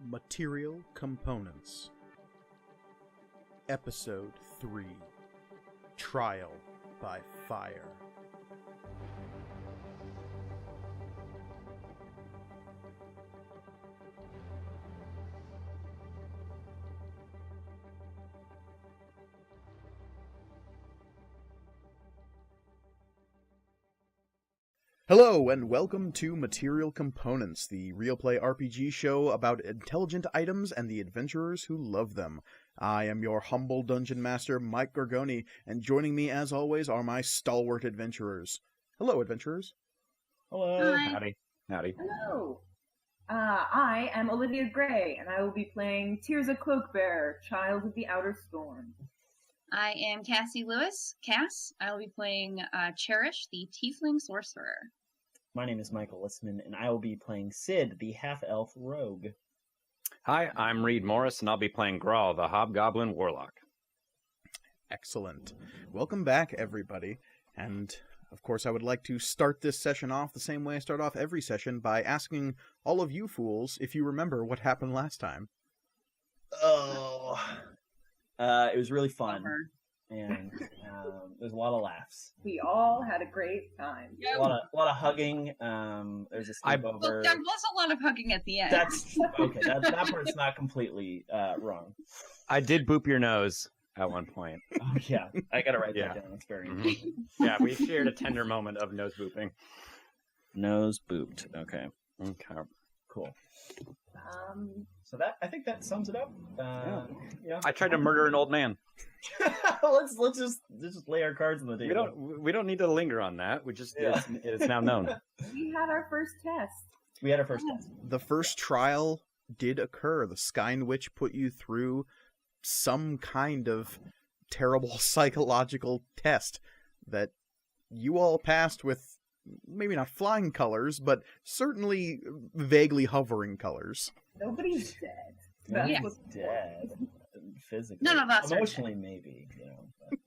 Material Components Episode 3 Trial by Fire. Hello, and welcome to Material Components, the real play RPG show about intelligent items and the adventurers who love them. I am your humble dungeon master, Mike Gorgoni, and joining me, as always, are my stalwart adventurers. Hello, adventurers. Hello. Hi. Howdy. Howdy. Hello. I am Olivia Gray, and I will be playing Tirza Cloakbearer, Child of the Outer Storm. I am Cassie Lewis, Cass. I will be playing Cherish, the Tiefling Sorcerer. My name is Michael Listman, and I will be playing Sid, the half-elf rogue. Hi, I'm Reed Morris, and I'll be playing Grawl, the Hobgoblin Warlock. Excellent. Welcome back, everybody. And, of course, I would like to start this session off the same way I start off every session by asking all of you fools if you remember what happened last time. It was really fun, Bummer. and there's a lot of laughs. We all had a great time. A lot of hugging. There's a sleepover. Well, there was a lot of hugging at the end. That's okay. That part's not completely wrong. I did boop your nose at one point. Oh yeah, I gotta write Yeah. that down. That's very Mhm. important. Yeah, we shared a tender moment of nose booping. Nose booped. Okay, Okay. cool. So I think that sums it up. Yeah. I tried to murder an old man. let's just lay our cards on the table. We don't need to linger on that. We just it's now known. We had our first test. We had our first test. The first trial did occur. The Skein Witch put you through some kind of terrible psychological test that you all passed with maybe not flying colors, but certainly vaguely hovering colors. Nobody's dead. Nobody's That's what's dead. Physically. None of us are Emotionally, maybe. You know. But,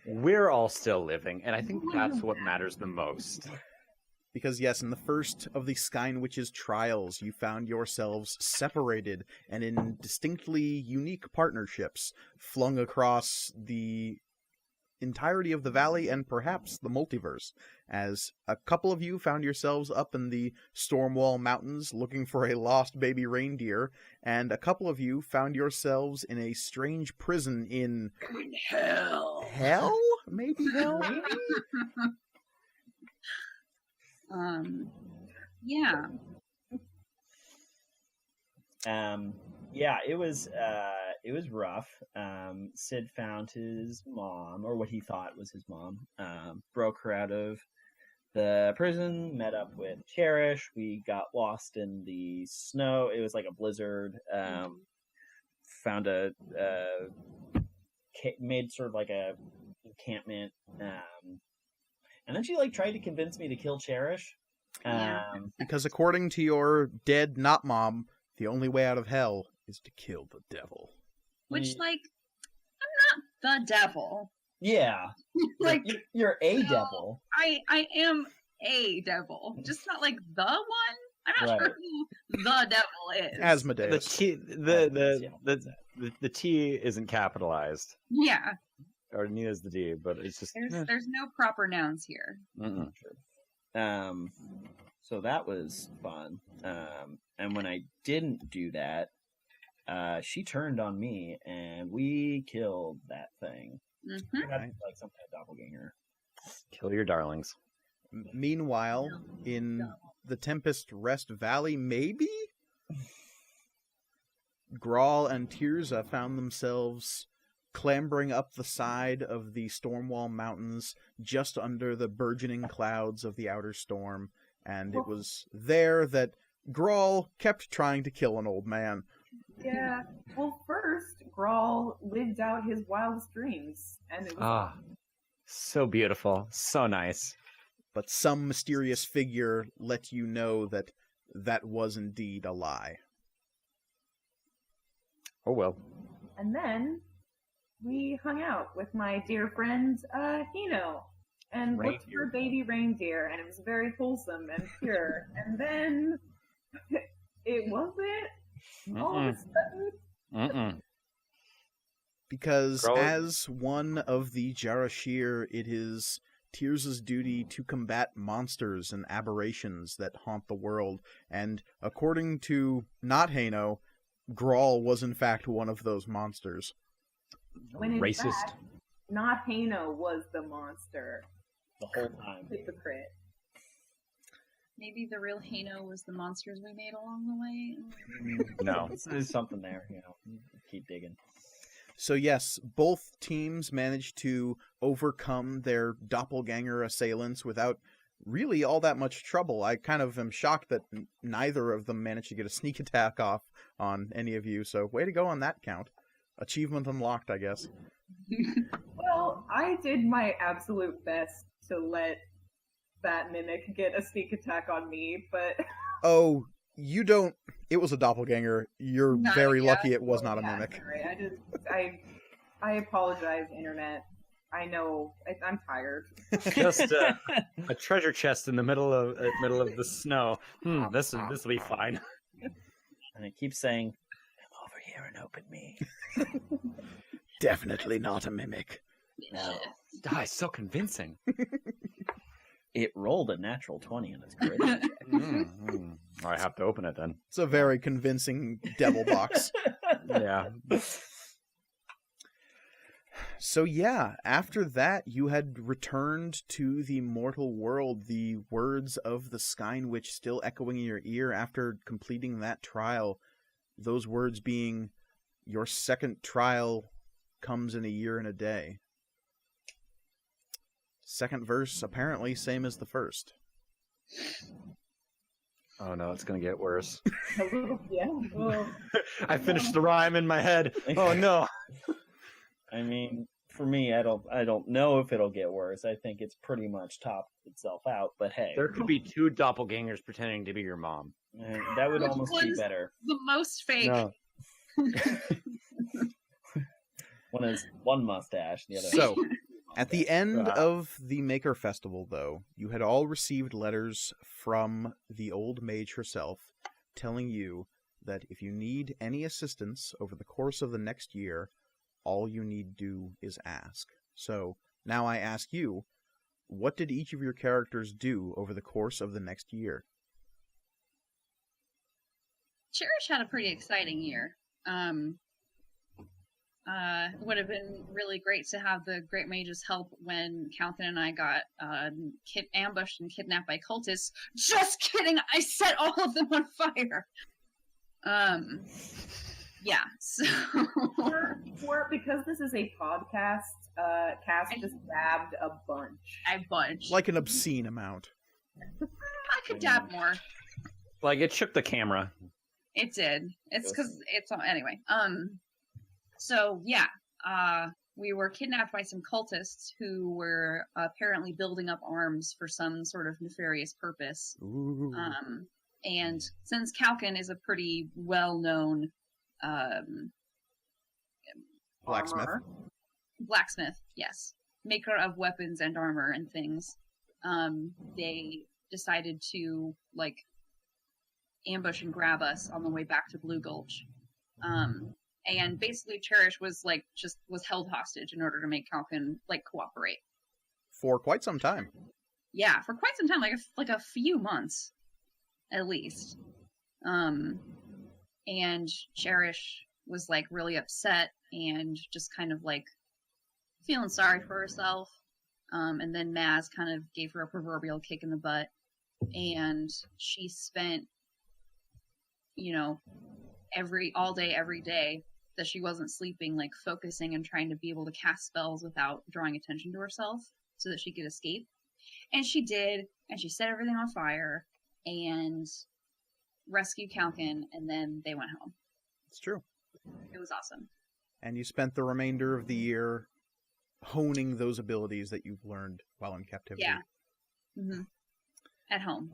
yeah. We're all still living, and I think that's what matters the most. Because yes, in the first of the Skein Witch's trials, you found yourselves separated and in distinctly unique partnerships, flung across the entirety of the valley and perhaps the multiverse, as a couple of you found yourselves up in the Stormwall Mountains looking for a lost baby reindeer, and a couple of you found yourselves in a strange prison in hell. hell? Maybe hell? Yeah. Yeah, it was rough. Sid found his mom, or what he thought was his mom, broke her out of the prison, met up with Cherish. We got lost in the snow. It was like a blizzard. Found made sort of like a encampment. And then she tried to convince me to kill Cherish. Because according to your dead not mom, the only way out of hell is to kill the devil. Which, I'm not the devil. Yeah. You're a devil. I am a devil. Just not like the one. I'm not Right. sure who the devil is. Asmodeus. The T isn't capitalized, Yeah. or neither is the D, but it's just There's no proper nouns here. Mm-mm. So that was fun. And when I didn't do that, she turned on me, and we killed that thing. Mm-hmm. That's like some kind of doppelganger. Kill your darlings. Meanwhile, in the Tempest Rest Valley, maybe? Grawl and Tirza found themselves clambering up the side of the Stormwall Mountains just under the burgeoning clouds of the outer storm, and it was there that Grawl kept trying to kill an old man. Yeah. Well, first, Grawl lived out his wildest dreams, and it was So beautiful, so nice. But some mysterious figure let you know that that was indeed a lie. Oh well. And then we hung out with my dear friend Hino and looked for baby reindeer, and it was very wholesome and pure. And then it wasn't. Oh, it's food. Mm-mm. Because Grow- as one of the Jarashir, it is Tears' duty to combat monsters and aberrations that haunt the world, and according to not Hano, Grawl was in fact one of those monsters. When in Racist. fact, not Hano was the monster. The whole time. Hypocrite. Maybe the real Hano was the monsters we made along the way. No. There's something there, Keep digging. So yes, both teams managed to overcome their doppelganger assailants without really all that much trouble. I kind of am shocked that neither of them managed to get a sneak attack off on any of you, so way to go on that count. Achievement unlocked, I guess. Well, I did my absolute best to let that mimic get a sneak attack on me, but Oh, you don't... It was a doppelganger. You're Not very yet. lucky it was not a yeah, mimic. sorry. I apologize, internet. I know I'm tired. Just a treasure chest in the middle of the snow. This will be fine. And it keeps saying, "Come over here and open me." Definitely not a mimic. No. It's so convincing. It rolled a natural 20 and it's great. I have to open it then. It's a very convincing devil box. Yeah. So yeah, after that, you had returned to the mortal world, the words of the Skein Witch still echoing in your ear after completing that trial. Those words being, your second trial comes in a year and a day. Second verse, apparently same as the first. Oh no, it's gonna get worse. A little, yeah. Well, I finished the rhyme in my head. Oh no. I mean, for me, I don't know if it'll get worse. I think it's pretty much topped itself out. But hey, There could be two doppelgangers pretending to be your mom. that would Which almost be one's better. The most fake. No. One has one mustache, the other. So, at the end of the Maker Festival, though, you had all received letters from the old mage herself telling you that if you need any assistance over the course of the next year, all you need do is ask. So, now I ask you, what did each of your characters do over the course of the next year? Cherish had a pretty exciting year. It would have been really great to have the Great Mage's help when Calvin and I got ambushed and kidnapped by cultists. Just kidding! I set all of them on fire! Yeah, so... because this is a podcast, Cass just dabbed a bunch. A bunch. Like an obscene amount. I could dab more. Like it shook the camera. It did. It's because it's... Anyway, so, yeah, we were kidnapped by some cultists who were apparently building up arms for some sort of nefarious purpose. Ooh. And since Kalkin is a pretty well-known blacksmith, yes, maker of weapons and armor and things, they decided to, like, ambush and grab us on the way back to Blue Gulch. And basically Cherish was held hostage in order to make Kalkin cooperate. For quite some time. Yeah, for quite some time, like a few months, at least. And Cherish was really upset and just kind of feeling sorry for herself. And then Maz kind of gave her a proverbial kick in the butt, and she spent, all day, every day that she wasn't sleeping, focusing and trying to be able to cast spells without drawing attention to herself so that she could escape. And she did, and she set everything on fire and rescued Kalkin, and then they went home. It's true. It was awesome. And you spent the remainder of the year honing those abilities that you've learned while in captivity. Yeah. Mm-hmm. At home.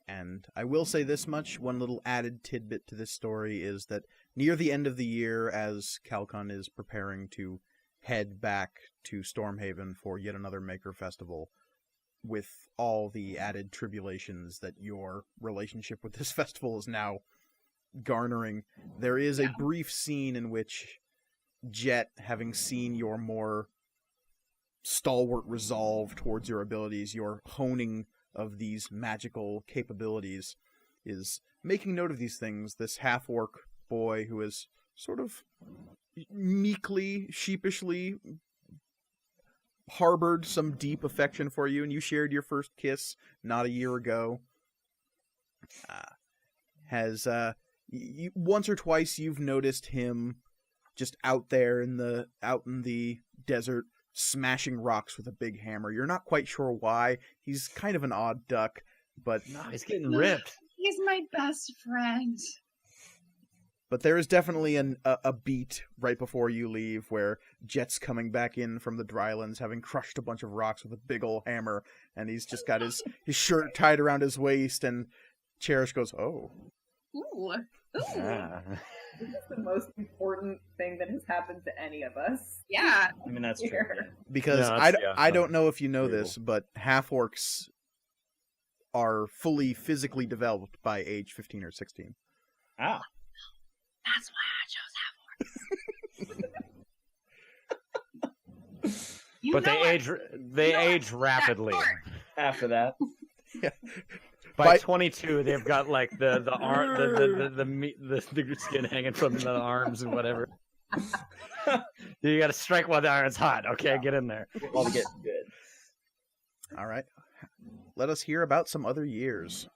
And I will say this much, one little added tidbit to this story is that near the end of the year, as Kalkan is preparing to head back to Stormhaven for yet another Maker Festival, with all the added tribulations that your relationship with this festival is now garnering, there is a brief scene in which Jet, having seen your more stalwart resolve towards your abilities, your honing of these magical capabilities, is making note of these things. This half-orc boy who is sort of meekly, sheepishly harbored some deep affection for you, and you shared your first kiss not a year ago. Has once or twice you've noticed him just out there in the desert, smashing rocks with a big hammer. You're not quite sure why. He's kind of an odd duck, but No, he's getting ripped. He's my best friend. But there is definitely a beat right before you leave where Jet's coming back in from the drylands, having crushed a bunch of rocks with a big ol' hammer, and he's just got his shirt tied around his waist, and Cherish goes, "Oh." Ooh. Yeah. This is the most important thing that has happened to any of us. Yeah. I mean, that's true. Here. Yeah. Because Yeah, I don't know if you know Cool. this, but half-orcs are fully physically developed by age 15 or 16. Ah, That's why I chose half-orcs. You But know they know age that rapidly. part. after that. By By- 22, they've got like the skin hanging from the arms and whatever. You got to strike while the iron's hot. Okay, get in there. All to get good. All right. Let us hear about some other years.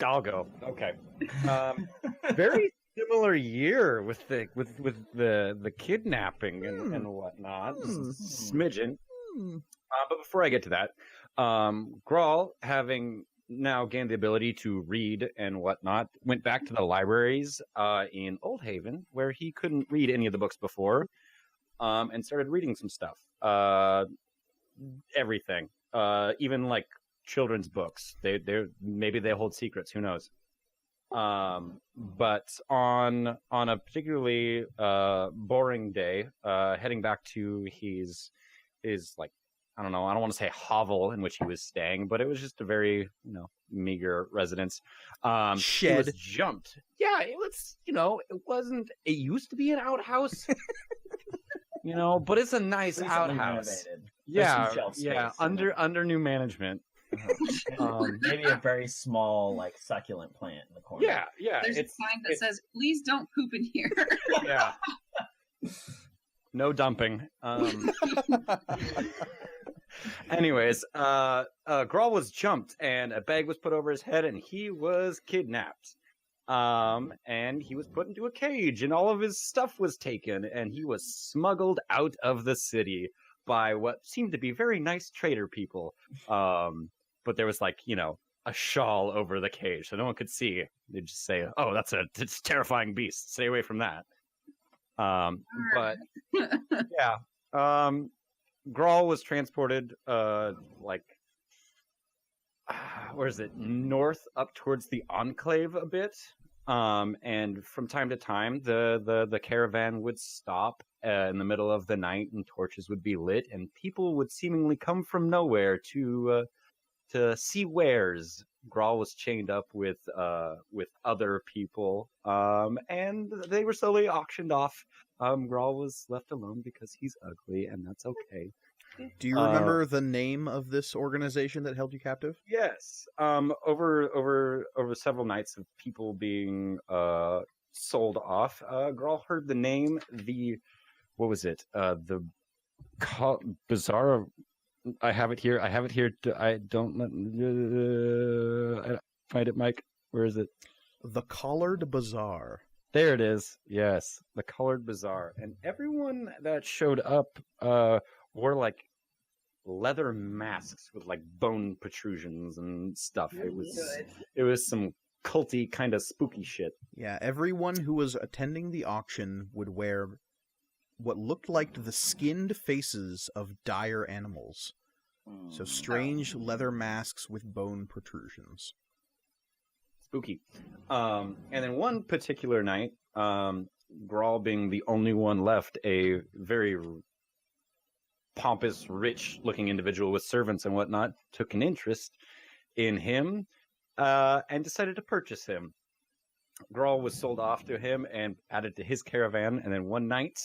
I'll go. Okay. Very similar year with the kidnapping and whatnot. Smidgen. But before I get to that, Grawl, having now gained the ability to read and whatnot, went back to the libraries in Old Haven, where he couldn't read any of the books before, and started reading some stuff. Everything, even like children's books. Maybe they hold secrets. Who knows? But on a particularly boring day, heading back to his like, I don't know, I don't want to say hovel in which he was staying, but it was just a very, meager residence. He Shed. was jumped. Yeah, it was, it used to be an outhouse, but it's a nice Recently outhouse. renovated. Yeah, some shelf yeah, space in under new management. Maybe a very small, like, succulent plant in the corner. Yeah, There's a it's sign that says, "Please don't poop in here." yeah. No dumping. Anyways, Grawl was jumped and a bag was put over his head and he was kidnapped. And he was put into a cage and all of his stuff was taken and he was smuggled out of the city by what seemed to be very nice trader people. But there was like, a shawl over the cage so no one could see. They'd just say, "Oh, it's a terrifying beast. Stay away from that." But yeah, Grawl was transported, where is it? North up towards the Enclave a bit. And from time to time, the caravan would stop in the middle of the night, and torches would be lit, and people would seemingly come from nowhere to see wares. Grawl was chained up with other people, and they were slowly auctioned off. Grawl was left alone because he's ugly, and that's okay. Do you remember the name of this organization that held you captive? Yes. Over several nights of people being sold off, Grawl heard the name. What was it? The Bizarre. I have it here. I don't find it, Mike. Where is it? The Collared Bazaar. There it is. Yes, the Colored Bazaar. And everyone that showed up wore like leather masks with like bone protrusions and stuff. It was some culty kind of spooky shit. Yeah, everyone who was attending the auction would wear what looked like the skinned faces of dire animals. So strange leather masks with bone protrusions. Spooky. And then one particular night, Grawl being the only one left, a very pompous, rich-looking individual with servants and whatnot, took an interest in him, and decided to purchase him. Grawl was sold off to him and added to his caravan, and then one night,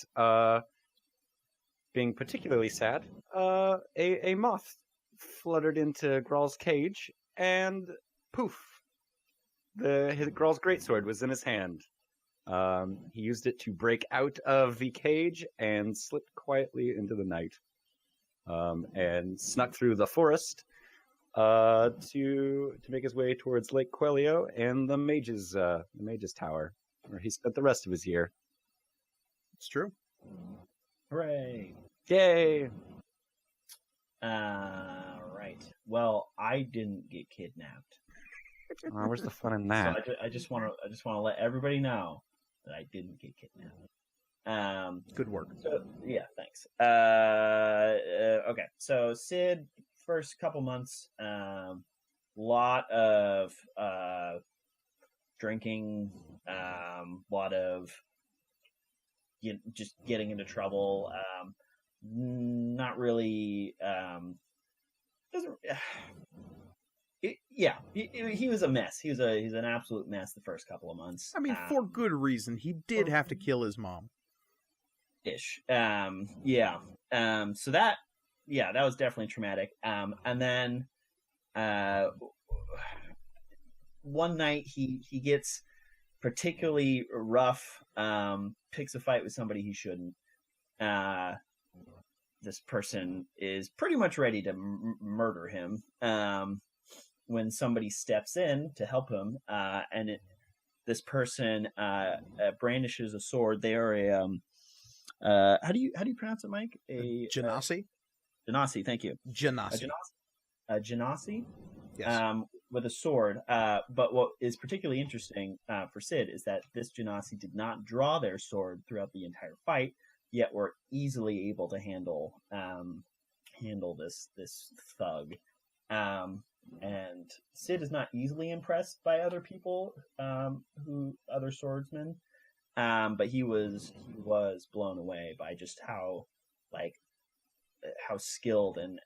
being particularly sad, a moth fluttered into Grawl's cage, and poof, Grawl's greatsword was in his hand. He used it to break out of the cage and slipped quietly into the night, and snuck through the forest to make his way towards Lake Quelio and the Mage's Tower, where he spent the rest of his year. It's true. Hooray! Yay! Right. Well, I didn't get kidnapped. Where's the fun in that? So I just want to let everybody know that I didn't get kidnapped. Good work. So, yeah, thanks. Okay, so Sid, first couple months, lot of drinking, lot of just getting into trouble. Not really. Doesn't. He was a mess. He's an absolute mess the first couple of months. I mean, for good reason. He did have to kill his mom. Ish. So that was definitely traumatic. And then one night he gets particularly rough, picks a fight with somebody he shouldn't. This person is pretty much ready to murder him. When somebody steps in to help him, this person brandishes a sword. They are a how do you pronounce it, Mike? A Genasi? Genasi, thank you. Genasi. A Genasi? Yes. With a sword. But what is particularly interesting for Sid is that this Genasi did not draw their sword throughout the entire fight, yet were easily able to handle this thug. And Sid is not easily impressed by other people, other swordsmen, but he was blown away by just how skilled and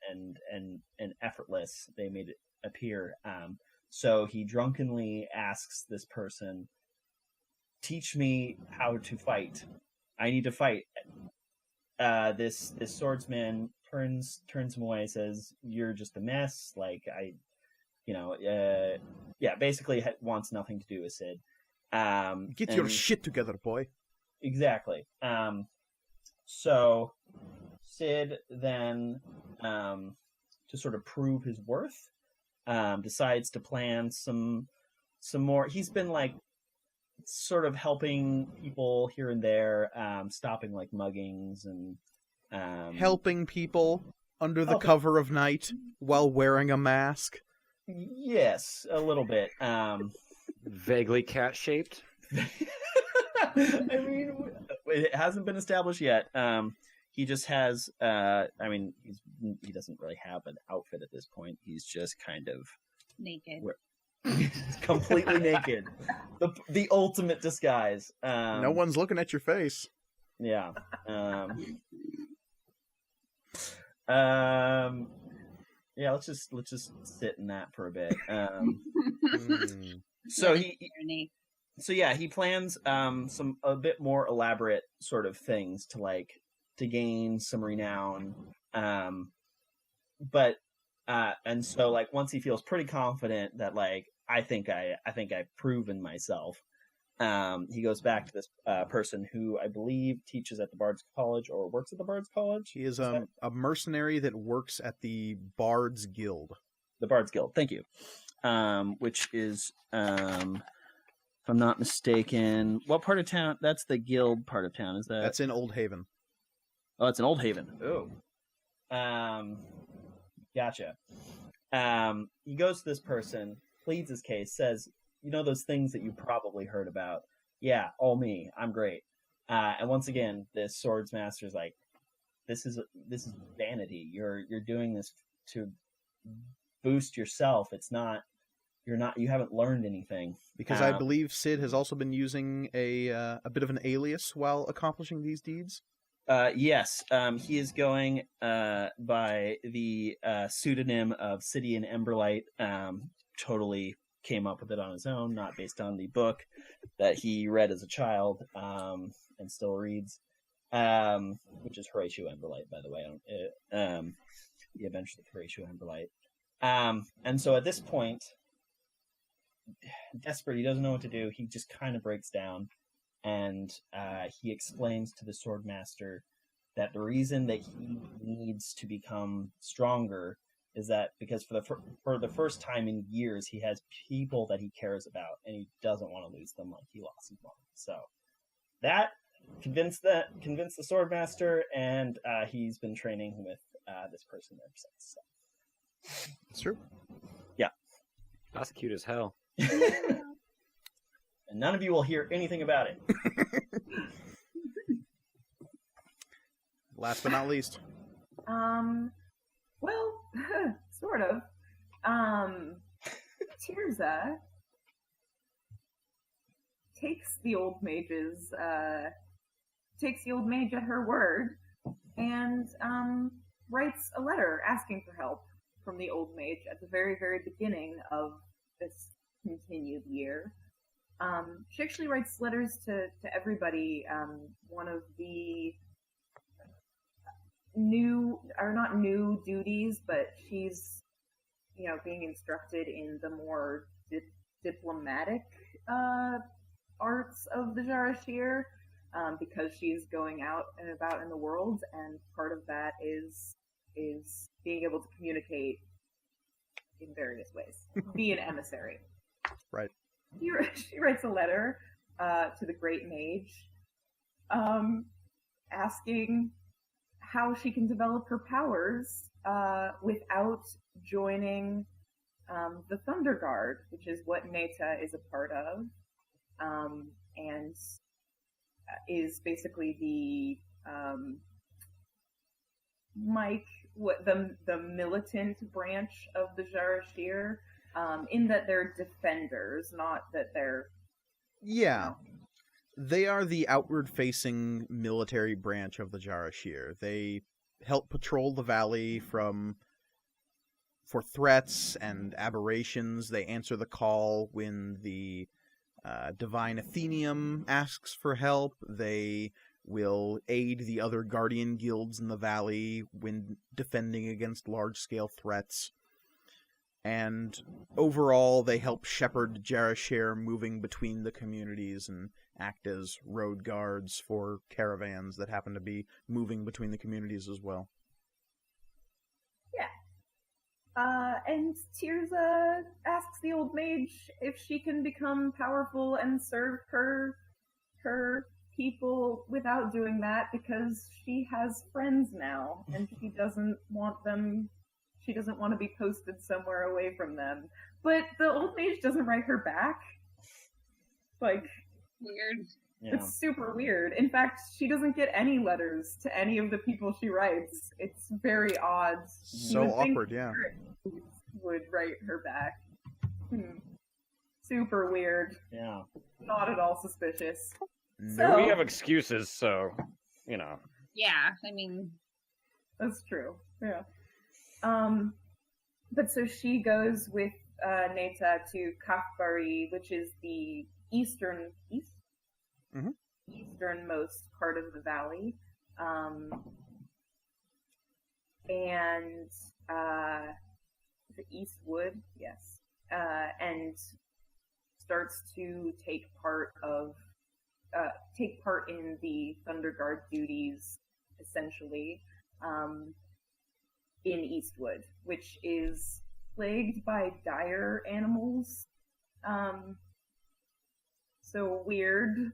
effortless they made it appear. So he drunkenly asks this person, "Teach me how to fight. I need to fight." This swordsman turns him away, says, "You're just a mess. Basically wants nothing to do with Sid. Get your shit together, boy." Exactly. So Sid then, to sort of prove his worth, decides to plan some more. He's been sort of helping people here and there, stopping muggings and helping people under the cover of night while wearing a mask. Yes, a little bit. Vaguely cat-shaped. I mean, it hasn't been established yet. He just has. He doesn't really have an outfit at this point. He's just kind of naked. He's completely naked. The ultimate disguise. No one's looking at your face. Yeah. Yeah, let's just sit in that for a bit. So he plans some a bit more elaborate sort of things to gain some renown. But once he feels pretty confident that I think I've proven myself, he goes back to this person who I believe teaches at the Bard's College or works at the Bard's College. He is a mercenary that works at the Bard's Guild. The Bard's Guild, thank you. Which is, if I'm not mistaken, what part of town? That's the guild part of town, is that? That's in Old Haven. Oh, it's in Old Haven. Oh. Gotcha. He goes to this person, pleads his case, says, those things that you probably heard about. Yeah, all me. I'm great. And once again, this swords master's like, this is vanity. You're doing this to boost yourself. You haven't learned anything. Because I believe Sid has also been using a bit of an alias while accomplishing these deeds. Yes. He is going by the pseudonym of Sidian Emberlight. Totally came up with it on his own, not based on the book that he read as a child and still reads, which is Horatio Emberlight, by the way. The Adventures of Horatio Emberlight. And so at this point, desperate, he doesn't know what to do. He just kind of breaks down, and he explains to the Swordmaster that the reason that he needs to become stronger is that because for the first time in years, he has people that he cares about, and he doesn't want to lose them like he lost his mom. So that convinced the Swordmaster, and he's been training with this person ever since. So. It's true. Yeah. That's cute as hell. And none of you will hear anything about it. Last but not least. Well, sort of. Tirza takes the old mage at her word and writes a letter asking for help from the old mage at the very, very beginning of this continued year. She actually writes letters to everybody. One of the not new duties, but she's, being instructed in the more diplomatic arts of the Jarashir, because she's going out and about in the world, and part of that is being able to communicate in various ways. Be an emissary. Right. She writes a letter to the Great Mage, asking how she can develop her powers without joining the Thunder Guard, which is what Neta is a part of, and is basically the the militant branch of the Jarashir, in that they're defenders, not that they're... Yeah. They are the outward-facing military branch of the Jarashir. They help patrol the valley for threats and aberrations. They answer the call when the Divine Athenium asks for help. They will aid the other Guardian guilds in the valley when defending against large-scale threats. And overall, they help shepherd Jarashir moving between the communities and act as road guards for caravans that happen to be moving between the communities as well. Yeah. And Tirza asks the old mage if she can become powerful and serve her people without doing that, because she has friends now, and she doesn't want to be posted somewhere away from them. But the old mage doesn't write her back. Weird. Yeah. It's super weird. In fact, she doesn't get any letters to any of the people she writes. It's very odd. So awkward, yeah. Would write her back. Super weird. Yeah. Not at all suspicious. No. We have excuses, so, Yeah, I mean... That's true. Yeah. But so she goes with Neta to Kafbari, which is the easternmost part of the valley, and the Eastwood, yes, and starts to take part in the Thunder Guard duties, essentially, in Eastwood, which is plagued by dire animals. So weird,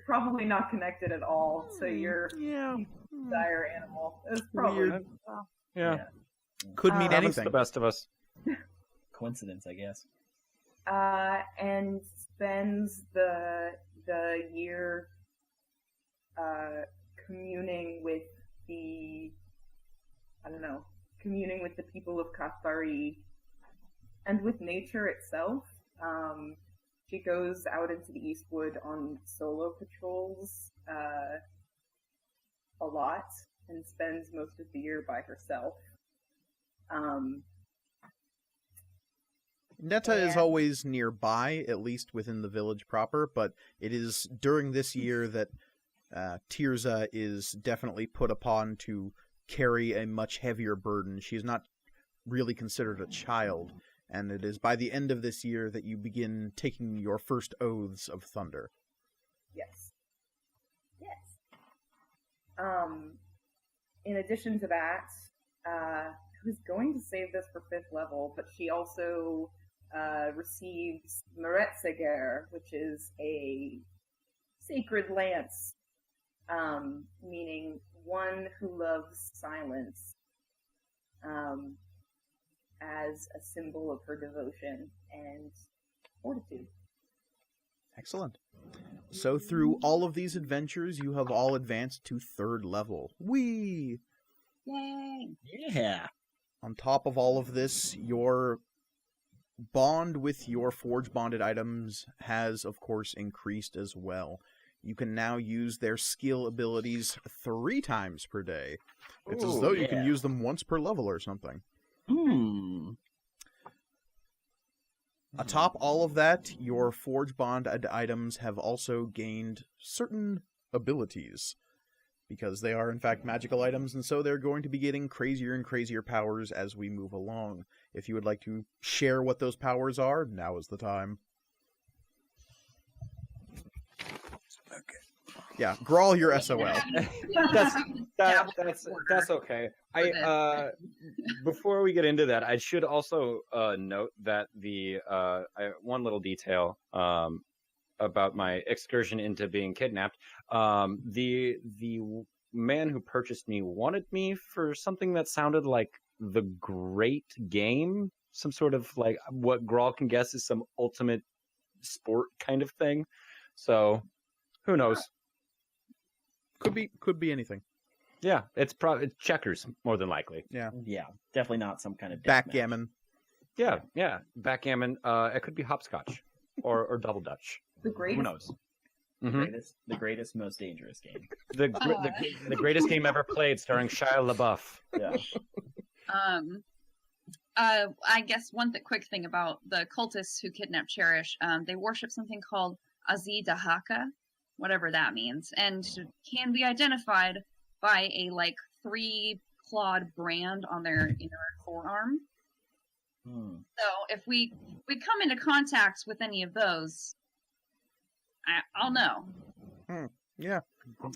probably not connected at all to your dire animal. It's probably Weird. yeah. Could mean Happens anything. to the best of us. Coincidence, I guess. and spends the year communing with the people of Kafbari and with nature itself. She goes out into the Eastwood on solo patrols a lot and spends most of the year by herself. Netta is And- always nearby, at least within the village proper, but it is during this year that Tirza is definitely put upon to carry a much heavier burden. She is not really considered a child, and it is by the end of this year that you begin taking your first oaths of thunder. Yes. Yes. In addition to that, I was going to save this for 5th level, but she also receives Meretseger, which is a sacred lance, meaning one who loves silence, as a symbol of her devotion and fortitude. Excellent. So through all of these adventures, you have all advanced to 3rd level. Whee! Yay! Yeah. On top of all of this, your bond with your forge bonded items has, of course, increased as well. You can now use their skill abilities 3 times per day. It's as Ooh, though you can yeah. use them once per level or something. Atop all of that, your forge bonded items have also gained certain abilities. Because they are, in fact, magical items, and so they're going to be getting crazier and crazier powers as we move along. If you would like to share what those powers are, now is the time. Yeah, Grawl, your SOL. That's okay. Before we get into that, I should also note that one little detail about my excursion into being kidnapped. The man who purchased me wanted me for something that sounded like the Great Game, some sort of like what Grawl can guess is some ultimate sport kind of thing. So, who knows? Could be anything. Yeah, it's checkers more than likely. Yeah. Yeah, definitely not some kind of deathmatch. Backgammon. Yeah, backgammon. It could be hopscotch or double dutch. The greatest Who knows? The greatest, most dangerous game. The greatest game ever played, starring Shia LaBeouf. Yeah. I guess quick thing about the cultists who kidnapped Cherish, they worship something called Azi Dahaka, whatever that means, and can be identified by a 3-clawed brand on their inner forearm. So if we come into contact with any of those, I'll know. Yeah.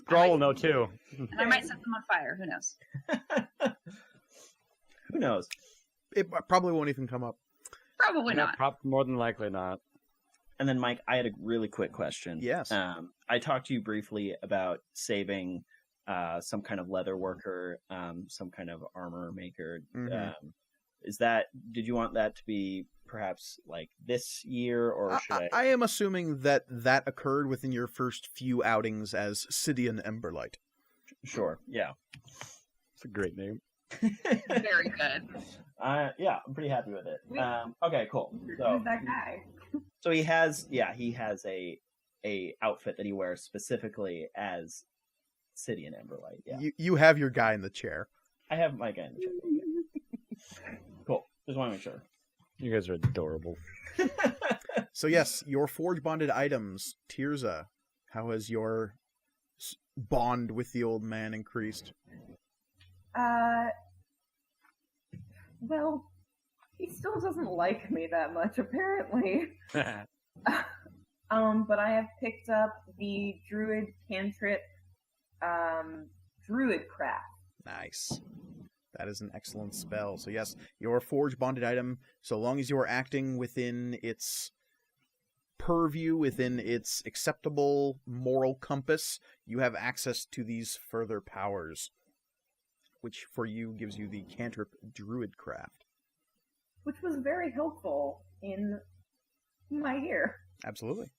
Grawl will know too. And I might set them on fire. Who knows? Who knows? It probably won't even come up. Probably not. More than likely not. And then, Mike, I had a really quick question. Yes. I talked to you briefly about saving some kind of leather worker, some kind of armor maker. Mhm. Did you want that to be perhaps like this year, or should I am assuming that occurred within your first few outings as Sidian Emberlight. Sure, yeah. It's a great name. Very good. Yeah, I'm pretty happy with it. Okay, cool. Who's So that guy? he has a outfit that he wears specifically as Sidian Emberlight. Yeah, You have your guy in the chair. I have my guy in the chair. Cool. Just want to make sure. You guys are adorable. So yes, your forge bonded items, Tirza. How has your bond with the old man increased? Well, he still doesn't like me that much, apparently. But I have picked up the Druid cantrip, Druid Craft. Nice. That is an excellent spell. So yes, your forge bonded item, so long as you are acting within its purview, within its acceptable moral compass, you have access to these further powers, which for you gives you the cantrip Druid Craft. Which was very helpful in my year. Absolutely.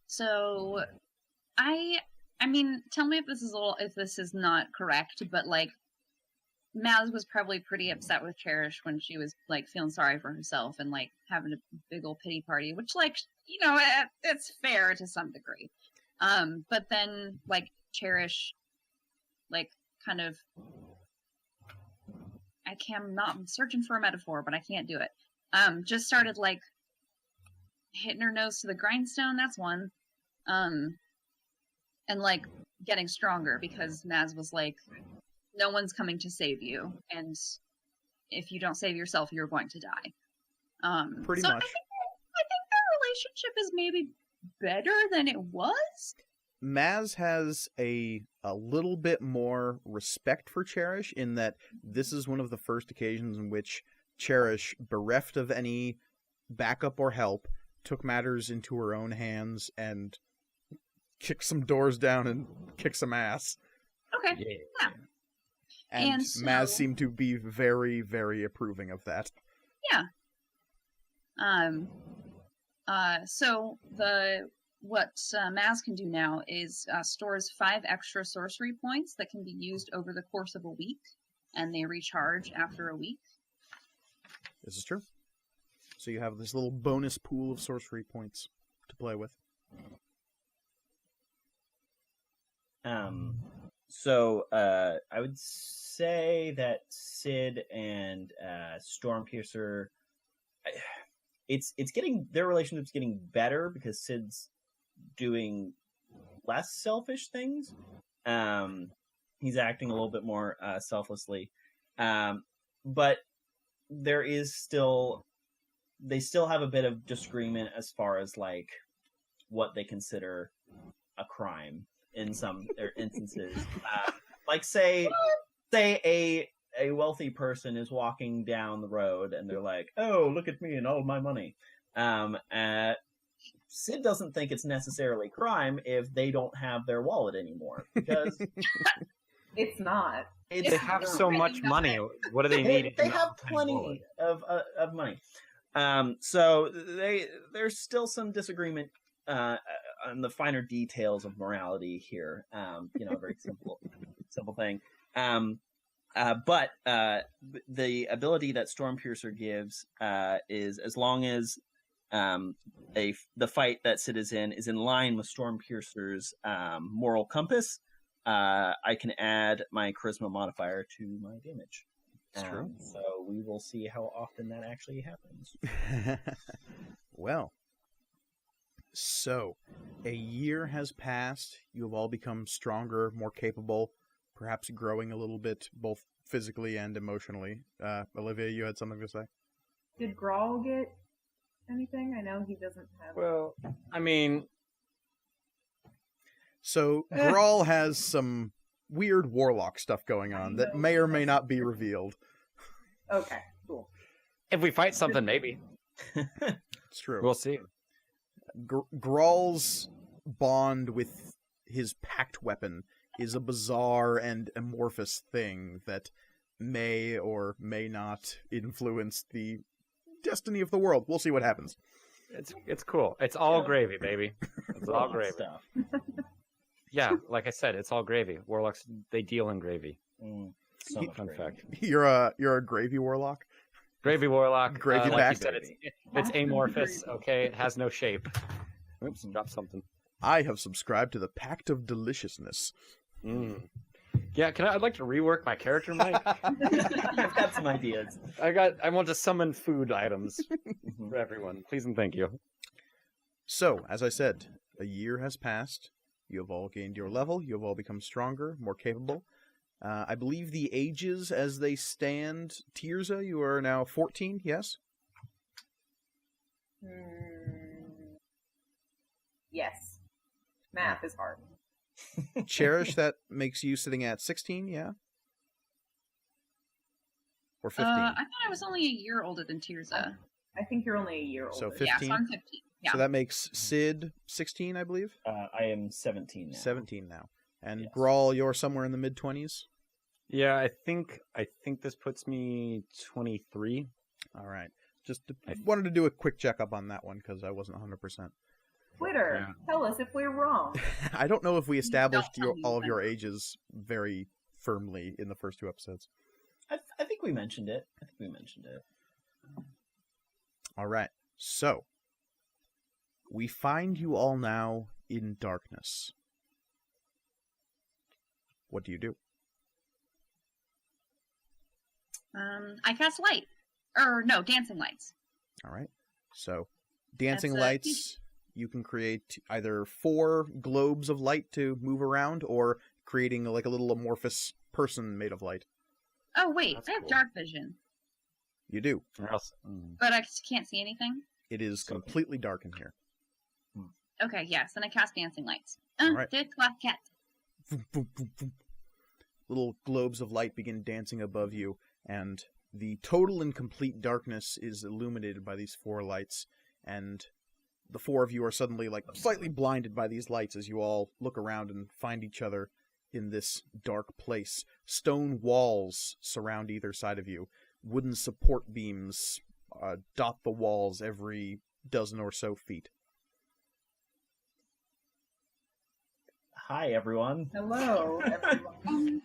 So I mean, tell me if this is not correct, but Maz was probably pretty upset with Cherish when she was feeling sorry for herself and having a big old pity party, which it's fair to some degree. But then Cherish kind of I'm not searching for a metaphor, but I can't do it. Just started like hitting her nose to the grindstone. That's one. And like getting stronger because Maz was like, no one's coming to save you, and if you don't save yourself, you're going to die. Pretty so much. I think their relationship is maybe better than it was. Maz has a little bit more respect for Cherish in that this is one of the first occasions in which Cherish, bereft of any backup or help, took matters into her own hands and kicked some doors down and kicked some ass. Okay. Yeah. And so, Maz seemed to be very, very approving of that. Yeah. So what Maz can do now is stores 5 extra sorcery points that can be used over the course of a week, and they recharge after a week. This is true. So you have this little bonus pool of sorcery points to play with. So I would say that Sid and Stormpiercer, it's getting, their relationship's getting better because Sid's doing less selfish things. He's acting a little bit more selflessly, but there is still, they still have a bit of disagreement as far as like what they consider a crime in some instances. Like say a wealthy person is walking down the road and they're like, "Oh, look at me and all my money." Sid doesn't think it's necessarily crime if they don't have their wallet anymore because It's not. They have so much money. What do they need? They have plenty of money. So there's still some disagreement on the finer details of morality here. Very simple thing. But the ability that Stormpiercer gives is as long as the fight that Sid is in line with Stormpiercer's moral compass, I can add my charisma modifier to my damage. That's true. So we will see how often that actually happens. Well, so a year has passed. You have all become stronger, more capable, perhaps growing a little bit, both physically and emotionally. Olivia, you had something to say? Did Grawl get anything? I know he doesn't have. Well, I mean, So Grawl has some weird warlock stuff going on that may or may not be revealed. Okay, cool. if we fight something, maybe. It's true. We'll see. Grawl's bond with his pact weapon is a bizarre and amorphous thing that may or may not influence the destiny of the world. We'll see what happens. It's cool. It's all gravy, baby. It's all Warlock gravy. stuff. Yeah, like I said, it's all gravy. Warlocks, they deal in gravy. So much Fun gravy. fact. You're a gravy warlock? Gravy warlock. Gravy like back. you said, it's amorphous. Okay, it has no shape. Oops, dropped something. I have subscribed to the Pact of Deliciousness. Yeah, I'd like to rework my character, Mike. I've got some ideas. I want to summon food items for everyone. Please and thank you. So, as I said, a year has passed. You have all gained your level. You have all become stronger, more capable. I believe the ages as they stand, Tirza, you are now 14, yes? Yes. Math is hard. Cherish, that makes you sitting at 16, yeah? Or 15? I thought I was only a year older than Tirza. I think you're only a year older. So Yeah, 15? so I'm 15. Yeah. So that makes Sid 16, I believe? I am 17 now. 17 now. And Yes. Grawl, you're somewhere in the mid-20s? Yeah, I think this puts me 23. All right. Just wanted to do a quick checkup on that one because I wasn't 100%. Twitter, tell us if we're wrong. I don't know if we established tell me all of when. your ages very firmly in the first 2 episodes. I think we mentioned it. All right. So, we find you all now in darkness. What do you do? I cast light. Or, no, dancing lights. All right. So, dancing That's, lights, you can create either 4 globes of light to move around, or creating like a little amorphous person made of light. Oh, wait, That's I have cool. dark vision. You do. Or else, But I can't see anything? It is completely dark in here. Okay, yes, then I cast dancing lights. Alright. Cat. Vroom, vroom, vroom, vroom. Little globes of light begin dancing above you, and the total and complete darkness is illuminated by these 4 lights, and the 4 of you are suddenly like slightly blinded by these lights as you all look around and find each other in this dark place. Stone walls surround either side of you. Wooden support beams dot the walls every dozen or so feet. Hi, everyone. Hello, everyone.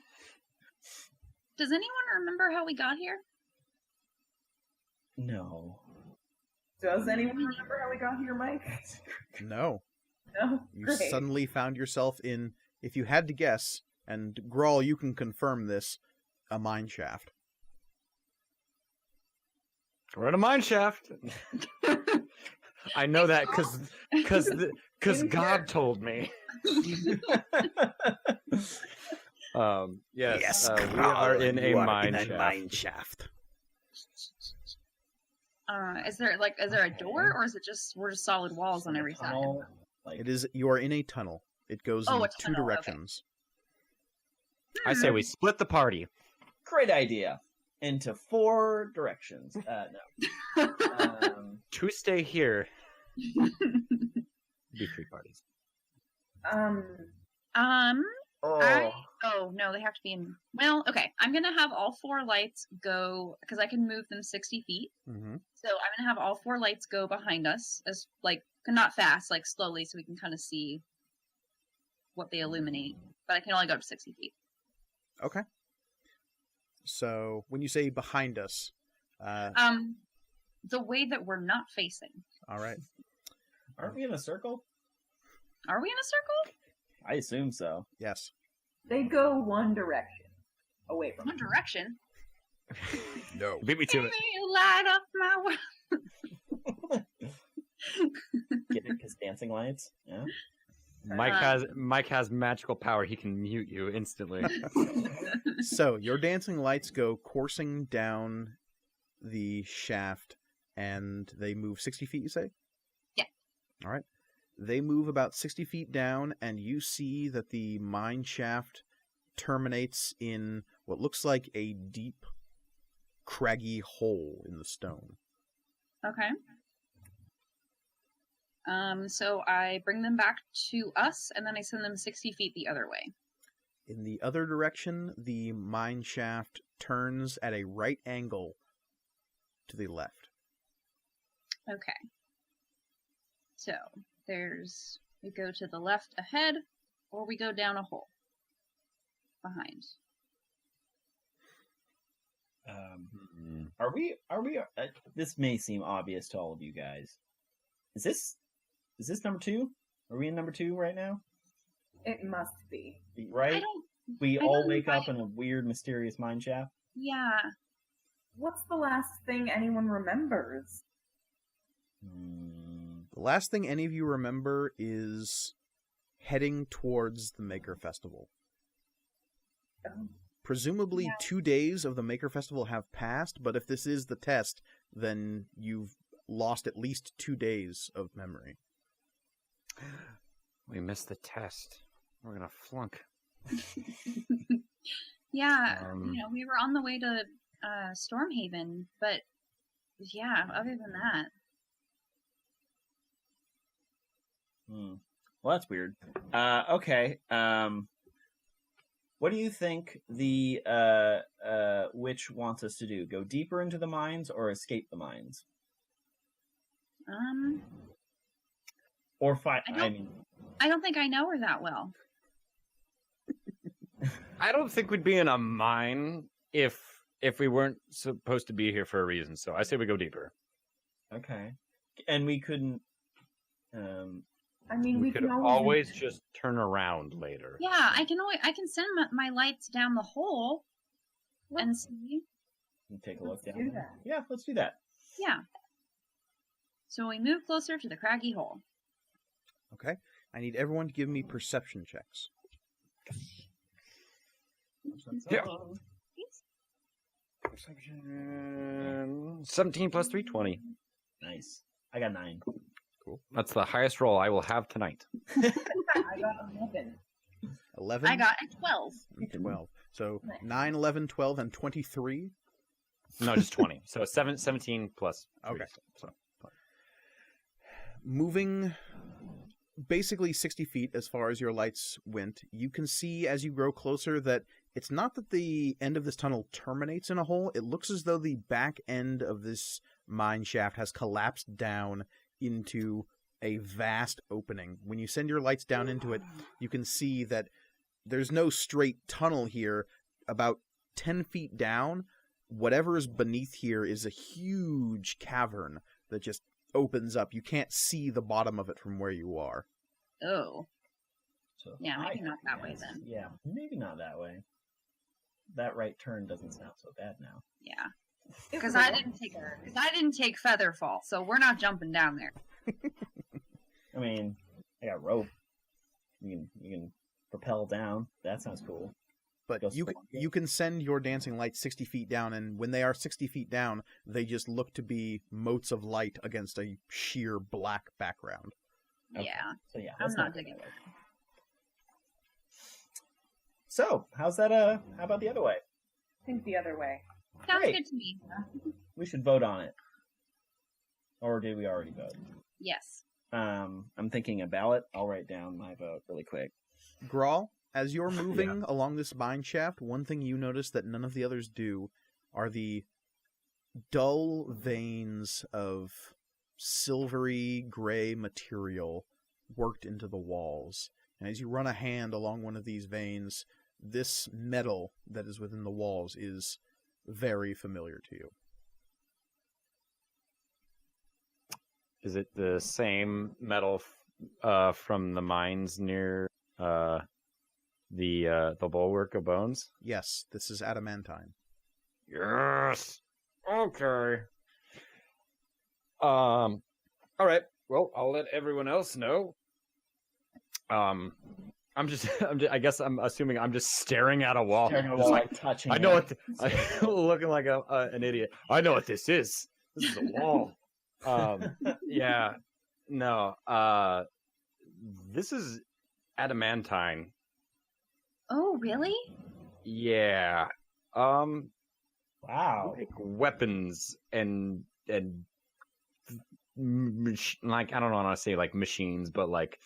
Does anyone remember how we got here? No. Does anyone remember how we got here, Mike? No. No? You Great. suddenly found yourself in, if you had to guess, and Grawl, you can confirm this, a mine shaft. we're in a mine shaft. I know that because God told me. Yes, we are in a mine shaft. Is there a door, or is it just we're just solid walls on every side? Tunnel, like, It is. You are in a tunnel. It goes Oh, in a 2 tunnel, okay. directions. I say we split the party. great idea. Into 4 directions. No. 2 stay here. Be 3 parties. Oh no, they have to be in. Well, okay. I'm gonna have all 4 lights go because I can move them 60 feet. Mm-hmm. So I'm gonna have all 4 lights go behind us, as like not fast, like slowly, so we can kind of see what they illuminate. But I can only go up to 60 feet. Okay. So when you say behind us, The way that we're not facing. all right. Aren't we in a circle? Are we in a circle? I assume so. Yes. They go one direction away from One direction. No. Beat me to it. You light up my way. Get it? Because dancing lights? Yeah. Mike has magical power. He can mute you instantly. So your dancing lights go coursing down the shaft, and they move 60 feet, you say? Yeah. All right. They move about 60 feet down, and you see that the mine shaft terminates in what looks like a deep, craggy hole in the stone. Okay. So I bring them back to us, and then I send them 60 feet the other way. In the other direction, the mine shaft turns at a right angle to the left. Okay. So we go to the left ahead, or we go down a hole behind. Are we? This may seem obvious to all of you guys. Is this number 2? Are we in number 2 right now? It must be. Right? We I all don't wake know. up in a weird, mysterious mine shaft. Yeah. What's the last thing anyone remembers? The last thing any of you remember is heading towards the Maker Festival. Oh. Presumably Yeah. 2 days of the Maker Festival have passed, but if this is the test, then you've lost at least 2 days of memory. We missed the test. We're gonna flunk. Yeah, we were on the way to Stormhaven, but yeah, other than that. Well, that's weird. Okay. What do you think the witch wants us to do? Go deeper into the mines or escape the mines? Or fight? I don't think I know her that well. I don't think we'd be in a mine if we weren't supposed to be here for a reason. So I say we go deeper. Okay. And we couldn't. I mean, We we could can always just turn around later. Yeah, I can send my lights down the hole and see. and take a look Let's down do there. that. Yeah, let's do that. Yeah. So we move closer to the craggy hole. Okay. I need everyone to give me perception checks. Yeah. Perception 17 plus 3, 20. Nice. I got 9. That's the highest roll I will have tonight. I got 11. 11? I got a 12. and 12. So Nice. 9, 11, 12, and 23. No, just 20. So 17 plus 3. Okay. So. Moving basically 60 feet as far as your lights went, you can see as you grow closer that it's not that the end of this tunnel terminates in a hole. It looks as though the back end of this mine shaft has collapsed down into a vast opening. When you send your lights down into it, you can see that there's no straight tunnel here. About 10 feet down, whatever is beneath here is a huge cavern that just opens up. You can't see the bottom of it from where you are. Oh. So Yeah, maybe not that way yes. then. Yeah, maybe not that way. That right turn doesn't sound so bad now. Yeah. It Because was I a didn't take Featherfall, so we're not jumping down there. I mean, I got rope. You can propel down. That sounds cool. But Go you spelunking. can send your dancing lights 60 feet down, and when they are 60 feet down, they just look to be motes of light against a sheer black background. Okay. Yeah. So yeah, I'm let's not go digging that way. So how's that? How about the other way? I think the other way. Sounds Great. good to me. We should vote on it. Or did we already vote? Yes. I'm thinking a ballot. I'll write down my vote really quick. Grawl, as you're moving along this mine shaft, one thing you notice that none of the others do are the dull veins of silvery gray material worked into the walls. And as you run a hand along one of these veins, this metal that is within the walls is very familiar to you. Is it the same metal from the mines near the bulwark of bones? Yes, this is adamantine. Yes. Okay. All right. Well, I'll let everyone else know. I guess I'm assuming I'm just staring at a wall. Staring at a Just wall, like, touching I know it. looking like an idiot. I know what this is. This is a wall. Yeah. No. This is adamantine. Oh, really? Yeah. Wow. Like weapons and like I don't want to say like machines, but like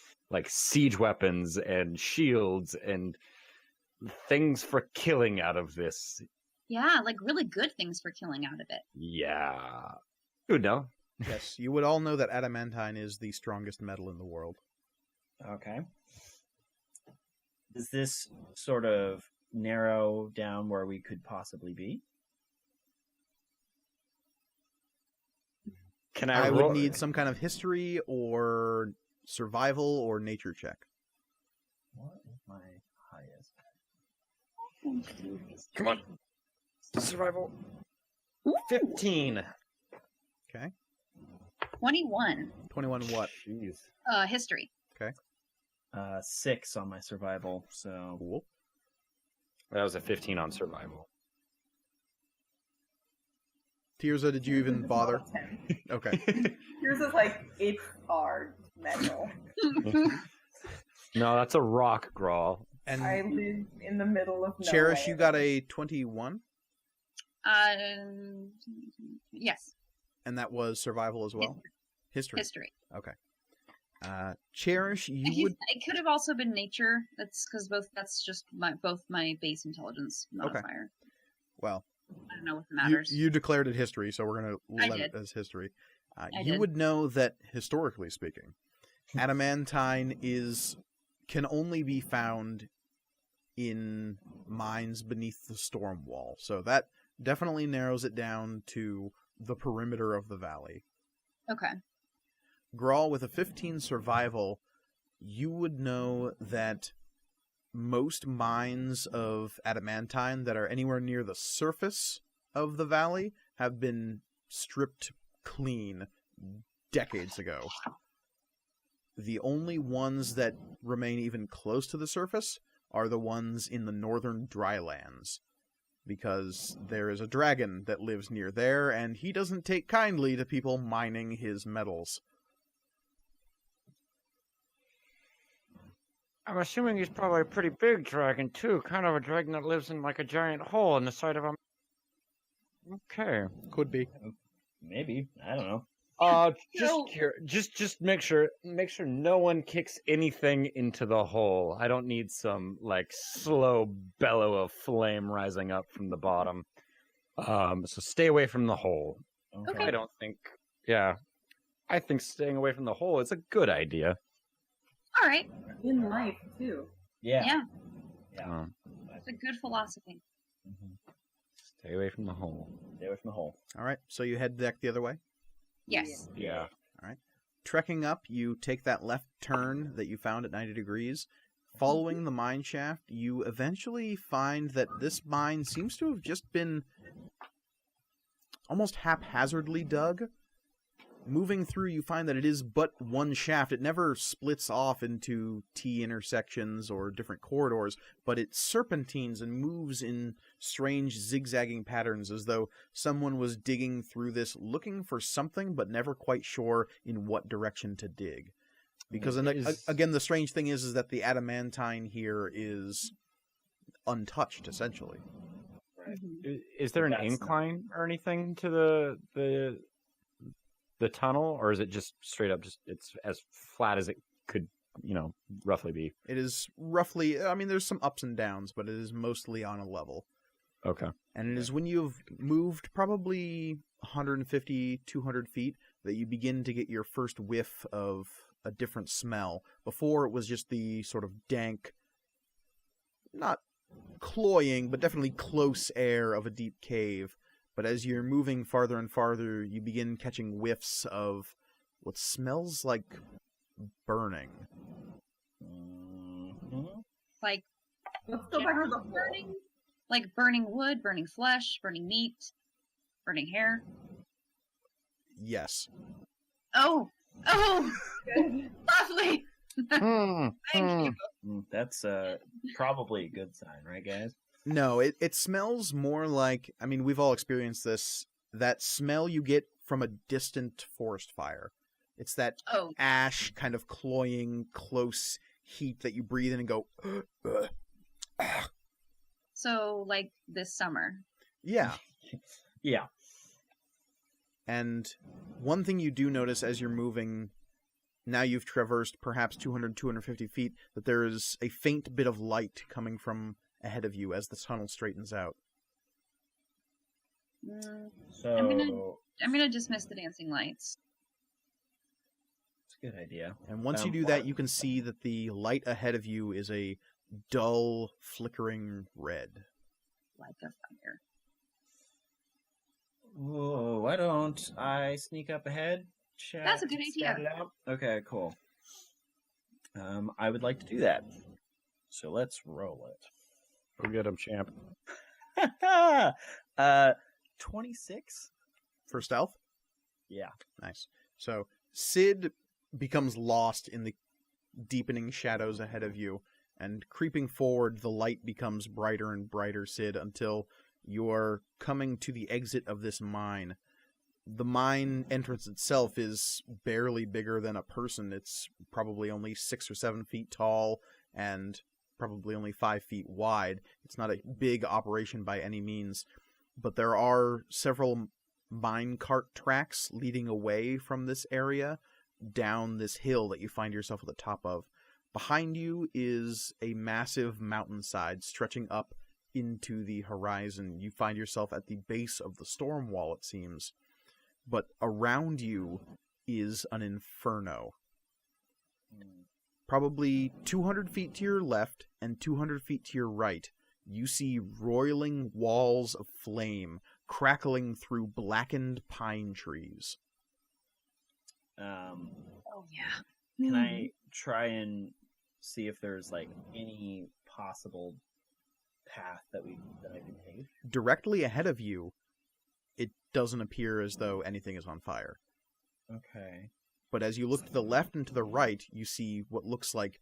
siege weapons and shields and things for killing out of this. Yeah, like really good things for killing out of it. Yeah. You would know. Yes, you would all know that adamantine is the strongest metal in the world. Okay. Does this sort of narrow down where we could possibly be? Can I roll? would need some kind of history or survival or nature check. What is my highest? Come on. Survival. 15. Okay. 21. 21 what? Jeez. History. 6 on my survival. So Cool. That was a 15 on survival. Tirza, did you even bother? 10. Okay. Yours is like, it's hard metal. No, that's a rock Grawl. And I live in the middle of nowhere. Cherish, you got a 21, Yes. and that was survival as well? History. History. Okay. Cherish, you would... It could have also been nature. That's because that's just both my base intelligence modifier. Well, I don't know what matters. you declared it history, so we're going to I let it did. as history. I You did. would know that, historically speaking, adamantine can only be found in mines beneath the storm wall. So that definitely narrows it down to the perimeter of the valley. Okay. Grawl, with a 15 survival, you would know that most mines of adamantine that are anywhere near the surface of the valley have been stripped clean decades ago. The only ones that remain even close to the surface are the ones in the northern drylands, because there is a dragon that lives near there, and he doesn't take kindly to people mining his metals. I'm assuming he's probably a pretty big dragon, too. Kind of a dragon that lives in, like, a giant hole in the side of a... Okay. Could be. Maybe. I don't know. Just make sure no one kicks anything into the hole. I don't need some like slow bellow of flame rising up from the bottom. So stay away from the hole. Okay. I don't think. Yeah, I think staying away from the hole is a good idea. All right. In life, too. Yeah. Yeah. It's a good philosophy. Mhm. Stay away from the hole. Stay away from the hole. All right, so you head back the other way. Yes. Yeah. Trekking up, you take that left turn that you found at 90 degrees. Following the mine shaft, you eventually find that this mine seems to have just been almost haphazardly dug. Moving through, you find that it is but one shaft. It never splits off into T intersections or different corridors, but it serpentines and moves in strange zigzagging patterns, as though someone was digging through this looking for something, but never quite sure in what direction to dig. Because, again, the strange thing is that the adamantine here is untouched, essentially. Right. Is there an That's incline or anything to the tunnel, or is it just straight up? Just it's as flat as it could, roughly be. It is roughly, I mean, there's some ups and downs, but it is mostly on a level. Okay. And it is when you've moved probably 150, 200 feet that you begin to get your first whiff of a different smell. Before, it was just the sort of dank, not cloying, but definitely close air of a deep cave. But as you're moving farther and farther, you begin catching whiffs of what smells like burning. Mhm. Like Let's go back to the hole. burning, like burning wood, burning flesh, burning meat, burning hair. Yes. Oh, lovely. Thank you. That's probably a good sign, right, guys? No, it smells more like, I mean, we've all experienced this, that smell you get from a distant forest fire. It's that Oh, ash kind of cloying, close heat that you breathe in and go, so like this summer. yeah. Yeah. And one thing you do notice as you're moving, now you've traversed perhaps 200, 250 feet, that there is a faint bit of light coming from ahead of you as the tunnel straightens out. So I'm gonna dismiss the dancing lights. it's a good idea. And once you do that, you can see that the light ahead of you is a dull, flickering red. Like a fire. Whoa, why don't I sneak up ahead? That's a good idea. scout it out? Okay, cool. I would like to do that. So let's roll it. Go get him, champ. 26? For stealth? Yeah. Nice. So, Sid becomes lost in the deepening shadows ahead of you, and creeping forward, the light becomes brighter and brighter, Sid, until you are coming to the exit of this mine. The mine entrance itself is barely bigger than a person. It's probably only 6 or 7 feet tall, and probably only 5 feet wide. It's not a big operation by any means, but there are several minecart tracks leading away from this area down this hill that you find yourself at the top of. Behind you is a massive mountainside stretching up into the horizon. You find yourself at the base of the storm wall, it seems. But around you is an inferno. Probably 200 feet to your left and 200 feet to your right, you see roiling walls of flame crackling through blackened pine trees. Oh yeah. Can I try and see if there's like any possible path that I can take? Directly ahead of you it doesn't appear as though anything is on fire. Okay. But as you look to the left and to the right, you see what looks like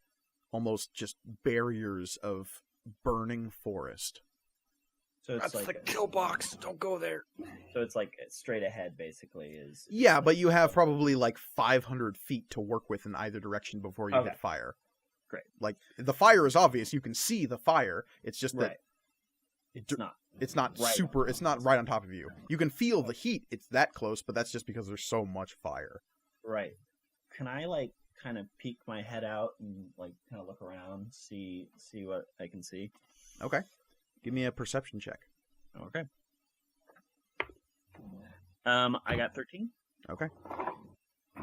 almost just barriers of burning forest. So it's That's like the kill box. Don't go there. so it's like straight ahead, basically. Is Yeah, but you have probably like 500 feet to work with in either direction before you Okay. hit fire. Great. Like, the fire is obvious. You can see the fire. It's just that right. It's not. it's not Right. super, it's not right on top of you. You can feel the heat. It's that close, but that's just because there's so much fire. Right. Can I like kind of peek my head out and like kind of look around, see what I can see? Okay. Give me a perception check. Okay. I got 13. Okay.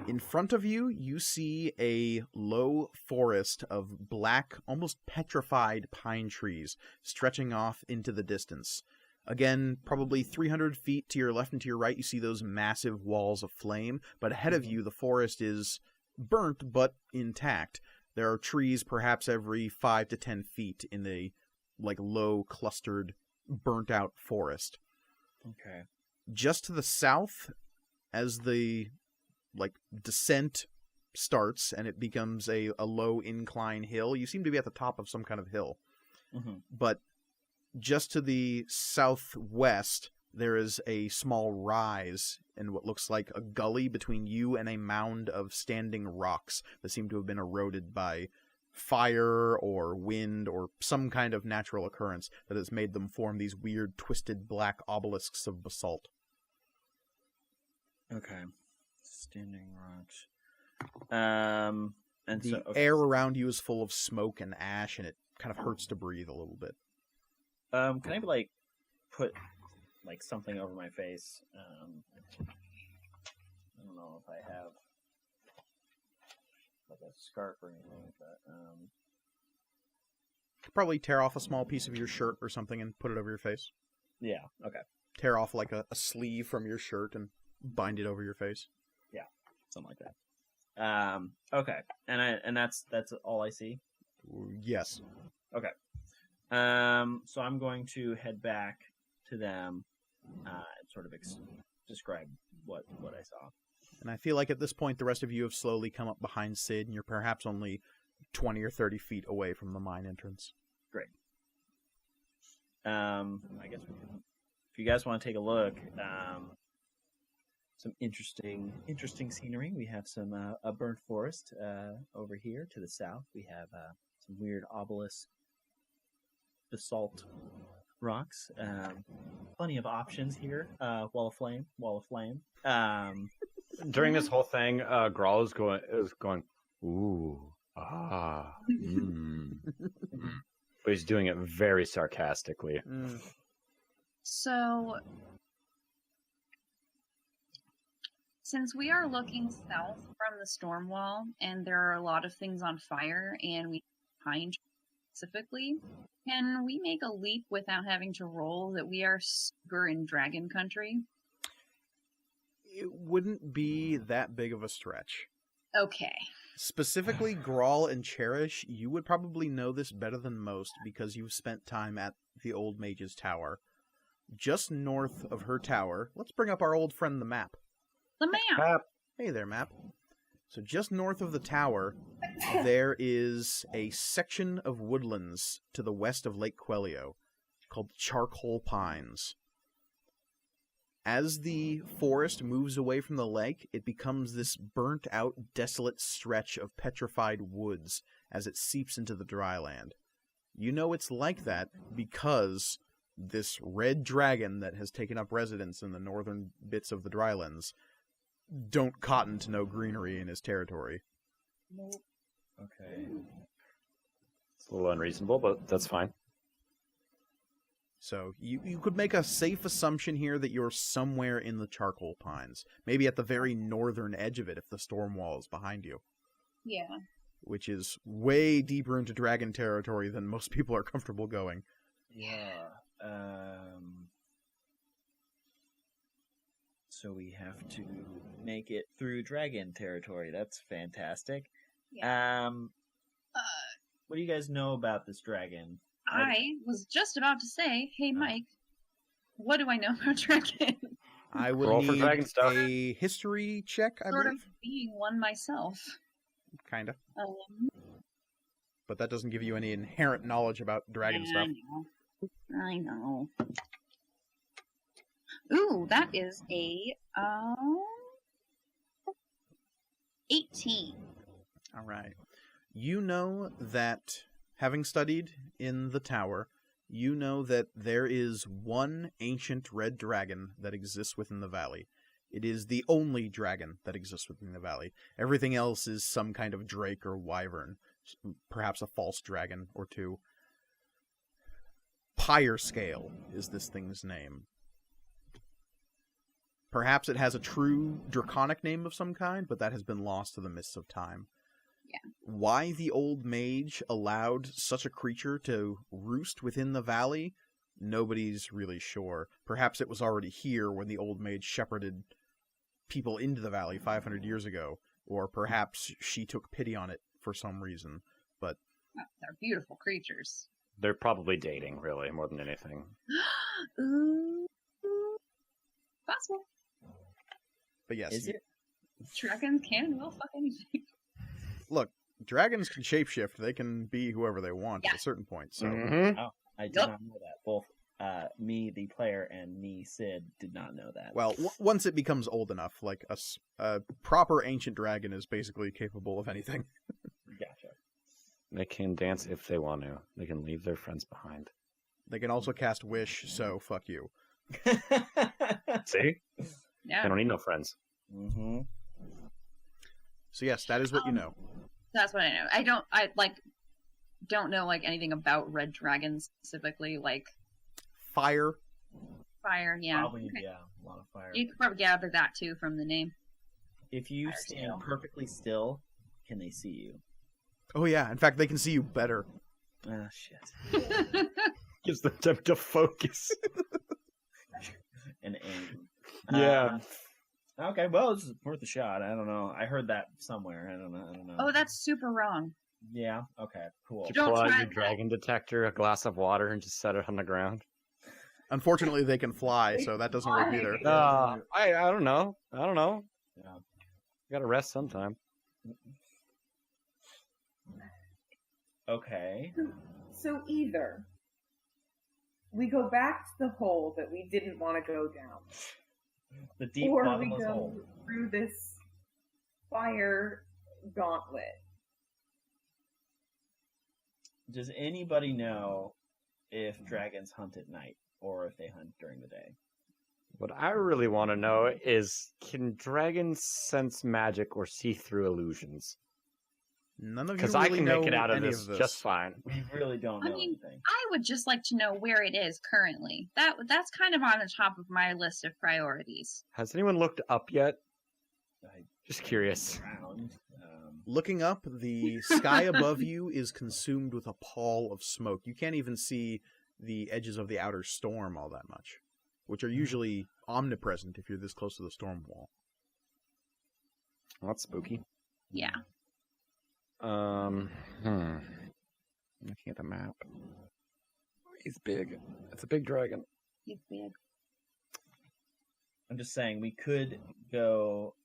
In front of you, you see a low forest of black, almost petrified pine trees stretching off into the distance. Again, probably 300 feet to your left and to your right, you see those massive walls of flame, but ahead of you, the forest is burnt but intact. There are trees perhaps every 5 to 10 feet in the like low, clustered, burnt-out forest. Okay. Just to the south, as the descent starts and it becomes a low incline hill, you seem to be at the top of some kind of hill. Mm-hmm. But just to the southwest, there is a small rise in what looks like a gully between you and a mound of standing rocks that seem to have been eroded by fire or wind or some kind of natural occurrence that has made them form these weird, twisted black obelisks of basalt. Okay. Standing rocks. And The so okay. air around you is full of smoke and ash, and it kind of hurts to breathe a little bit. Can I like put like something over my face? I don't know if I have like a scarf or anything, but Probably tear off a small piece of your shirt or something and put it over your face. yeah. Okay. Tear off like a sleeve from your shirt and bind it over your face. Something like that. Okay. And that's all I see. Yes. So I'm going to head back to them and sort of describe what I saw. And I feel like at this point, the rest of you have slowly come up behind Sid, and you're perhaps only 20 or 30 feet away from the mine entrance. Great. I guess we can, if you guys want to take a look, some interesting scenery. We have some a burnt forest over here to the south. We have some weird obelisk basalt rocks. Plenty of options here. Wall of flame. During this whole thing, Grawl is going, ooh, ah, but he's doing it very sarcastically. So, since we are looking south from the storm wall, and there are a lot of things on fire, and we pine specifically, can we make a leap without having to roll that we are super in dragon country? It wouldn't be that big of a stretch. Okay. Specifically, Grawl and Cherish, you would probably know this better than most because you've spent time at the Old Mage's Tower. Just north of her tower, let's bring up our old friend the map. The map! Hey there, map. So just north of the tower, there is a section of woodlands to the west of Lake Quelio called Charcoal Pines. As the forest moves away from the lake, it becomes this burnt-out, desolate stretch of petrified woods as it seeps into the dry land. You know it's like that because this red dragon that has taken up residence in the northern bits of the drylands don't cotton to no greenery in his territory. Okay. It's a little unreasonable, but that's fine. So you could make a safe assumption here that you're somewhere in the Charcoal Pines. Maybe at the very northern edge of it if the storm wall is behind you. Yeah. Which is way deeper into dragon territory than most people are comfortable going. Yeah. So we have to make it through dragon territory. That's fantastic. Yeah. What do you guys know about this dragon? I was just about to say, hey, Mike, what do I know about dragon? I will Roll for need dragon stuff. a history check, I Sort of believe. being one myself. Kind of. Um, But that doesn't give you any inherent knowledge about dragon yeah, stuff. I know. Ooh, that is a 18. All right. You know that, having studied in the tower, you know that there is one ancient red dragon that exists within the valley. It is the only dragon that exists within the valley. Everything else is some kind of drake or wyvern, perhaps a false dragon or two. Pyre Scale is this thing's name. Perhaps it has a true draconic name of some kind, but that has been lost to the mists of time. Yeah. Why the old mage allowed such a creature to roost within the valley, nobody's really sure. Perhaps it was already here when the old mage shepherded people into the valley 500 years ago, or perhaps she took pity on it for some reason. But They're beautiful creatures. They're probably dating, really, more than anything. Ooh, possible. but yes, Is it? Dragons can and will fuck anything. look, dragons can shapeshift. They can be whoever they want Yeah. at a certain point. So Mhm. I did Yep. not know that. Both me, the player, and me, Sid, did not know that. well, once it becomes old enough, like a proper ancient dragon is basically capable of anything. Gotcha. They can dance if they want to. They can leave their friends behind. They can also cast wish, so fuck you. See? Yeah. They don't need no friends. Mm-hmm. So yes, that is what you know. That's what I know. I don't know like anything about red dragons specifically, like Fire. fire. Yeah, Probably, Okay. yeah, a lot of fire. You could probably gather that too from the name. If you Fire stand too. perfectly still, can they see you? Oh yeah, in fact, they can see you better. Ah, shit. Gives them time to focus. And aim. Yeah. Okay, well, it's worth a shot. I don't know. I heard that somewhere. I don't know. Oh, that's super wrong. Yeah. Okay. Cool. Did you Don't pull out try your that. dragon detector, a glass of water, and just set it on the ground? Unfortunately, they can fly, so that doesn't work either. I don't know. Yeah. Gotta rest sometime. Okay. So either we go back to the hole that we didn't want to go down, The deep or we bottomless go hole. through this fire gauntlet. Does anybody know if dragons hunt at night or if they hunt during the day? What I really want to know is, can dragons sense magic or see through illusions? None of you Because really I can know make it out of any this, of this. just fine. We really don't I know mean, anything. I would just like to know where it is currently. That's kind of on the top of my list of priorities. Has anyone looked up yet? I Just curious. drowned. Looking up, the sky above you is consumed with a pall of smoke. You can't even see the edges of the outer storm all that much, which are usually omnipresent if you're this close to the storm wall. Well, that's spooky. Yeah. Looking at the map. He's big. It's a big dragon. He's big. I'm just saying we could go.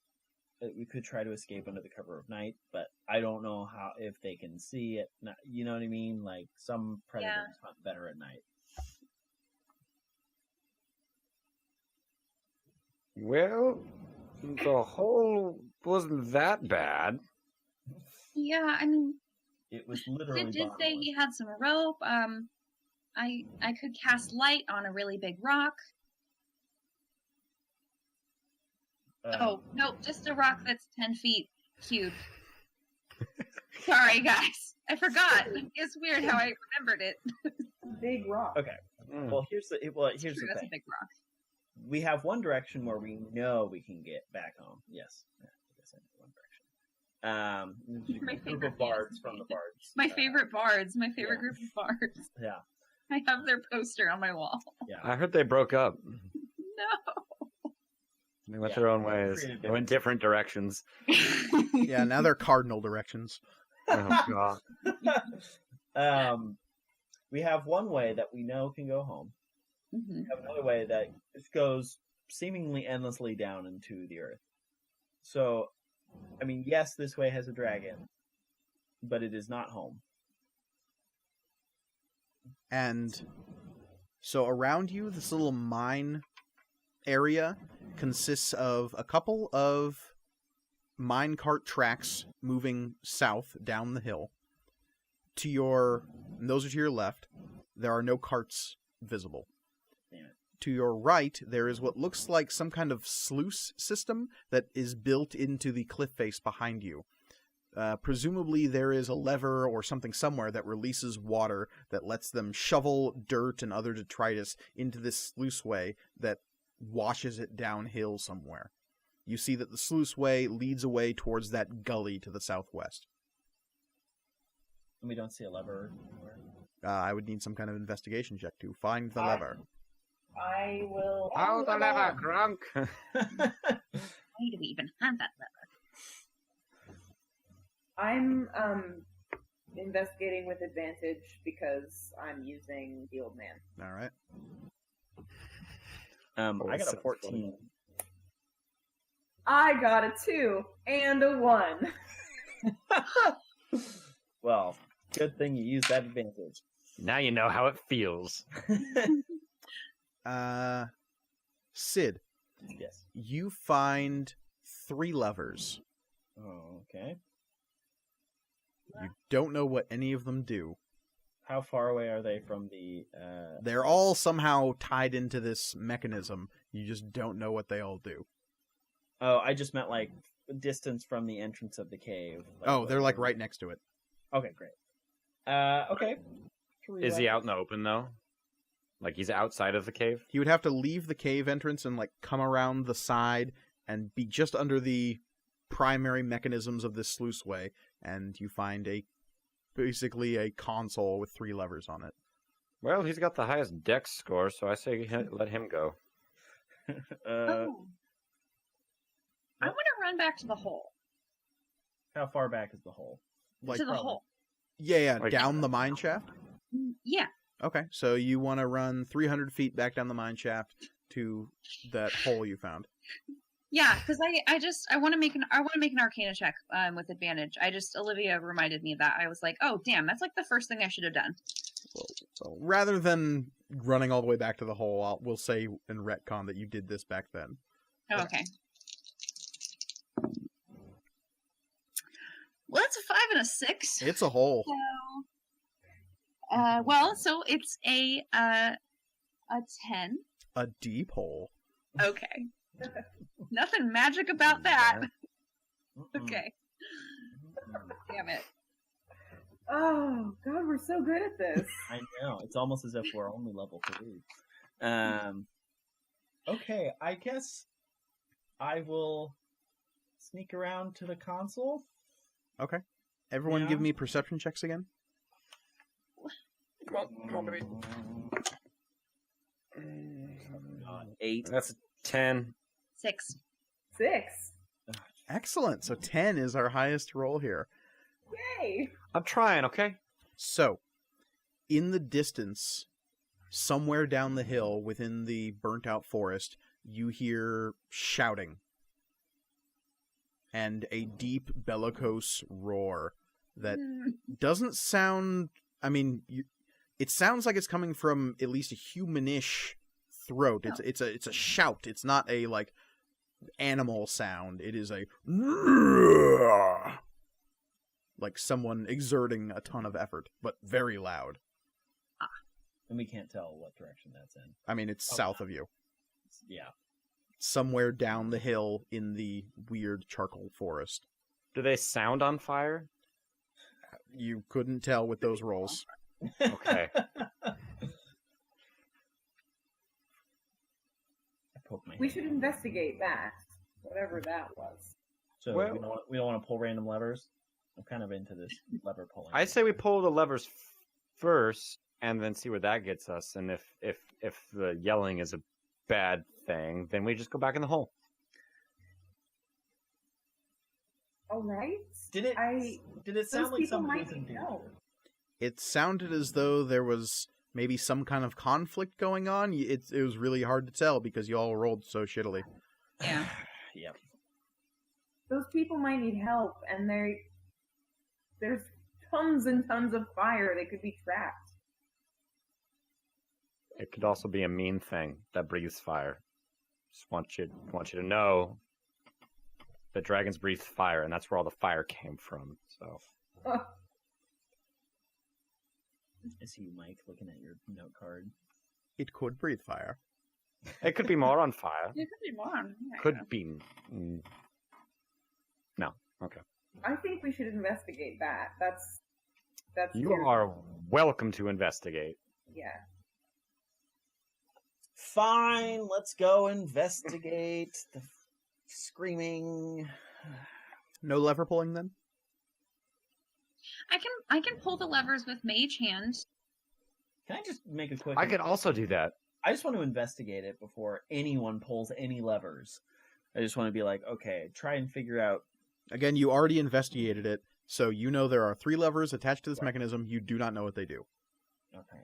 We could try to escape under the cover of night, but I don't know how if they can see it. You know what I mean? Like some predators hunt better at night. Well, the hole wasn't that bad. Yeah, I mean, It was literally. Sid did say bottomless. he had some rope. I could cast light on a really big rock. Oh, no, just a rock that's 10 feet cubed. Sorry, guys. I forgot. It's weird how I remembered it. Big rock. Okay. Well, here's the True, thing. that's a big rock. We have one direction where we know we can get back home. Yes. Yeah, I guess I know one direction. My A group favorite of bards fantasy from the game. bards. My favorite bards. My favorite yeah. group of bards. Yeah. I have their poster on my wall. Yeah. I heard they broke up. No. They went Yeah, their own they're ways. pretty They went different directions. Yeah, now they're cardinal directions. Oh, God. We have one way that we know can go home. Mhm. We have another way that just goes seemingly endlessly down into the earth. So, I mean, yes, this way has a dragon, but it is not home. And so around you, this little mine area consists of a couple of minecart tracks moving south down the hill. And those are to your left. There are no carts visible. Damn it. To your right, there is what looks like some kind of sluice system that is built into the cliff face behind you. Presumably there is a lever or something somewhere that releases water that lets them shovel dirt and other detritus into this sluiceway that washes it downhill somewhere. You see that the sluiceway leads away towards that gully to the southwest. And we don't see a lever anywhere. I would need some kind of investigation check to find the lever. I will. Hold the lever, Grunk. Why do we even have that lever? I'm investigating with advantage because I'm using the old man. All right. I got a 14. I got a 2 and a 1. Well, good thing you used that advantage. Now you know how it feels. Sid, Yes. you find 3 levers. Oh, okay. You don't know what any of them do. How far away are they from the... They're all somehow tied into this mechanism. You just don't know what they all do. Oh, I just meant, like, distance from the entrance of the cave. Oh, they're like right next to it. Okay, great. Okay. Is he out in the open, though? Like, he's outside of the cave? He would have to leave the cave entrance and like come around the side and be just under the primary mechanisms of this sluiceway, and you find basically a console with 3 levers on it. Well, he's got the highest dex score, so I say let him go. Oh. I want to run back to the hole. How far back is the hole? Like, to the hole. Yeah, Like- down the mine shaft. Yeah. Okay, so you want to run 300 feet back down the mine shaft to that hole you found. Yeah, because I want to make an Arcana check with advantage. Olivia reminded me of that. I was like, oh damn, that's like the first thing I should have done. So rather than running all the way back to the hole, we'll say in retcon that you did this back then. Oh, okay. Well, that's a 5 and a 6. It's a hole. So it's a 10. A deep hole. Okay. Nothing magic about that. Mm-mm. Okay. Damn it. Oh, God, we're so good at this. I know. It's almost as if we're only level 3. Okay, I guess I will sneak around to the console. Okay. Everyone Yeah. give me perception checks again. Come on, baby. 8. That's a 10. 6. 6. Excellent. So 10 is our highest roll here. Yay! I'm trying, okay? So, in the distance, somewhere down the hill within the burnt out forest, you hear shouting and a deep bellicose roar that doesn't sound, it sounds like it's coming from at least a humanish throat. It's a shout. It's not a like animal sound. It is a like someone exerting a ton of effort, but very loud. And we can't tell what direction that's in. It's south of you. Yeah. Somewhere down the hill in the weird charcoal forest. Do they sound on fire? You couldn't tell with those rolls. Okay. I poked my We head. should investigate that, whatever that was. So Well- we don't want to pull random levers. I'm kind of into this lever pulling. I say we pull the levers first and then see where that gets us. And if the yelling is a bad thing, then we just go back in the hole. All right. Did it I sound those like people somebody might was in danger? know. It sounded as though there was maybe some kind of conflict going on. It was really hard to tell because you all rolled so shittily. Yeah. Yep. Those people might need help, and there's tons and tons of fire. They could be trapped. It could also be a mean thing that breathes fire. Just want you to know that dragons breathe fire, and that's where all the fire came from. So I see you, Mike, looking at your note card. It could breathe fire. it could be more on fire. It could be more. Could be. No. Okay. I think we should investigate that. That's You serious. are welcome to investigate. Yeah. Fine, let's go investigate the screaming. No lever pulling then? I can pull the levers with mage hand. Can I just make a quick? I could also do that. I just want to investigate it before anyone pulls any levers. I just want to be like, okay, try and figure out. Again, you already investigated it, so you know there are 3 levers attached to this Right. mechanism. You do not know what they do. Okay.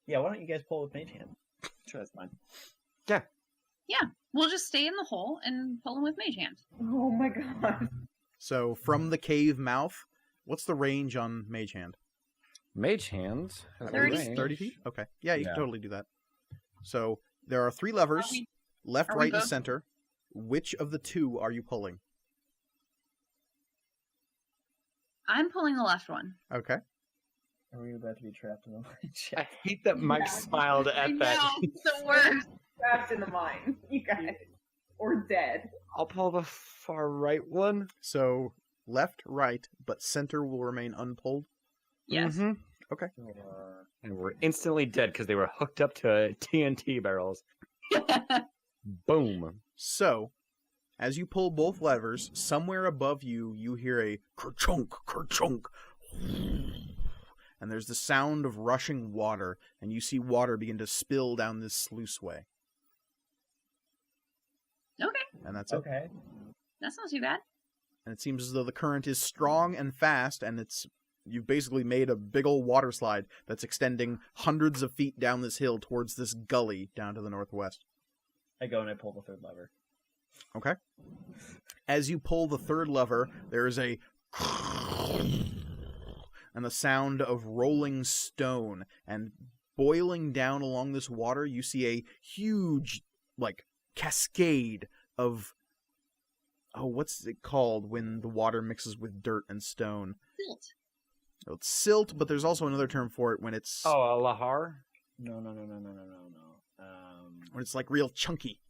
Yeah, why don't you guys pull with mage hand? Sure, that's fine. We'll just stay in the hole and pull them with mage hand. Oh my god. So from the cave mouth, what's the range on Mage Hand? Mage hands. has a 30 range. 30 feet? Okay. Yeah, you Yeah. can totally do that. So there are 3 levers, Are we- left, are we right, and both- center. Which of the 2 are you pulling? I'm pulling the left one. Okay. Are we about to be trapped in the mage? I hate that Mike Yeah. smiled I at know, that. it's the worst. Trapped in the mine, you guys. Or dead. I'll pull the far right one. So left, right, but center will remain unpulled. Yes. Mhm. And we're instantly dead because they were hooked up to TNT barrels. Boom. So, as you pull both levers, somewhere above you, you hear a kerchunk, kerchunk. And there's the sound of rushing water, and you see water begin to spill down this sluiceway. Okay, And that's it. Okay. that's not too bad. And it seems as though the current is strong and fast, and you've basically made a big old water slide that's extending hundreds of feet down this hill towards this gully down to the northwest. I go and I pull the third lever. Okay? As you pull the third lever, there is a and the sound of rolling stone, and boiling down along this water, you see a huge, cascade of, what's it called when the water mixes with dirt and stone? Silt. Oh, it's silt, but there's also another term for it when it's Oh, a lahar? No. when it's like real chunky.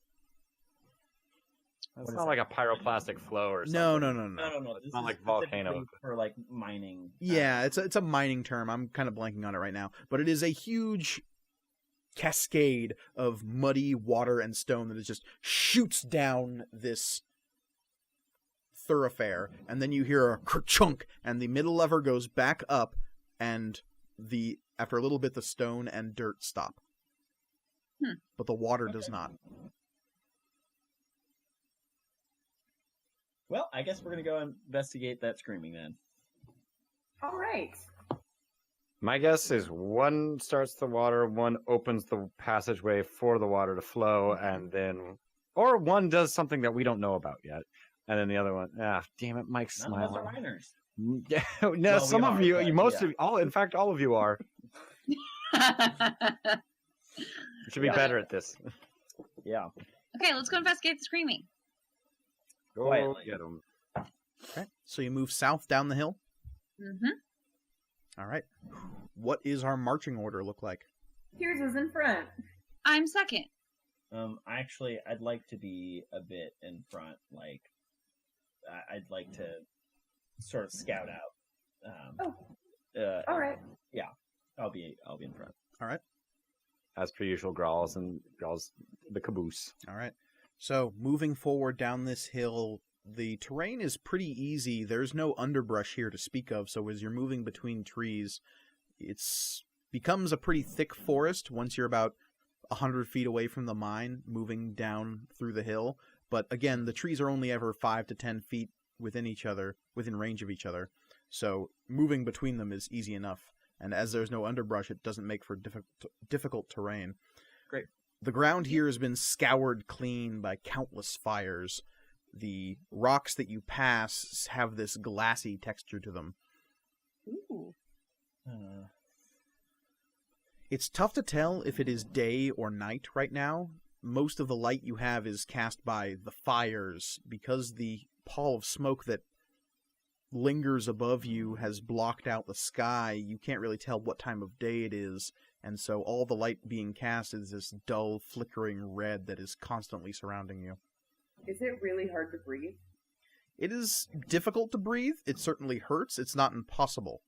It's What is not like a pyroclastic flow or something. No. No. This Not is like volcano. specifically for like mining. Yeah, it's a mining term. I'm kind of blanking on it right now, but it is a huge cascade of muddy water and stone that just shoots down this thoroughfare, and then you hear a kerchunk, and the middle lever goes back up, and after a little bit the stone and dirt stop. But the water does not. Well, I guess we're gonna go investigate that screaming then. All right. My guess is one starts the water, one opens the passageway for the water to flow, and then, or one does something that we don't know about yet, and then the other one, damn it, Mike's None of us are smiling. miners. Yeah, no, Well, some we of are, you, but most yeah. of all, in fact, all of you are. Okay, You should be better at this. Yeah. let's go investigate the screaming. Go Quietly. get 'em. Okay, so you move south down the hill. Mm-hmm. All right. What is our marching order look like? Here's is in front. I'm second. Actually, I'd like to be a bit in front. Like, I'd like to sort of scout out. All right. I'll be in front. All right. As per usual, Growls the caboose. All right. So, moving forward down this hill, the terrain is pretty easy. There's no underbrush here to speak of, so as you're moving between trees, it's becomes a pretty thick forest once you're about 100 feet away from the mine, moving down through the hill. But again, the trees are only ever 5 to 10 feet within range of each other, so moving between them is easy enough. and as there's no underbrush, it doesn't make for difficult terrain. Great. The ground here has been scoured clean by countless fires. The rocks that you pass have this glassy texture to them. Ooh. It's tough to tell if it is day or night right now. Most of the light you have is cast by the fires, because the pall of smoke that lingers above you has blocked out the sky. You can't really tell what time of day it is, and so all the light being cast is this dull, flickering red that is constantly surrounding you. Is it really hard to breathe? It is difficult to breathe. It certainly hurts. It's not impossible.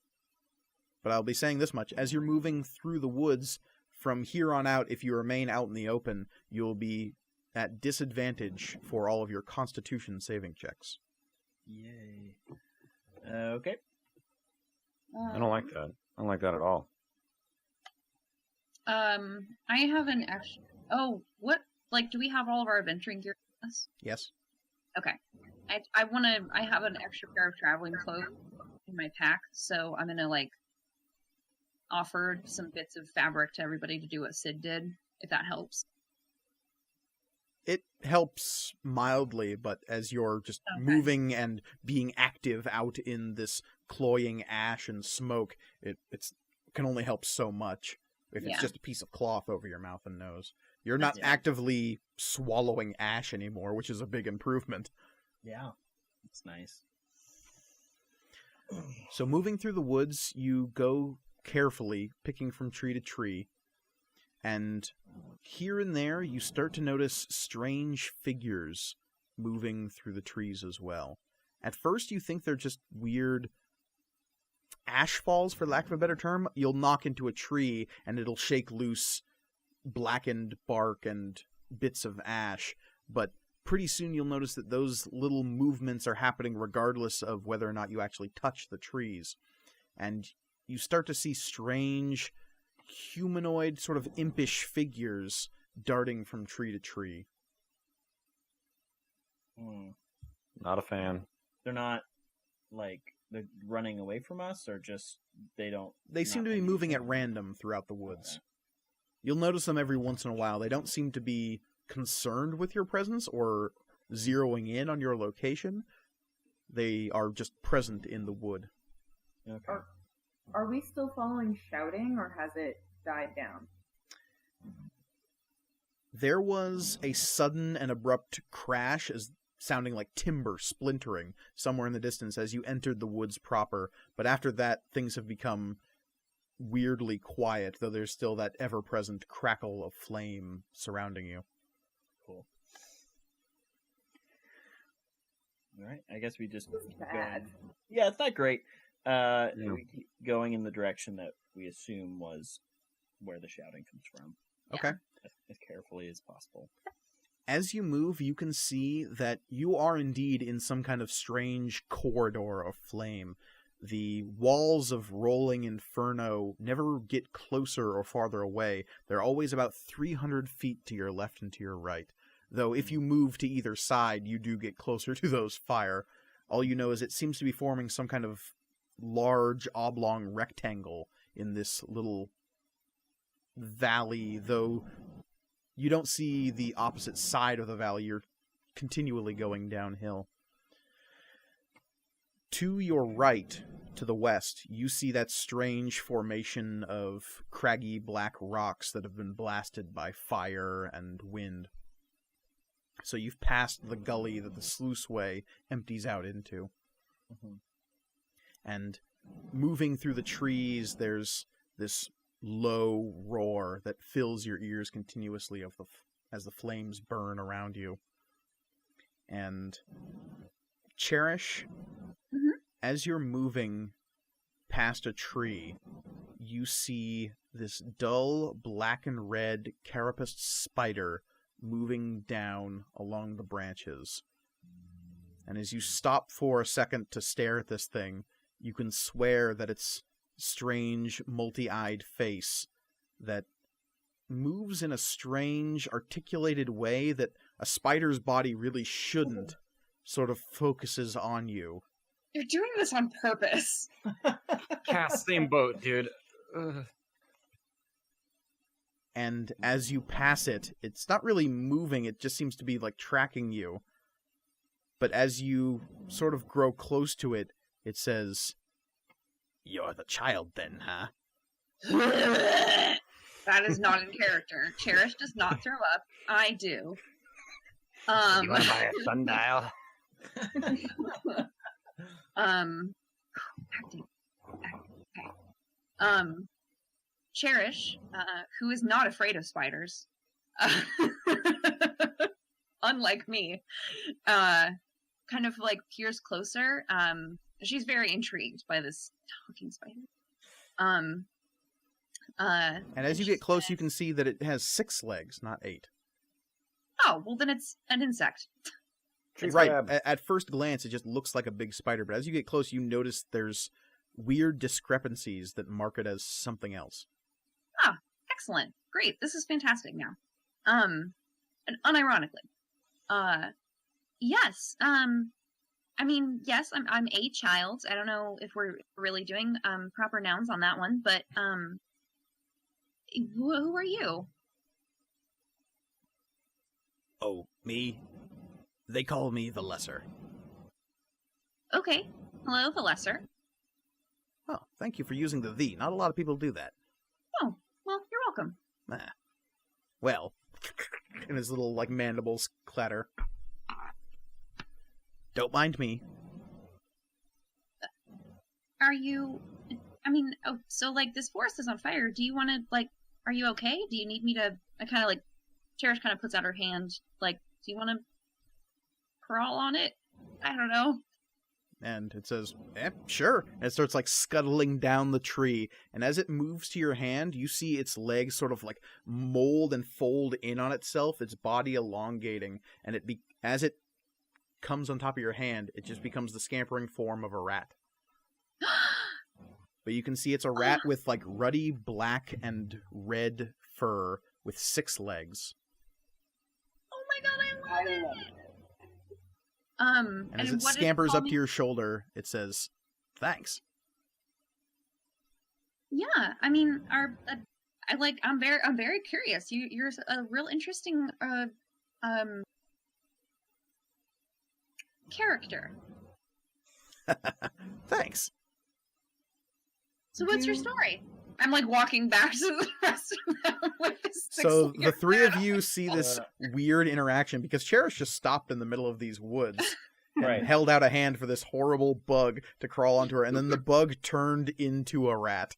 But I'll be saying this much. As you're moving through the woods, from here on out, if you remain out in the open, you'll be at disadvantage for all of your Constitution saving checks. Yay. Okay. I don't like that. I don't like that at all. I have an extra. Oh, what? Like, do we have all of our adventuring gear with us? Yes. Okay. I want to. I have an extra pair of traveling clothes in my pack, so I'm gonna like offer some bits of fabric to everybody to do what Sid did, if that helps. It helps mildly, but as you're just moving and being active out in this cloying ash and smoke, it's can only help so much if it's just a piece of cloth over your mouth and nose. You're not actively swallowing ash anymore, which is a big improvement. Yeah, it's nice. So moving through the woods, you go carefully, picking from tree to tree, and here and there you start to notice strange figures moving through the trees as well. At first you think they're just weird ash falls, for lack of a better term. You'll knock into a tree and it'll shake loose blackened bark and bits of ash, but pretty soon you'll notice that those little movements are happening regardless of whether or not you actually touch the trees. And you start to see strange, humanoid, sort of impish figures darting from tree to tree. Not a fan. They're not, like, they're running away from us, or just They seem to be moving at random throughout the woods. Okay. You'll notice them every once in a while. They don't seem to be concerned with your presence or zeroing in on your location. They are just present in the wood. Okay. Are we still following shouting, or has it died down? There was a sudden and abrupt crash, as sounding like timber splintering somewhere in the distance as you entered the woods proper, but after that things have become weirdly quiet, though there's still that ever-present crackle of flame surrounding you. Cool. Alright, I guess we just keep bad. going. Yeah, it's not great. We keep going in the direction that we assume was where the shouting comes from. Okay. As carefully as possible. As you move, you can see that you are indeed in some kind of strange corridor of flame. The walls of rolling inferno never get closer or farther away. They're always about 300 feet to your left and to your right. Though if you move to either side, you do get closer to those fire. All you know is it seems to be forming some kind of large oblong rectangle in this little valley, though you don't see the opposite side of the valley. You're continually going downhill. To your right, to the west, you see that strange formation of craggy black rocks that have been blasted by fire and wind. So you've passed the gully that the sluiceway empties out into. Mm-hmm. And moving through the trees, there's this low roar that fills your ears continuously as the flames burn around you. And Cherish, as you're moving past a tree, you see this dull black and red carapaced spider moving down along the branches. And as you stop for a second to stare at this thing, you can swear that its strange, multi-eyed face that moves in a strange, articulated way that a spider's body really shouldn't, sort of focuses on you. You're doing this on purpose. Cass, same boat, dude. And as you pass it, it's not really moving, it just seems to be like tracking you. But as you sort of grow close to it, it says, "You're the child then, huh?" That is not in character. Cherish does not throw up. I do. You want to buy a sundial? Acting. Okay. Cherish, who is not afraid of spiders, unlike me, kind of like peers closer. She's very intrigued by this talking spider. And as you get close, you can see that it has 6 legs, not 8. Oh, well then it's an insect. Right. At first glance, it just looks like a big spider, but as you get close, you notice there's weird discrepancies that mark it as something else. Ah, excellent. Great. This is fantastic now. And unironically. Yes. I mean, yes, I'm a child. I don't know if we're really doing proper nouns on that one, but who are you? Oh, me? They call me the Lesser. Okay. Hello, the Lesser. Oh, thank you for using the "the." Not a lot of people do that. Oh, well, you're welcome. Well, and his little, like, mandibles clatter. Don't mind me. Are you... I mean, oh, so, like, this forest is on fire. Do you want to, like... Are you okay? Do you need me to... I kind of, like... Cherish kind of puts out her hand. Like, do you want to crawl on it? I don't know. And it says, sure. And it starts, like, scuttling down the tree. And as it moves to your hand, you see its legs sort of, like, mold and fold in on itself, its body elongating. And as it comes on top of your hand, it just becomes the scampering form of a rat. But you can see it's a rat with, like, ruddy black and red fur with 6 legs. Oh my god, I love it! And as it scampers up to your shoulder, it says, "Thanks." Yeah, I mean, I'm very curious. You're a real interesting character. Thanks. So what's your story? I'm like walking back to the rest of them with this. So the 3 of you see this weird interaction because Cherish just stopped in the middle of these woods and held out a hand for this horrible bug to crawl onto her, and then the bug turned into a rat.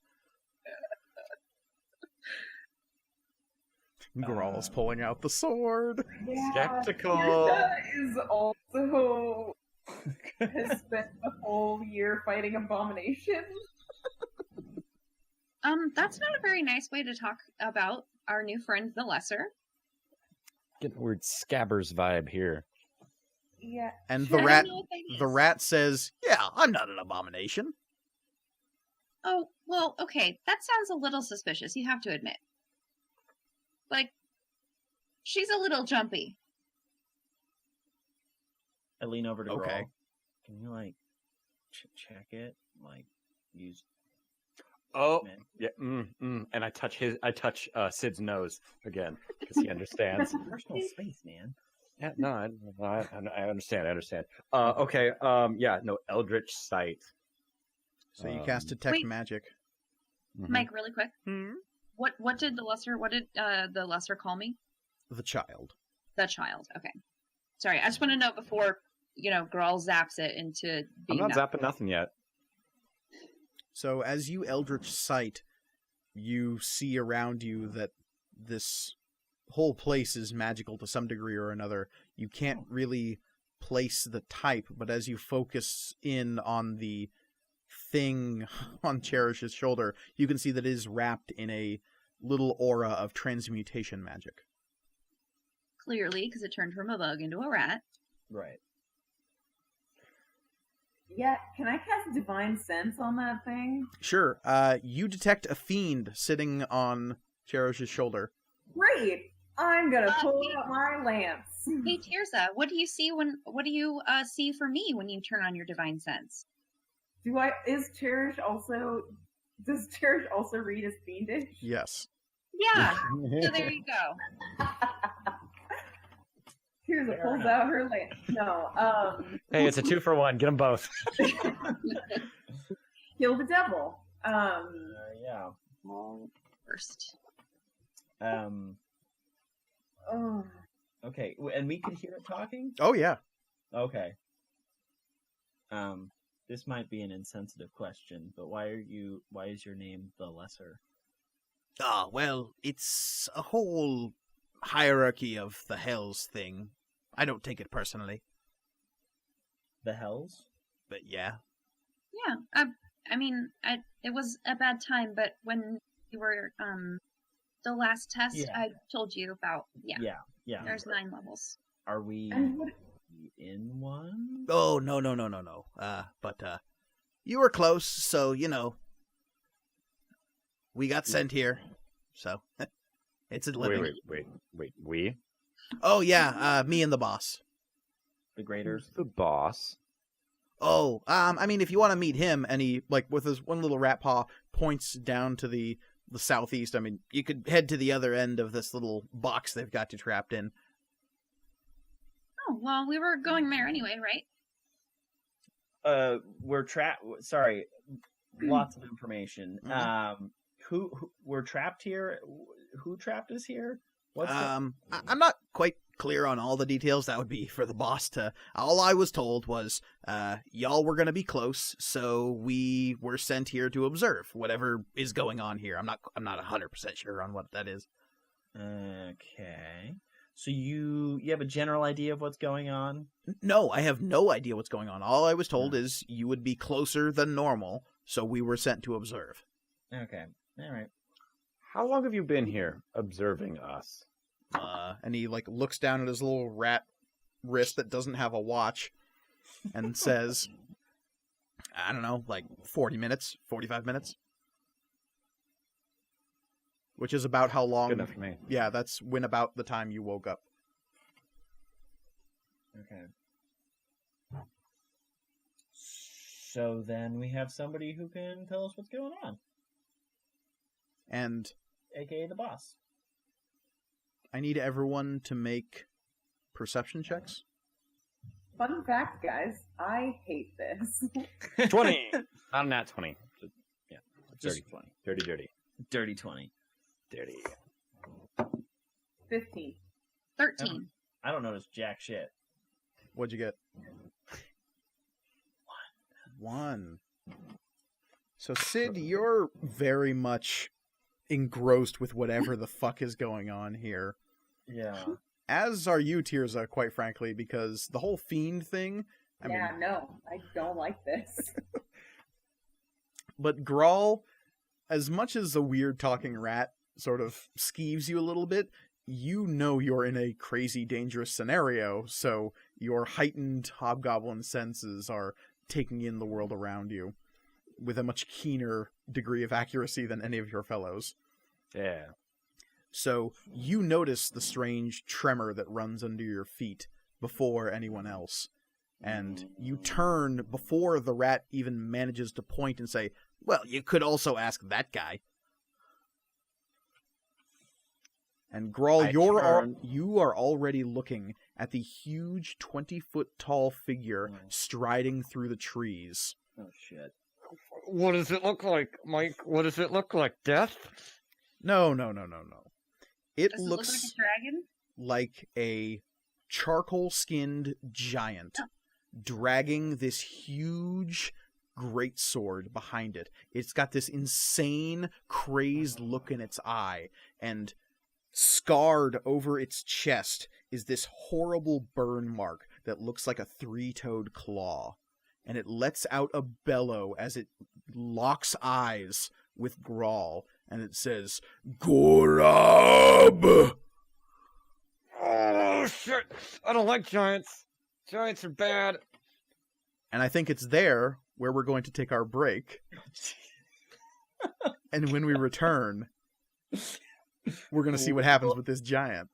Grawl's pulling out the sword. Yeah, Skeptical. Tirza is also has spent the whole year fighting Abomination. That's not a very nice way to talk about our new friend, the Lesser. Getting a weird Scabbers vibe here. Yeah. And I don't know what that the is. rat says, "Yeah, I'm not an abomination." Oh, well, okay. That sounds a little suspicious, you have to admit. Like, she's a little jumpy. I lean over to Okay. Grawl. Can you, like, check it? Like, use... Oh, Man. yeah, and I touch Sid's nose again because he understands. Personal space, man. Yeah, no, I understand. I understand. Okay. Yeah. No, Eldritch Sight. So you cast Detect Wait. Magic. Mike, really quick. What did the Lesser call me? The child. The child. Okay. Sorry, I just want to know before, Grawl zaps it into I'm being not that. zapping nothing yet. So as you Eldritch Sight, you see around you that this whole place is magical to some degree or another. You can't really place the type, but as you focus in on the thing on Cherish's shoulder, you can see that it is wrapped in a little aura of transmutation magic. Clearly, because it turned from a bug into a rat. Right. Yeah, can I cast Divine Sense on that thing? Sure. You detect a fiend sitting on Cherish's shoulder. Great! I'm gonna pull out my lance. Hey, Tirza, what do you see see for me when you turn on your divine sense? Is Cherish also Does Cherish also read as fiendish? Yes. Yeah. So there you go. Tirza Fair pulls enough. out her lance. No, Hey, it's a 2-for-1. Get them both. kill the devil. Yeah. First. Oh, Okay, and we could hear it talking? Oh yeah. Okay. This might be an insensitive question, but why is your name the Lesser? Ah, well, it's a whole hierarchy of the Hells thing. I don't take it personally, The Hells? but yeah. Yeah. I mean, it was a bad time, but when you were the last test, Yeah. I told you about. Yeah. Yeah. There's 9 levels. Are we and what? in one? Oh, no. But you were close, so, we got sent here, so it's a living. Wait. We? Oh, yeah, me and the boss. The Graders? The boss. Oh, I mean, if you want to meet him, and he, like, with his one little rat paw, points down to the southeast, I mean, you could head to the other end of this little box they've got you trapped in. Oh, well, we were going there anyway, right? We're trapped. Sorry, lots of information. Mhm. Who we're trapped here? Who trapped us here? What's I'm not quite clear on all the details. That would be for the boss to. All I was told was, y'all were gonna be close, so we were sent here to observe whatever is going on here. I'm not 100% sure on what that is. Okay. So you have a general idea of what's going on? No, I have no idea what's going on. All I was told is you would be closer than normal, so we were sent to observe. Okay. All right. How long have you been here observing us? And he like looks down at his little rat wrist that doesn't have a watch and says, I don't know, like 40 minutes, 45 minutes. Which is about how long. Good enough for me. Yeah, that's when about the time you woke up. Okay. So then we have somebody who can tell us what's going on, And aka the boss. I need everyone to make perception checks. Fun fact, guys, I hate this. 20! Not a nat 20. Yeah. Just- 30-20. Dirty. Dirty 20. Dirty. 15. 13. I don't notice jack shit. What'd you get? One. So, Sid, you're very much engrossed with whatever the fuck is going on here. Yeah. As are you, Tirza, quite frankly, because the whole fiend thing, I mean, No, I don't like this. but Grawl, as much as a weird talking rat sort of skeeves you a little bit, you know you're in a crazy dangerous scenario, so your heightened hobgoblin senses are taking in the world around you with a much keener degree of accuracy than any of your fellows. Yeah. So you notice the strange tremor that runs under your feet before anyone else. And you turn before the rat even manages to point and say, well, you could also ask that guy. And Grawl, you are already looking at the huge 20-foot tall figure striding through the trees. Oh shit. What does it look like, Mike? What does it look like? Death? No. It Does looks it look like a dragon? like a charcoal-skinned giant dragging this huge greatsword behind it. It's got this insane, crazed look in its eye, and scarred over its chest is this horrible burn mark that looks like a 3-toed claw. And it lets out a bellow as it locks eyes with Grawl, and it says, Gorab! Oh, shit. I don't like giants. Giants are bad. And I think it's there where we're going to take our break. And when we return, we're going to see what happens with this giant.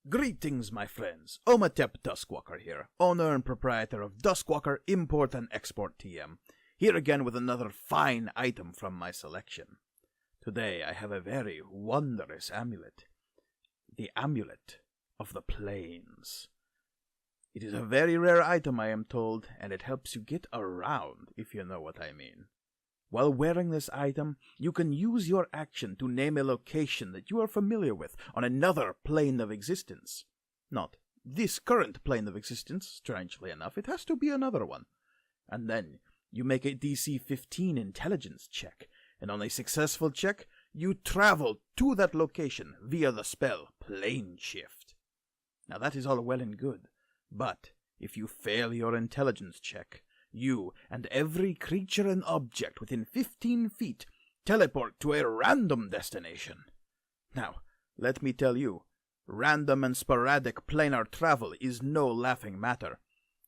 Greetings, my friends. Omatep Duskwalker here, owner and proprietor of Duskwalker Import and Export TM. here again with another fine item from my selection. Today I have a very wondrous amulet. The Amulet of the Plains. It is a very rare item, I am told, and it helps you get around, if you know what I mean. While wearing this item, you can use your action to name a location that you are familiar with on another plane of existence. Not this current plane of existence, strangely enough, it has to be another one. And then you make a DC 15 intelligence check, and on a successful check, you travel to that location via the spell Plane Shift. Now that is all well and good, but if you fail your intelligence check, you and every creature and object within 15 feet teleport to a random destination. Now, let me tell you, random and sporadic planar travel is no laughing matter.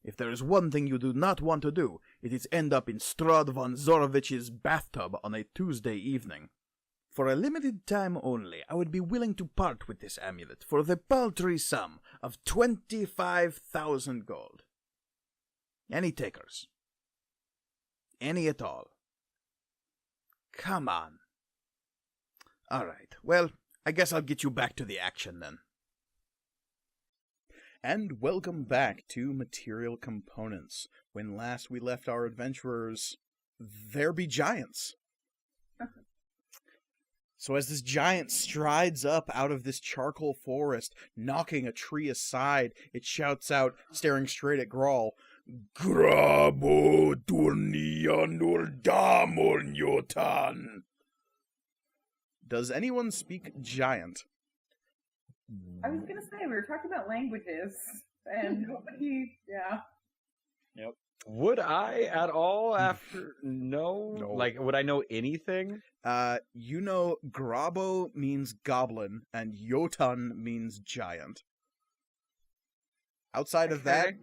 If there is one thing you do not want to do, it is end up in Strahd von Zorovich's bathtub on a Tuesday evening. For a limited time only, I would be willing to part with this amulet for the paltry sum of 25,000 gold. Any takers? Any at all? Come on. All right, well, I guess I'll get you back to the action then. And welcome back to Material Components. When last we left our adventurers, there be giants. So as this giant strides up out of this charcoal forest, knocking a tree aside, it shouts out, staring straight at Grawl, Grabo Turnia Nordamon Yotan. Does anyone speak giant? I was gonna say, we were talking about languages, and nobody, yeah. Yep. Would I at all after No. Like, would I know anything? You know, Grabo means goblin, and Yotan means giant. Outside of that,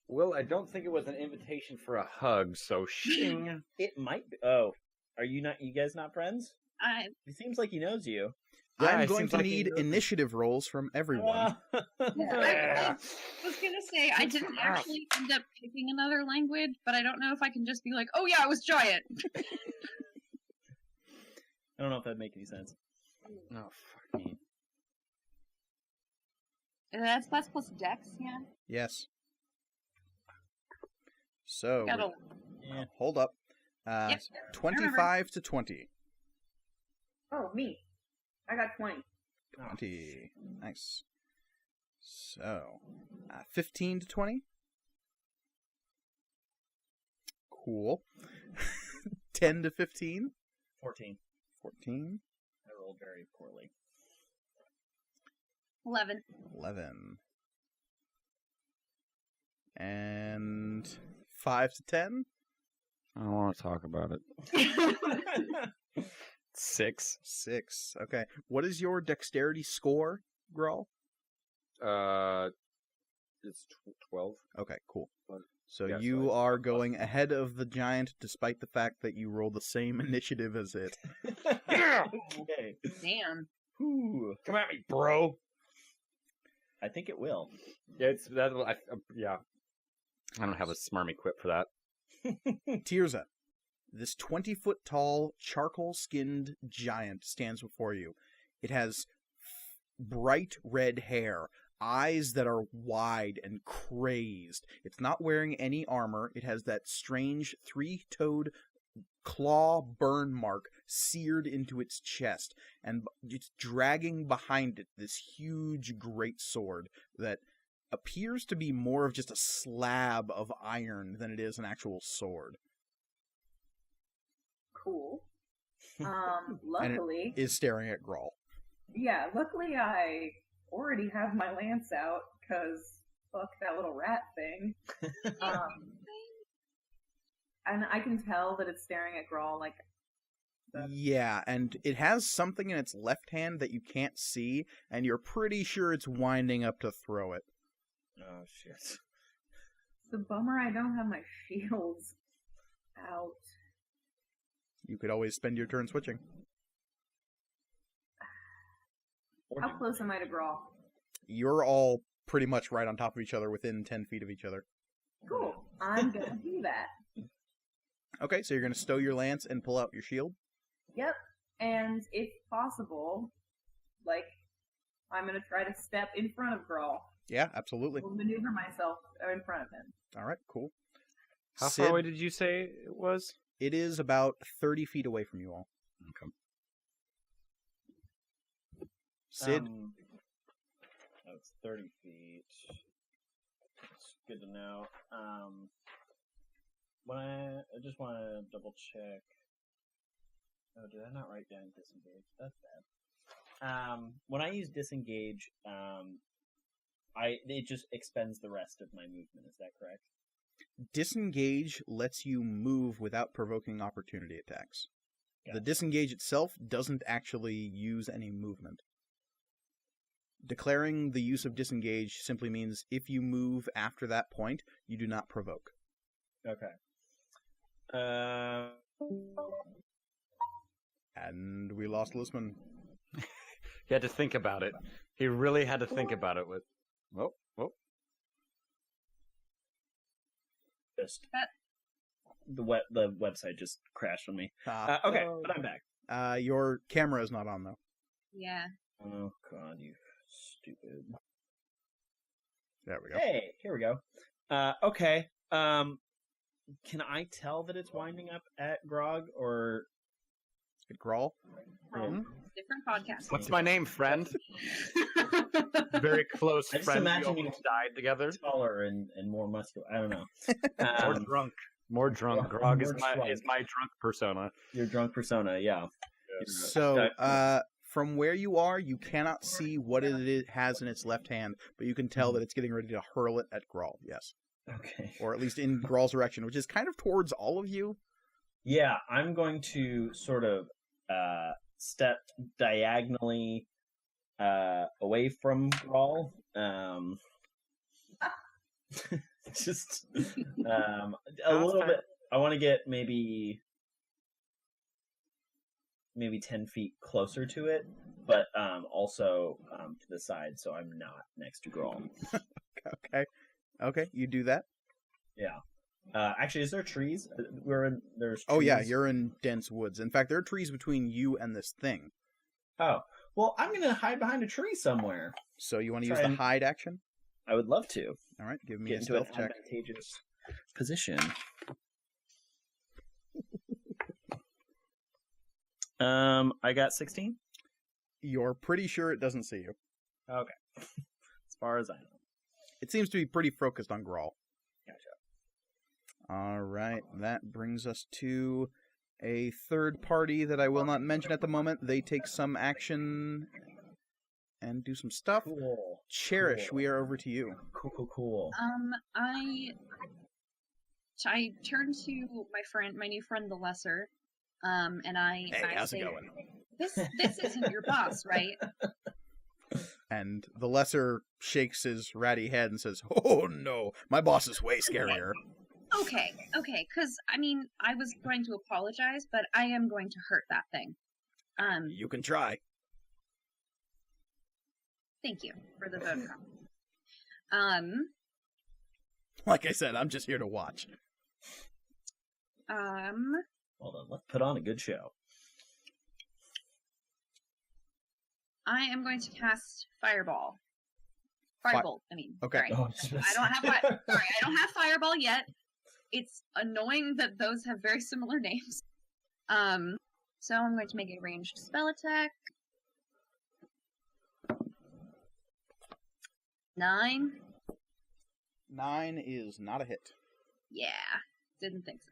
Well, I don't think it was an invitation for a hug, so shing. It might be. Oh, are you not? You guys not friends? It seems like he knows you. Yeah, I'm it going seems to like need initiative rolls from everyone. I was gonna say I didn't actually end up picking another language, but I don't know if I can just be like, "Oh yeah, it was giant." I don't know if that'd make any sense. No, fuck me. That's plus Dex, yeah. Yes. So, Got a Yeah. hold up. Yep, 25 to 20. Oh, me. I got 20. 20. Nice. So, 15 to 20. Cool. 10 to 15. 14. 14. I rolled very poorly. 11. 11. And 5 to 10. I don't want to talk about it. 6. 6. Okay. What is your dexterity score, Grawl? It's 12. Okay, cool. So Yeah, you so I- are going ahead of the giant despite the fact that you roll the same initiative as it. Okay. Damn. Ooh. Come at me, bro. I think it will. Yeah, it's that. Yeah. I don't have a smarmy quip for that. Tirza, this 20-foot tall, charcoal-skinned giant stands before you. It has bright red hair, eyes that are wide and crazed. It's not wearing any armor. It has that strange three-toed claw burn mark seared into its chest, and it's dragging behind it this huge great sword that appears to be more of just a slab of iron than it is an actual sword. Cool. And Luckily, it is staring at Grawl. yeah, luckily I already have my lance out, because fuck that little rat thing. And I can tell that it's staring at Grawl like... Yeah, and it has something in its left hand that you can't see, and you're pretty sure it's winding up to throw it. Oh, shit. It's a bummer I don't have my shields out. You could always spend your turn switching. How close am I to Grawl? You're all pretty much right on top of each other, within 10 feet of each other. Cool. I'm gonna do that. Okay, so you're going to stow your lance and pull out your shield. Yep. And if possible, like, I'm gonna try to step in front of Grawl. Yeah, absolutely. Or maneuver myself in front of him. All right, cool. How Sid, far away did you say it was? it is about 30 feet away from you all. Okay. Sid, That's 30 feet. It's good to know. I just want to double check. Oh, did I not write down disengage? That's bad. When I use disengage, it just expends the rest of my movement. Is that correct? disengage lets you move without provoking opportunity attacks. The Gotcha. disengage itself doesn't actually use any movement. Declaring the use of disengage simply means if you move after that point, you do not provoke. Okay. And we lost Lisman. He had to think about it. He really had to think about it. With oh, Just the website just crashed on me. Ah. Okay, but I'm back. Your camera is not on though. Yeah. Oh god, you stupid. There we go. Hey, here we go. Okay. Can I tell that it's winding up at Grog or Good crawl. Different podcast. what's my name, friend? Very close I just friend. We imagine you- almost died together. taller and more muscular? I don't know. More drunk. More drunk. more Grog is drunk. my drunk persona. Your drunk persona, yeah. So, from where you are, you cannot see what it has in its left hand, but you can tell that it's getting ready to hurl it at Grawl, yes. Okay. Or at least in Grawl's direction, which is kind of towards all of you. Yeah, I'm going to sort of step diagonally away from Grawl. Just a little fair. bit. I want to get maybe 10 feet closer to it, but also to the side, so I'm not next to Grawl. Okay, you do that. Yeah. Actually, is there trees? There's. Oh yeah, trees. you're in dense woods. In fact, there are trees between you and this thing. Oh well, I'm gonna hide behind a tree somewhere. So you want to use Try the and- hide action? I would love to All right, give me get a into an stealth check. advantageous position. I got 16. You're pretty sure it doesn't see you. Okay, as far as I know. It seems to be pretty focused on Grawl. Gotcha. All right, that brings us to a third party that I will not mention at the moment. They take some action and do some stuff. Cool. Cherish, Cool. we are over to you. Cool. I turn to my new friend, the Lesser, and I How's it say, going? This isn't your boss, right? And the lesser shakes his ratty head and says, "Oh no, my boss is way scarier." Okay, because I mean, I was going to apologize, but I am going to hurt that thing. You can try. Thank you for the vote. Comment. Like I said, I'm just here to watch. Hold on, let's put on a good show. I am going to cast Fireball. Firebolt, I mean. Okay. Sorry. Oh, I don't have Fireball yet. It's annoying that those have very similar names. So I'm going to make a ranged spell attack. 9. 9 is not a hit. Yeah, didn't think so.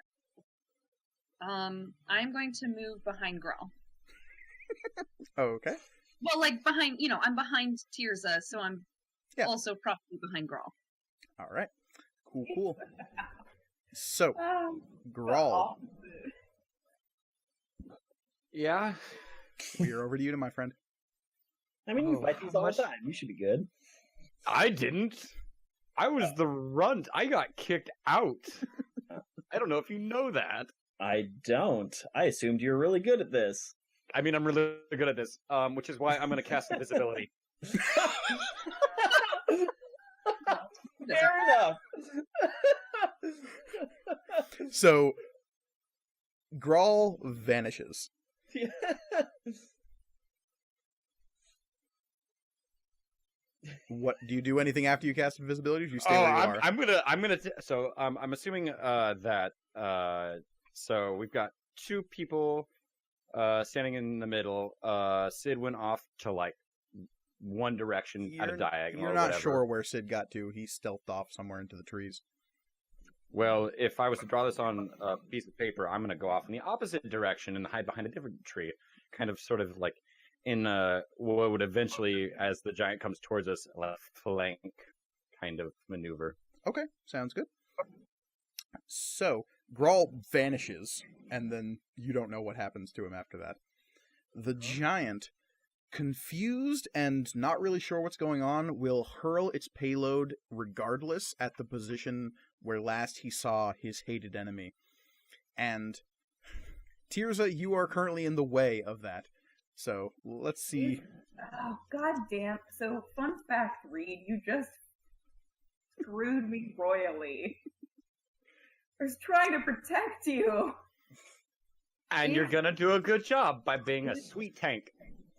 I'm going to move behind Grawl. Okay. Well, like behind, I'm behind Tirza, so I'm also probably behind Grawl. All right. Cool. So, Grawl, Yeah. we're over to you, my friend. I mean, you Oh, fight these how all much- the time. You should be good. I didn't. I was the runt. I got kicked out. I don't know if you know that. I don't. I assumed you were really good at this. I mean, I'm really good at this, which is why I'm going to cast invisibility. Fair enough. So, Grawl vanishes. What do you do? Anything after you cast invisibility? Or do you stay where you are? I'm assuming that so we've got two people standing in the middle. Sid went off to like one direction at a diagonal. You're or not whatever. sure where Sid got to. He stealthed off somewhere into the trees. Well, if I was to draw this on a piece of paper, I'm going to go off in the opposite direction and hide behind a different tree, kind of sort of like in what would eventually, as the giant comes towards us, a flank kind of maneuver. Okay, sounds good. So, Grawl vanishes, and then you don't know what happens to him after that. The giant, confused and not really sure what's going on, will hurl its payload regardless at the position where last he saw his hated enemy. And, Tirza, you are currently in the way of that. So, let's see. Oh, goddamn. So, fun fact, Reed, you just screwed me royally. I was trying to protect you. And you're going to do a good job by being a sweet tank.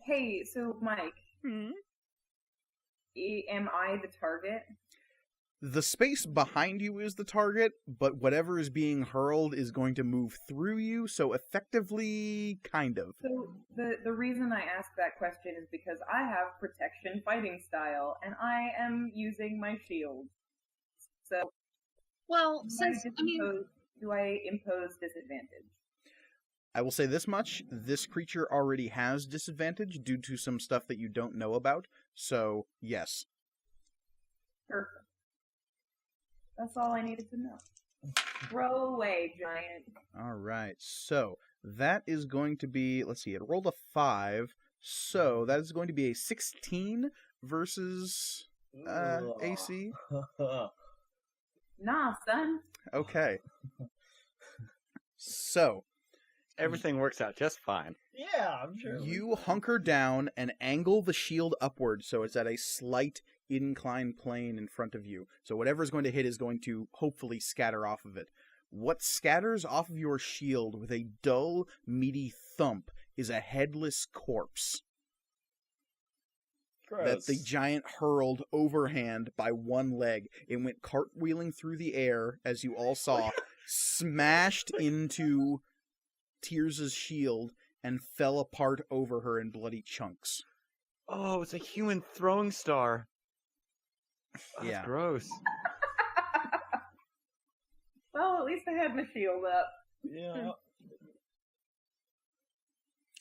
Hey, so, Mike. Am I the target? The space behind you is the target, but whatever is being hurled is going to move through you, so effectively, kind of. So, the reason I ask that question is because I have protection fighting style, and I am using my shield. So, Well, do I impose disadvantage? I will say this much, this creature already has disadvantage due to some stuff that you don't know about, so yes. Perfect. That's all I needed to know. Throw away, giant. Alright, so that is going to be, let's see, it rolled a 5, so that is going to be a 16 versus AC. Nah, son. Okay. So, Everything works out just fine. Yeah, I'm sure. you hunker down and angle the shield upward so it's at a slight inclined plane in front of you. So whatever is going to hit is going to hopefully scatter off of it. What scatters off of your shield with a dull, meaty thump is a headless corpse that the giant hurled overhand by one leg. It went cartwheeling through the air, as you all saw, smashed into Tirza's shield, and fell apart over her in bloody chunks. Oh, it's a human throwing star. Oh, Yeah. That's gross. Well, at least I had my shield up. Yeah.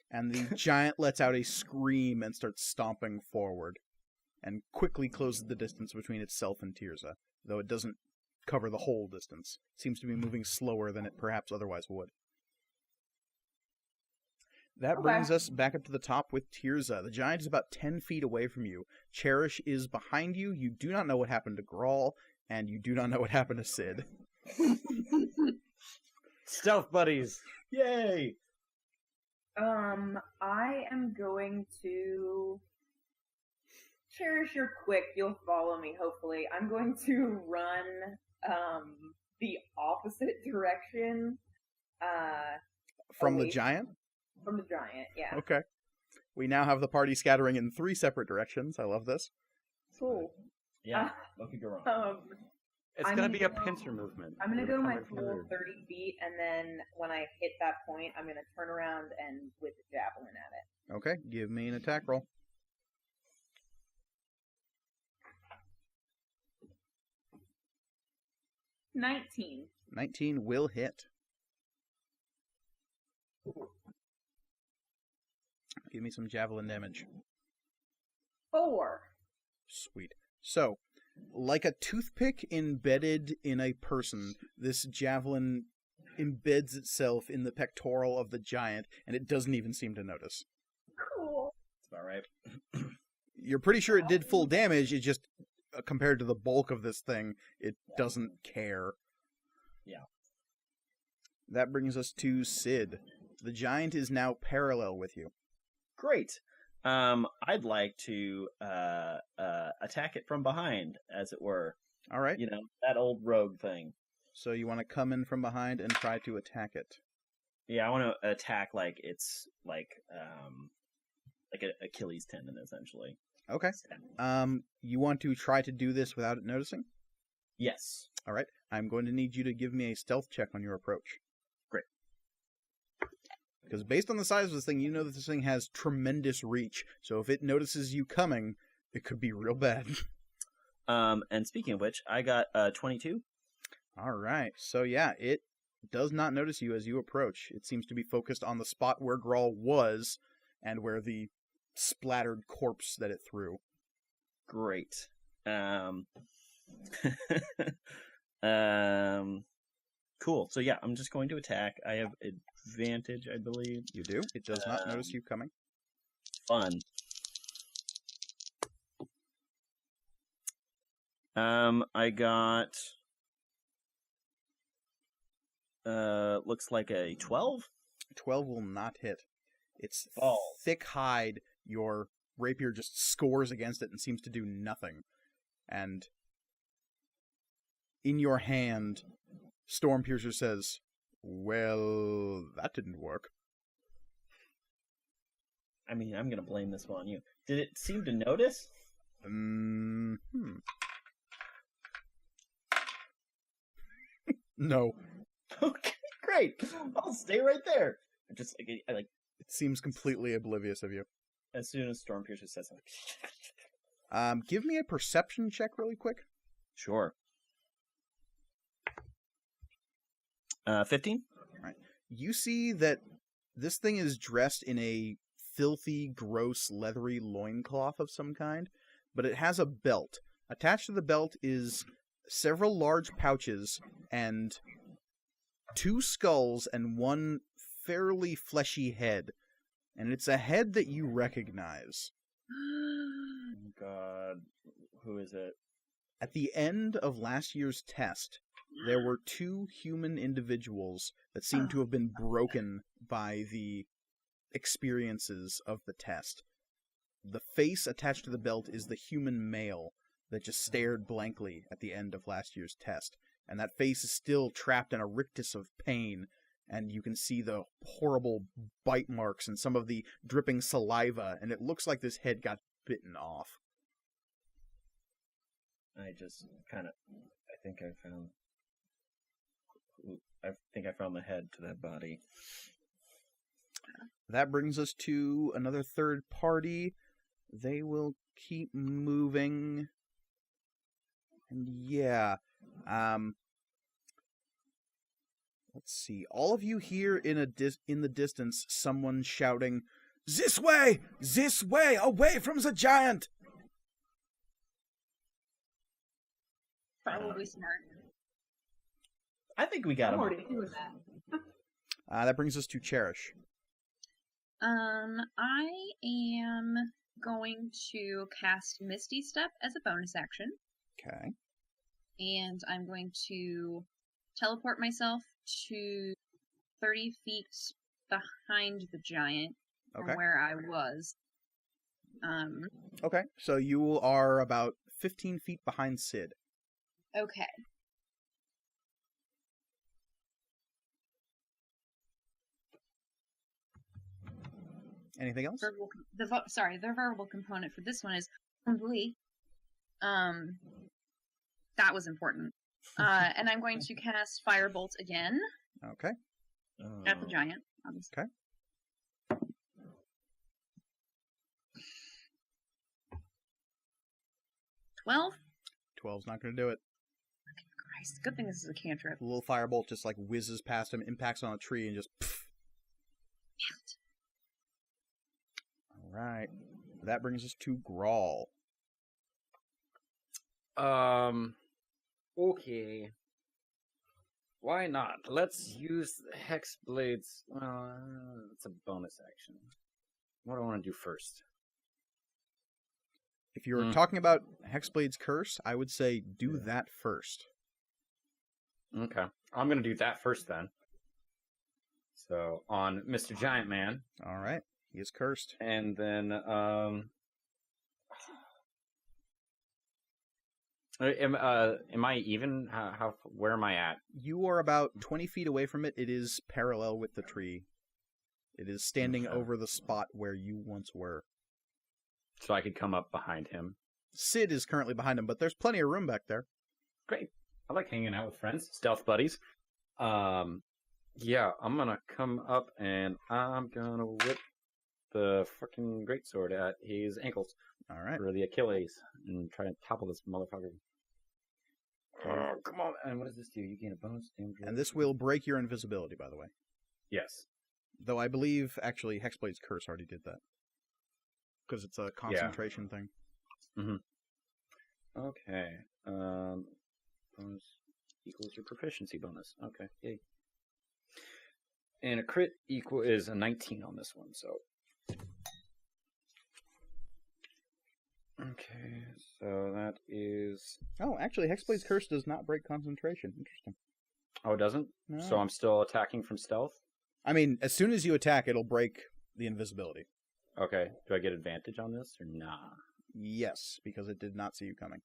And the giant lets out a scream and starts stomping forward, and quickly closes the distance between itself and Tirza, though it doesn't cover the whole distance. It seems to be moving slower than it perhaps otherwise would. That Okay. brings us back up to the top with Tirza. The giant is about 10 feet away from you. Cherish is behind you. You do not know what happened to Grawl, and you do not know what happened to Sid. Stealth buddies. Yay! I am going to Cherish, you're quick. You'll follow me, hopefully. I'm going to run, the opposite direction, From the away giant? from the giant, yeah. Okay. We now have the party scattering in 3 separate directions. I love this. Cool. Yeah, what could go wrong? It's I'm going to gonna be a go- pincer movement. I'm gonna You're go my coming full forward. 30 feet, and then when I hit that point, I'm gonna turn around and whip a javelin at it. Okay, give me an attack roll. $19. 19 will hit. Give me some javelin damage. 4. Sweet. So, like a toothpick embedded in a person, this javelin embeds itself in the pectoral of the giant, and it doesn't even seem to notice. Cool. That's about right. You're pretty sure it did full damage, it just, compared to the bulk of this thing, it doesn't care. Yeah. That brings us to Sid. The giant is now parallel with you. Great. I'd like to attack it from behind, as it were. All right. You know, that old rogue thing. So you want to come in from behind and try to attack it. Yeah, I want to attack like it's like an Achilles tendon, essentially. Okay. You want to try to do this without it noticing? Yes. All right. I'm going to need you to give me a stealth check on your approach. Great. Because based on the size of this thing, you know that this thing has tremendous reach. So if it notices you coming, it could be real bad. And speaking of which, I got 22. All right. So yeah, it does not notice you as you approach. It seems to be focused on the spot where Grawl was and where the splattered corpse that it threw. Great. Cool. So yeah, I'm just going to attack. I have advantage, I believe. You do? It does not notice you coming. Fun. I got looks like a 12. 12 will not hit. Its Oh. thick hide, your rapier just scores against it and seems to do nothing. And in your hand, Stormpiercer says, "Well, that didn't work." I mean, I'm gonna blame this one on you. Did it seem to notice? No. Okay, great. I'll stay right there. Just like It seems completely oblivious of you. as soon as Stormpiercer says something. Give me a perception check really quick. Sure. 15? You see that this thing is dressed in a filthy, gross, leathery loincloth of some kind, but it has a belt. Attached to the belt is several large pouches and 2 skulls and 1 fairly fleshy head. And it's a head that you recognize. Oh God, who is it? At the end of last year's test, there were 2 human individuals that seemed to have been broken by the experiences of the test. The face attached to the belt is the human male that just stared blankly at the end of last year's test. And that face is still trapped in a rictus of pain, and you can see the horrible bite marks and some of the dripping saliva, and it looks like this head got bitten off. I just kind of, I think I found the head to that body. That brings us to another third party. They will keep moving. And yeah, let's see. All of you hear in the distance someone shouting, "This way! This way! Away from the giant!" Probably smart. I think we got I'm him. already doing that. That brings us to Cherish. I am going to cast Misty Step as a bonus action, Okay. and I'm going to teleport myself to 30 feet behind the giant from Okay. where I was. Okay. So you are about 15 feet behind Sid. Okay. Anything else? The verbal component for this one is complete. That was important. And I'm going to cast Firebolt again Okay. at the giant. Obviously. Okay. Well, 12's not going to do it. Christ, good thing this is a cantrip. The little firebolt just like whizzes past him, impacts on a tree, and just pff. Alright. That brings us to Grawl. Okay. Why not? Let's use the Hex Blades. It's a bonus action. What do I want to do first? If you're talking about Hexblade's Curse, I would say do that first. Okay. I'm going to do that first then. So, on Mr. Giant Man. Alright. He is cursed. And then, Am I even? Where am I at? You are about 20 feet away from it. It is parallel with the tree. It is standing Okay. over the spot where you once were. So I could come up behind him. Sid is currently behind him, but there's plenty of room back there. Great. I like hanging out with friends, stealth buddies. Yeah, I'm gonna come up and I'm gonna whip the fucking greatsword at his ankles All right. or the Achilles and try to topple this motherfucker. Oh, come on! And what does this do? You gain a bonus damage. And this will break your invisibility, by the way. Yes. Though I believe, actually, Hexblade's Curse already did that. Because it's a concentration thing. Mm-hmm. Okay. Bonus equals your proficiency bonus. Okay. Yay. And a crit is a 19 on this one, so. Okay, so that is... Oh, actually, Hexblade's Curse does not break concentration. Interesting. Oh, it doesn't? No. So I'm still attacking from stealth? I mean, as soon as you attack, it'll break the invisibility. Okay. Do I get advantage on this or nah? Yes, because it did not see you coming.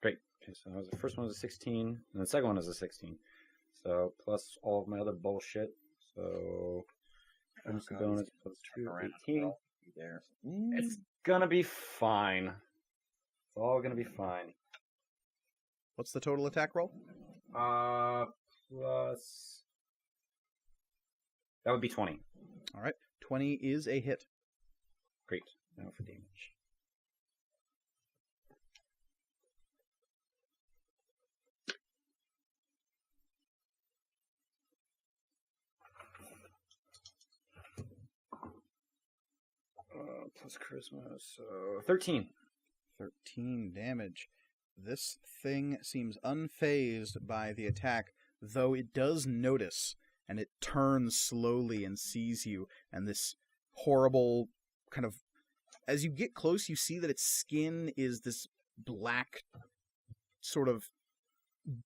Great. Okay, so that was the first one was a 16, and the second one is a 16. So plus all of my other bullshit. So bonus plus 2, 18. There. It's gonna be fine. It's all gonna be fine. What's the total attack roll? Plus... That would be 20. All right. 20 is a hit. Great. Now for damage. Plus charisma, so 13. 13 damage. This thing seems unfazed by the attack, though it does notice, and it turns slowly and sees you, and this horrible kind of... As you get close, you see that its skin is this black, sort of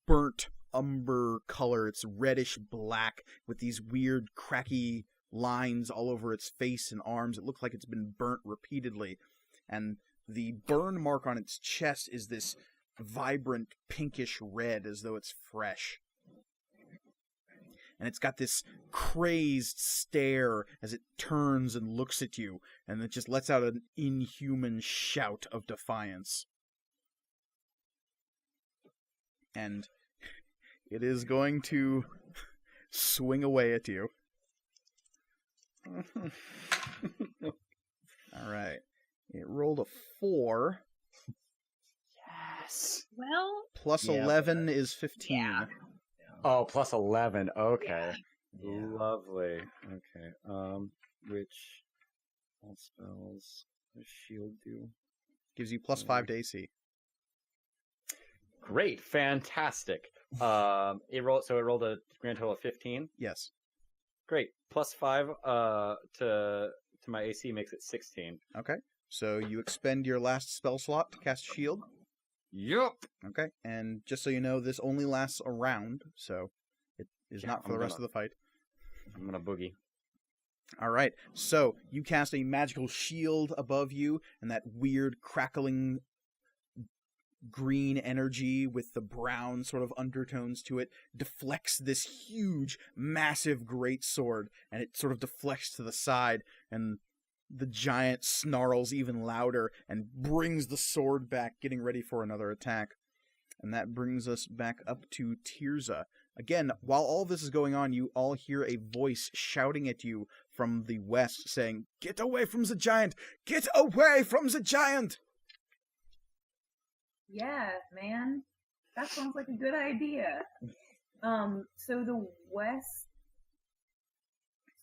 burnt umber color. It's reddish black with these weird cracky lines all over its face and arms. It looks like it's been burnt repeatedly, and the burn mark on its chest is this vibrant pinkish red, as though it's fresh. And it's got this crazed stare as it turns and looks at you, and it just lets out an inhuman shout of defiance. And it is going to swing away at you. All right. It rolled a 4. Yes. Well, Plus Yeah, 11 is 15. yeah. Oh, plus 11. Okay. Yeah. Lovely. Okay. Which all spells does shield do? Gives you plus 5 to AC. Great. Fantastic. It rolled a grand total of 15. Yes. Great. Plus 5 to my AC makes it 16. Okay. So you expend your last spell slot to cast Shield. Yup. Okay. And just so you know, this only lasts a round, so it is Yeah, not for I'm the rest gonna- of the fight. I'm gonna boogie. All right. So you cast a magical shield above you, and that weird crackling green energy with the brown sort of undertones to it deflects this huge, massive great sword, and it sort of deflects to the side, and the giant snarls even louder and brings the sword back, getting ready for another attack. And that brings us back up to Tirza. Again, while all this is going on, you all hear a voice shouting at you from the west, saying, "Get away from the giant! Get away from the giant!" Yeah, man. That sounds like a good idea. So the west...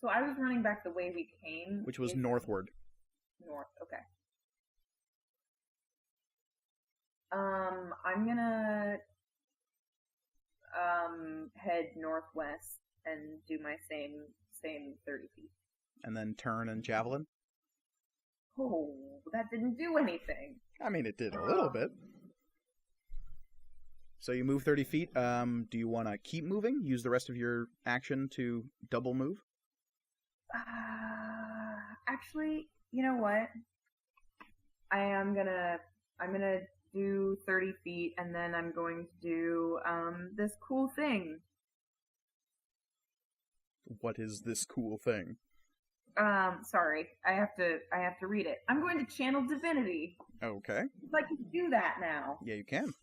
So I was running back the way we came. Which was Is- northward. North, okay. I'm gonna head northwest and do my same 30 feet. And then turn and javelin. Oh, that didn't do anything. I mean, it did a little bit. So you move 30 feet. Do you want to keep moving? Use the rest of your action to double move? Actually, you know what? I'm gonna do 30 feet, and then I'm going to do this cool thing. What is this cool thing? Sorry, I have to read it. I'm going to channel divinity. Okay. I can do that now. Yeah, you can.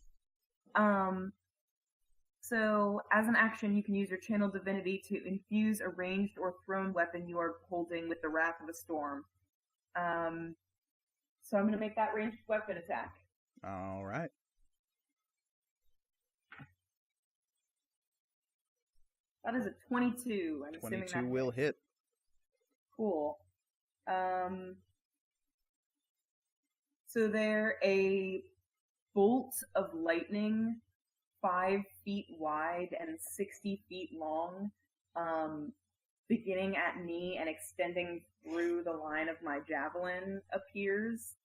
So as an action, you can use your channel divinity to infuse a ranged or thrown weapon you are holding with the Wrath of a Storm. So I'm going to make that ranged weapon attack. All right. That is a 22. I'm assuming 22 will hit. Cool. So they're a bolt of lightning, 5 feet wide and 60 feet long, beginning at me and extending through the line of my javelin appears.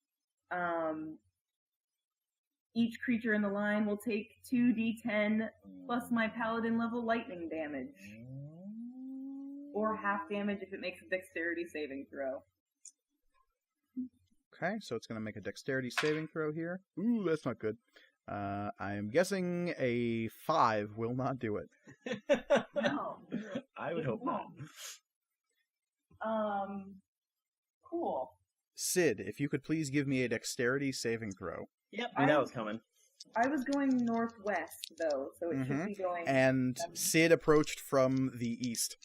Each creature in the line will take 2d10 plus my paladin level lightning damage. Or half damage if it makes a dexterity saving throw. Okay, so it's going to make a dexterity saving throw here. Ooh, that's not good. I'm guessing a 5 will not do it. No. I would hope not. Cool. Sid, if you could please give me a dexterity saving throw. Yep, I knew that was coming. I was going northwest, though, so it should be going... And Sid approached from the east.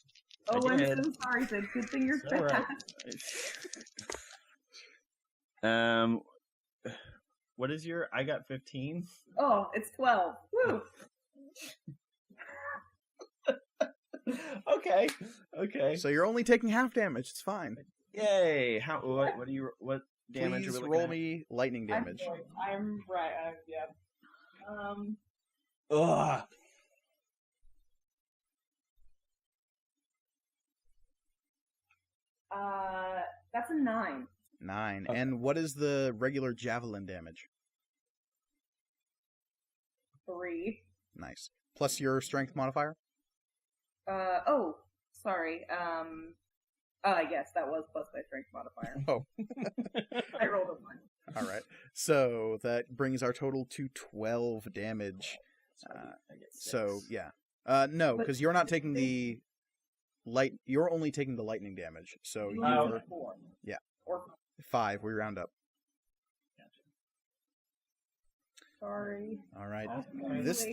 Oh, I'm did. so sorry, Sid. Good thing you're All right. fast. What is your... I got 15. Oh, it's 12. Woo! Okay. So you're only taking half damage. It's fine. Yay! What damage Please are we looking roll at? me lightning damage. I'm right. Yeah. Ugh. That's a 9. 9. Okay. And what is the regular javelin damage? 3. Nice. Plus your strength modifier? Oh, sorry. I guess that was plus my strength modifier. Oh. I rolled a 1. All right. So that brings our total to 12 damage. I get 6. So, yeah. No, because you're not taking the light. You're only taking the lightning damage. So You you're rolled a 4. Yeah. Or 5. We round up. sorry. All right. This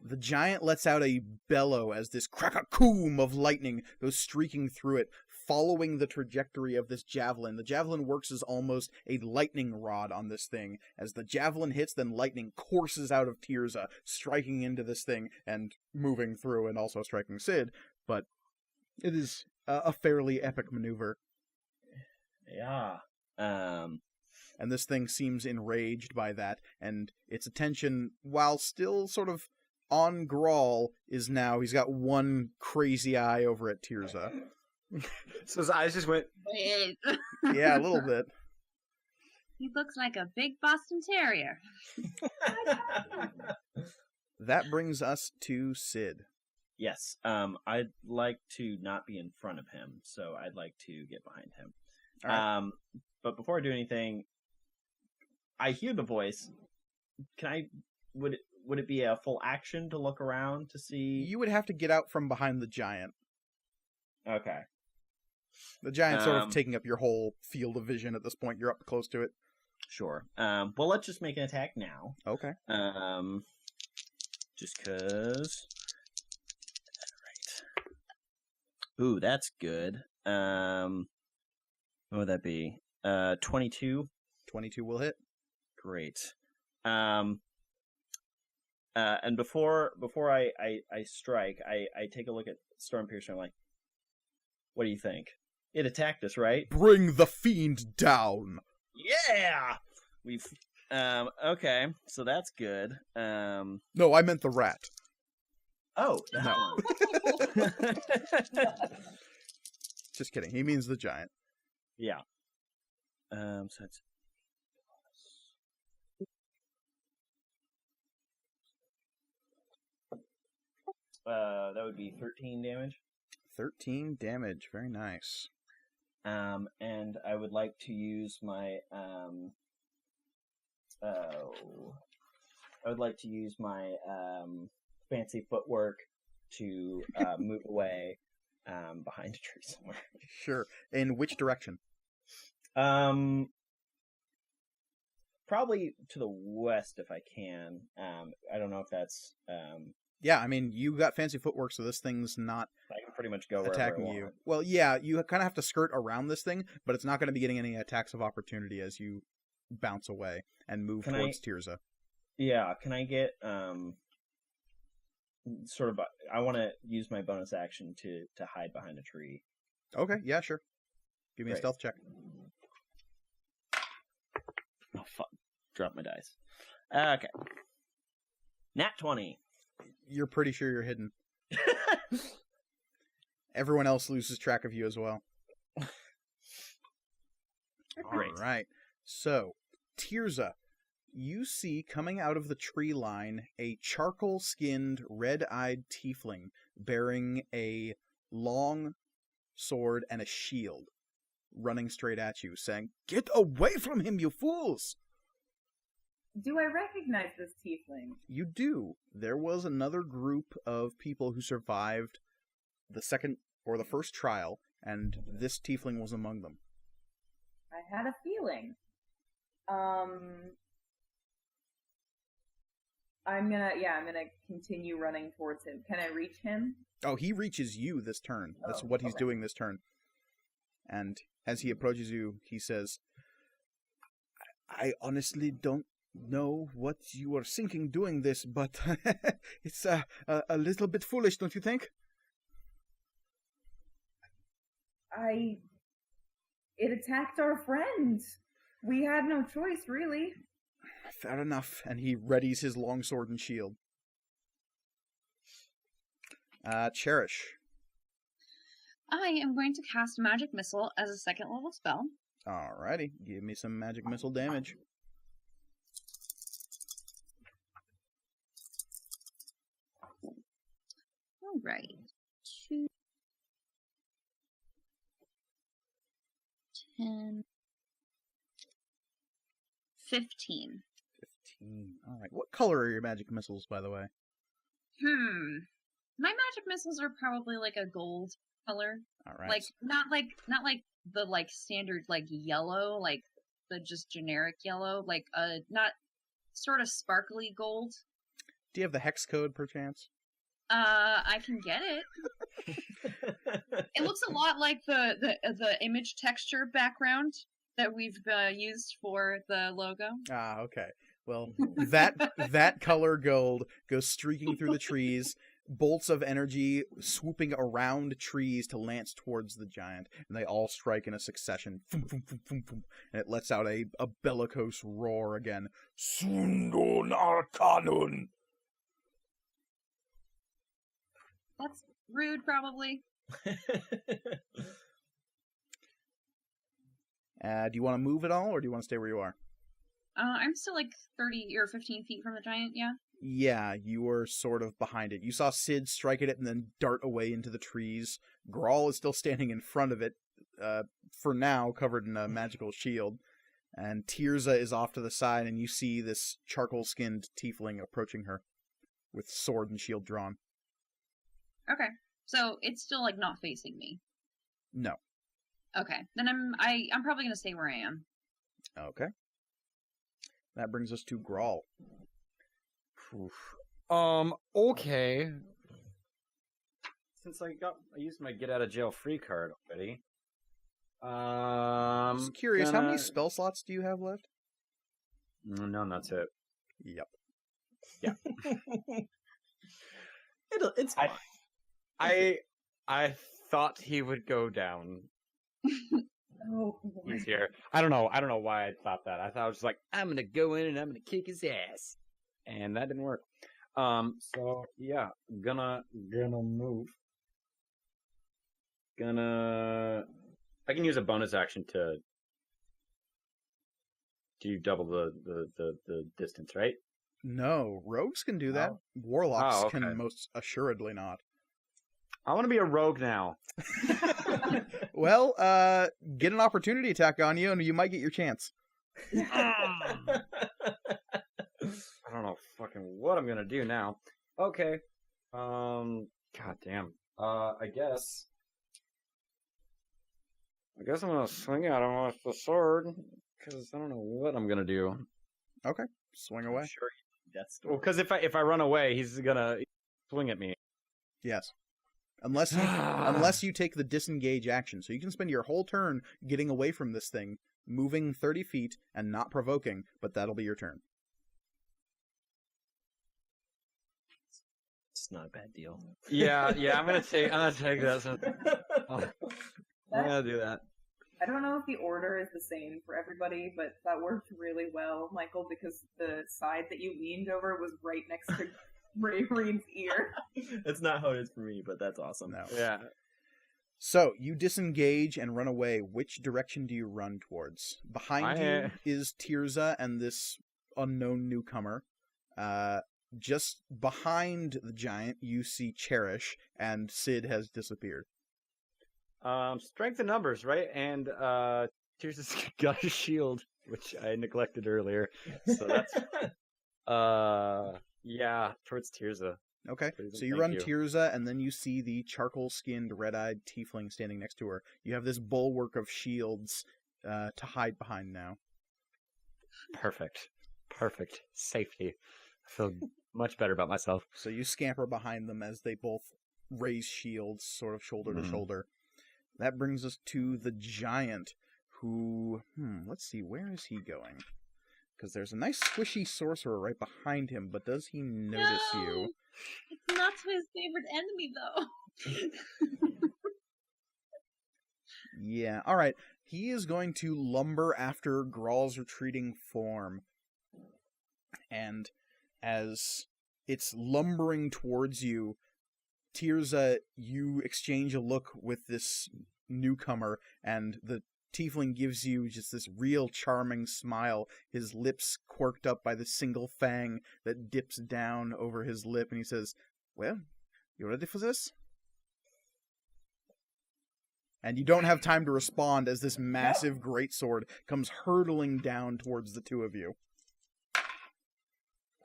The giant lets out a bellow as this crack-a-coom of lightning goes streaking through it, following the trajectory of this javelin. The javelin works as almost a lightning rod on this thing. As the javelin hits, then lightning courses out of Tirza, striking into this thing and moving through and also striking Sid. But it is a fairly epic maneuver. Yeah. And this thing seems enraged by that, and its attention, while still sort of on Grawl, is now, he's got one crazy eye over at Tirza. So his eyes just went. Wait. Yeah, a little bit. He looks like a big Boston Terrier. That brings us to Sid. Yes. I'd like to not be in front of him, so I'd like to get behind him. All right. But before I do anything, I hear the voice. Would it be a full action to look around to see? You would have to get out from behind the giant. Okay. The giant's sort of taking up your whole field of vision at this point. You're up close to it. Sure. Well, let's just make an attack now. Okay. Just cause. Right. Ooh, that's good. What would that be? 22. 22 will hit. Great. And before I strike, I take a look at Stormpiercer. I'm like, what do you think? It attacked us, right? Bring the fiend down! Yeah! We've okay, so that's good. No, I meant the rat. Oh, that one. Just kidding. He means the giant. Yeah. So it's that would be 13 damage. 13 damage. Very nice. And I would like to use my I would like to use my fancy footwork to move away behind a tree somewhere. Sure. In which direction? Probably to the west if I can. I don't know if that's. Yeah, I mean, you got fancy footwork, so this thing's not I can pretty much go wherever attacking I want. you. Well, yeah, you kind of have to skirt around this thing, but it's not going to be getting any attacks of opportunity as you bounce away and move towards Tirza. Yeah, can I get sort of? I want to use my bonus action to hide behind a tree. Okay, yeah, sure. Give me a Great. stealth check. Oh fuck! Drop my dice. Okay. Nat 20. You're pretty sure you're hidden. Everyone else loses track of you as well. Great. All right. So, Tirza, you see coming out of the tree line a charcoal-skinned, red-eyed tiefling bearing a long sword and a shield, running straight at you, saying, "Get away from him, you fools!" Do I recognize this tiefling? You do. There was another group of people who survived the second or the first trial, and this tiefling was among them. I had a feeling. I'm gonna continue running towards him. Can I reach him? Oh, he reaches you this turn. That's Oh, what he's okay. doing this turn. And as he approaches you, he says, I honestly don't know what you are thinking doing this, but it's a little bit foolish, don't you think? It attacked our friend. We had no choice, really. Fair enough. And he readies his longsword and shield. Cherish. I am going to cast Magic Missile as a second level spell. Alrighty, give me some magic missile damage. Alright. 2, 10, 15. 15. Alright, what color are your magic missiles, by the way? My magic missiles are probably like a gold color. Alright. Like not like the like standard like yellow, like the just generic yellow, like not sort of sparkly gold. Do you have the hex code, perchance? I can get it. It looks a lot like the image texture background that we've used for the logo. Ah, okay. Well, that color gold goes streaking through the trees, bolts of energy swooping around trees to lance towards the giant, and they all strike in a succession. Boom, boom, boom, boom, boom, and it lets out a bellicose roar again. Sundun Arcanun! That's rude, probably. Do you want to move at all, or do you want to stay where you are? I'm still like 30 or 15 feet from the giant, yeah? Yeah, you were sort of behind it. You saw Sid strike at it and then dart away into the trees. Grawl is still standing in front of it, for now, covered in a magical shield. And Tirza is off to the side, and you see this charcoal-skinned tiefling approaching her with sword and shield drawn. Okay. So it's still like not facing me. No. Okay. Then I'm probably gonna stay where I am. Okay. That brings us to Grawl. Okay. Since I used my get out of jail free card already. Just curious, how many spell slots do you have left? No, that's it. Yep. Yeah. It's fine. I thought he would go down Oh, easier. I don't know why I thought that. I thought I was just like, I'm gonna go in and I'm gonna kick his ass. And that didn't work. So yeah, gonna move. I can use a bonus action to double the distance, right? No, rogues can do that. Oh. Warlocks Oh, okay. can most assuredly not. I want to be a rogue now. Well, get an opportunity attack on you, and you might get your chance. I don't know fucking what I'm gonna do now. Okay. God damn. I guess I'm gonna swing at him with the sword because I don't know what I'm gonna do. Okay, swing away. Sure, that's Well, because if I run away, he's gonna swing at me. Yes. Unless you take the disengage action. So you can spend your whole turn getting away from this thing, moving 30 feet and not provoking, but that'll be your turn. It's not a bad deal. Yeah, I'm gonna take that. I'm gonna do that. I don't know if the order is the same for everybody, but that worked really well, Michael, because the side that you leaned over was right next to Reed's ear. It's not how it is for me, but that's awesome. No. Yeah. So you disengage and run away. Which direction do you run towards? Behind you is Tirza and this unknown newcomer. Just behind the giant, you see Cherish, and Sid has disappeared. Strength in numbers, right? And Tears got a shield, which I neglected earlier. So that's yeah, towards Tirza. Okay, Please, so you thank run you. Tirza, and then you see the charcoal-skinned, red-eyed tiefling standing next to her. You have this bulwark of shields to hide behind now. Perfect. Safety. I feel much better about myself. So you scamper behind them as they both raise shields, sort of shoulder to shoulder. That brings us to the giant, who... let's see, where is he going? Because there's a nice squishy sorcerer right behind him, but does he notice you? It's not his favorite enemy, though. Yeah, alright. He is going to lumber after Graal's retreating form. And as it's lumbering towards you, Tirza, you exchange a look with this newcomer, and the tiefling gives you just this real charming smile, his lips quirked up by the single fang that dips down over his lip, and he says, "Well, you ready for this?" And you don't have time to respond as this massive greatsword comes hurtling down towards the two of you.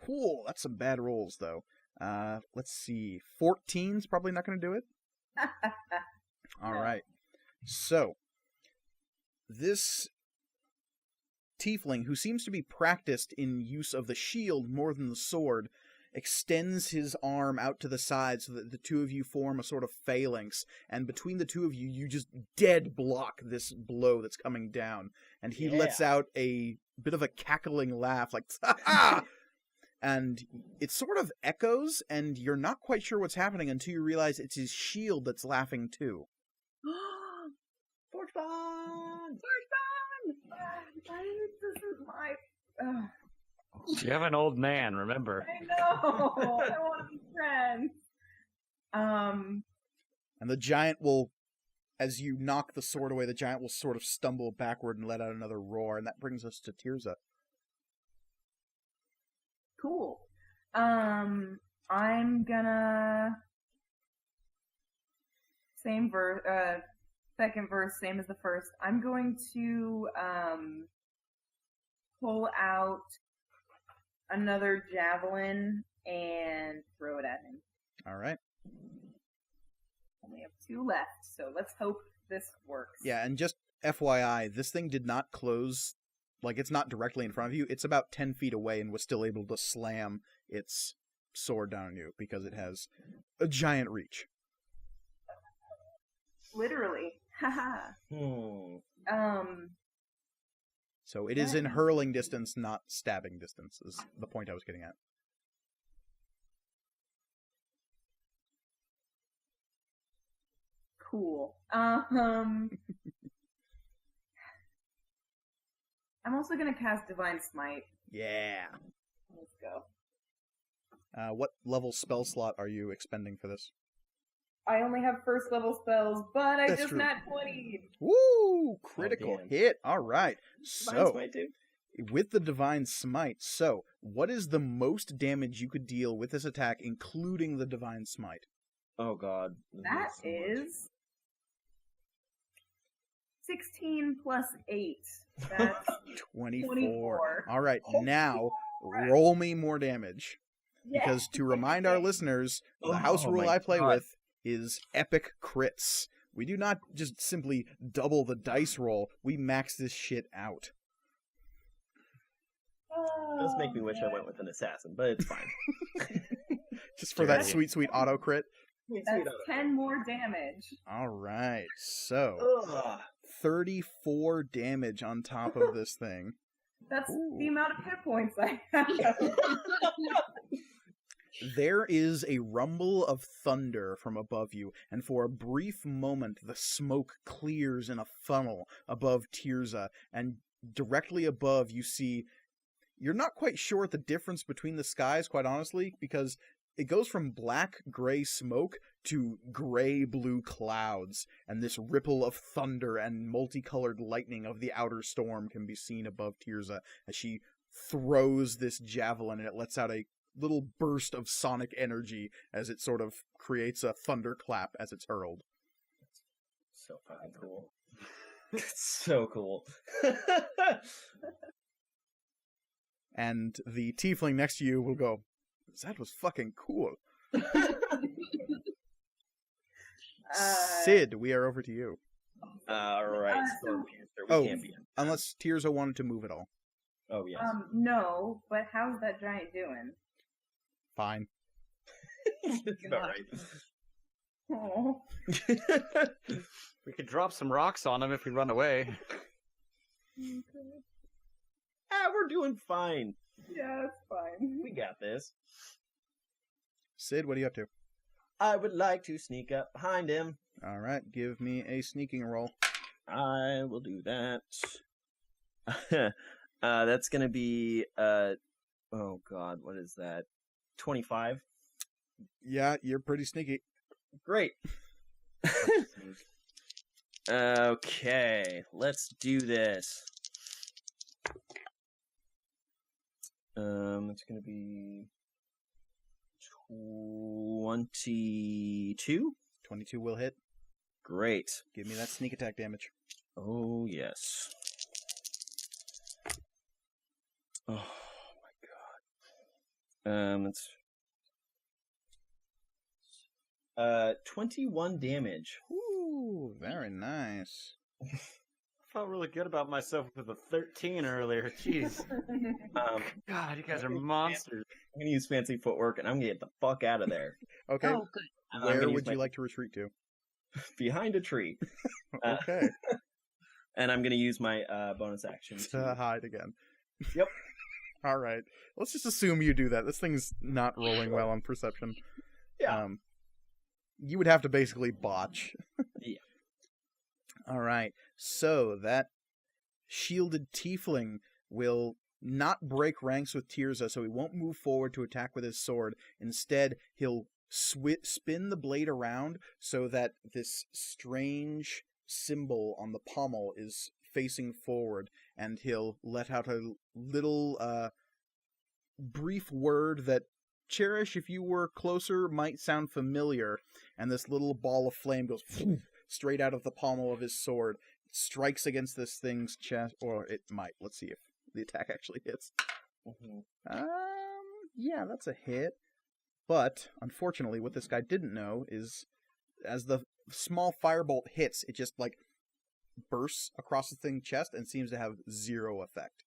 Cool, that's some bad rolls, though. Let's see. 14's probably not going to do it. All right. So, this tiefling, who seems to be practiced in use of the shield more than the sword, extends his arm out to the side so that the two of you form a sort of phalanx, and between the two of you, you just dead block this blow that's coming down. And he lets out a bit of a cackling laugh, like, ha! And it sort of echoes, and you're not quite sure what's happening until you realize it's his shield that's laughing too. Forgebond! This is my... You have an old man, remember. I know! I want to be friends! And the giant will, as you knock the sword away, the giant will sort of stumble backward and let out another roar, and that brings us to Tirza. Cool. I'm gonna... Same verse, second verse, same as the first. I'm going to, pull out another javelin and throw it at him. Alright. Only have 2 left, so let's hope this works. Yeah, and just FYI, this thing did not close, like, it's not directly in front of you. It's about 10 feet away and was still able to slam its sword down on you because it has a giant reach. Literally. Haha. So it is in hurling distance, not stabbing distance, is the point I was getting at. Cool. I'm also gonna cast Divine Smite. Yeah. Let's go. What level spell slot are you expending for this? I only have first level spells, but I That's just true. nat 20. Woo! Critical damn. hit. All right. So, Mine's too. with the Divine Smite, so what is the most damage you could deal with this attack, including the Divine Smite? Oh god. That is 16 plus 8. That's 24. 24. All right, Holy now crap. roll me more damage. Yeah. Because to remind our listeners, the house Oh rule my I play God. with is epic crits. We do not just simply double the dice roll, we max this shit out. It does make me wish I went with an assassin, but it's fine. Just for that Sure. sweet, sweet auto crit. That's 10 more damage. All right, so Ugh. 34 damage on top of this thing. That's Ooh. the amount of hit points I have. There is a rumble of thunder from above you, and for a brief moment the smoke clears in a funnel above Tirza, and directly above you see... You're not quite sure what the difference between the skies, quite honestly, because it goes from black-gray smoke to gray-blue clouds, and this ripple of thunder and multicolored lightning of the outer storm can be seen above Tirza as she throws this javelin, and it lets out a little burst of sonic energy as it sort of creates a thunderclap as it's hurled. So fucking cool. It's so cool. And the tiefling next to you will go, that was fucking cool. Sid, we are over to you. Alright, so- Storm Panther. Oh, We can't be in. Unless Tirza wanted to move at all. Oh, yes. No, but how's that giant doing? Fine. That's about right. Oh, We could drop some rocks on him if we run away. We're doing fine. yeah, it's fine. We got this. Sid, what are you up to? I would like to sneak up behind him. All right, give me a sneaking roll. I will do that. That's gonna be oh god, what is that? 25. Yeah, you're pretty sneaky. Great. Okay, let's do this. It's gonna be 22. 22 will hit. Great. Give me that sneak attack damage. Oh yes. Oh my god. It's 21 damage. Ooh, very nice. I felt really good about myself with a 13 earlier. Jeez. God, you guys are monsters. I'm gonna use fancy footwork and I'm gonna get the fuck out of there. Okay, Oh, good. And I'm where gonna would use you like to retreat to? behind a tree. Okay, And I'm gonna use my bonus action to hide again. Yep. All right, let's just assume you do that. This thing's not rolling well on perception. Yeah. You would have to basically botch. Yeah. All right, so that shielded tiefling will not break ranks with Tirza, so he won't move forward to attack with his sword. Instead, he'll spin the blade around so that this strange symbol on the pommel is facing forward, and he'll let out a little brief word that, Cherish, if you were closer, might sound familiar, and this little ball of flame goes straight out of the pommel of his sword, strikes against this thing's chest, or it might. Let's see if the attack actually hits. Yeah, that's a hit. But, unfortunately, what this guy didn't know is, as the small firebolt hits, it just, bursts across the thing's chest and seems to have zero effect.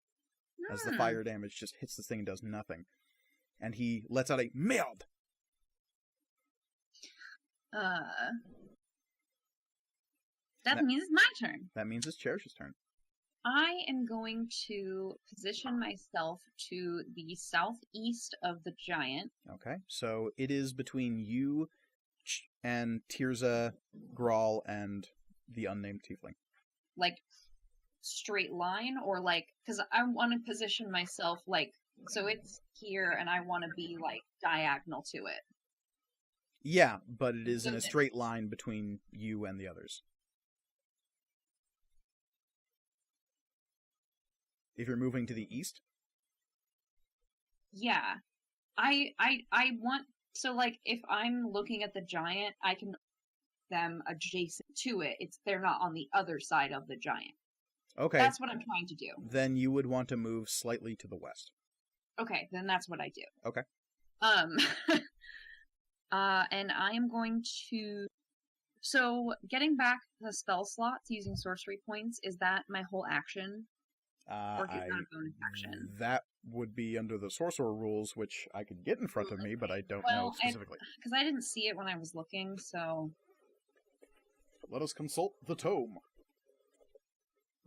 As the fire damage just hits this thing and does nothing. And he lets out a meld. That means it's my turn. That means it's Cherish's turn. I am going to position myself to the southeast of the giant. Okay, so it is between you and Tirza, Grawl, and the unnamed tiefling. Like, straight line, or because I want to position myself so it's here and I want to be diagonal to it. Yeah, but it is in a Okay. straight line between you and the others. If you're moving to the east? Yeah. I want, so if I'm looking at the giant, I can them adjacent to it. They're not on the other side of the giant. Okay. That's what I'm trying to do. Then you would want to move slightly to the west. Okay, then that's what I do. Okay. And I am going to. So, getting back the spell slots using sorcery points, is that my whole action? Or is that a bonus action? That would be under the sorcerer rules, which I could get in front of me, but I don't know specifically. Because I didn't see it when I was looking, so. Let us consult the tome.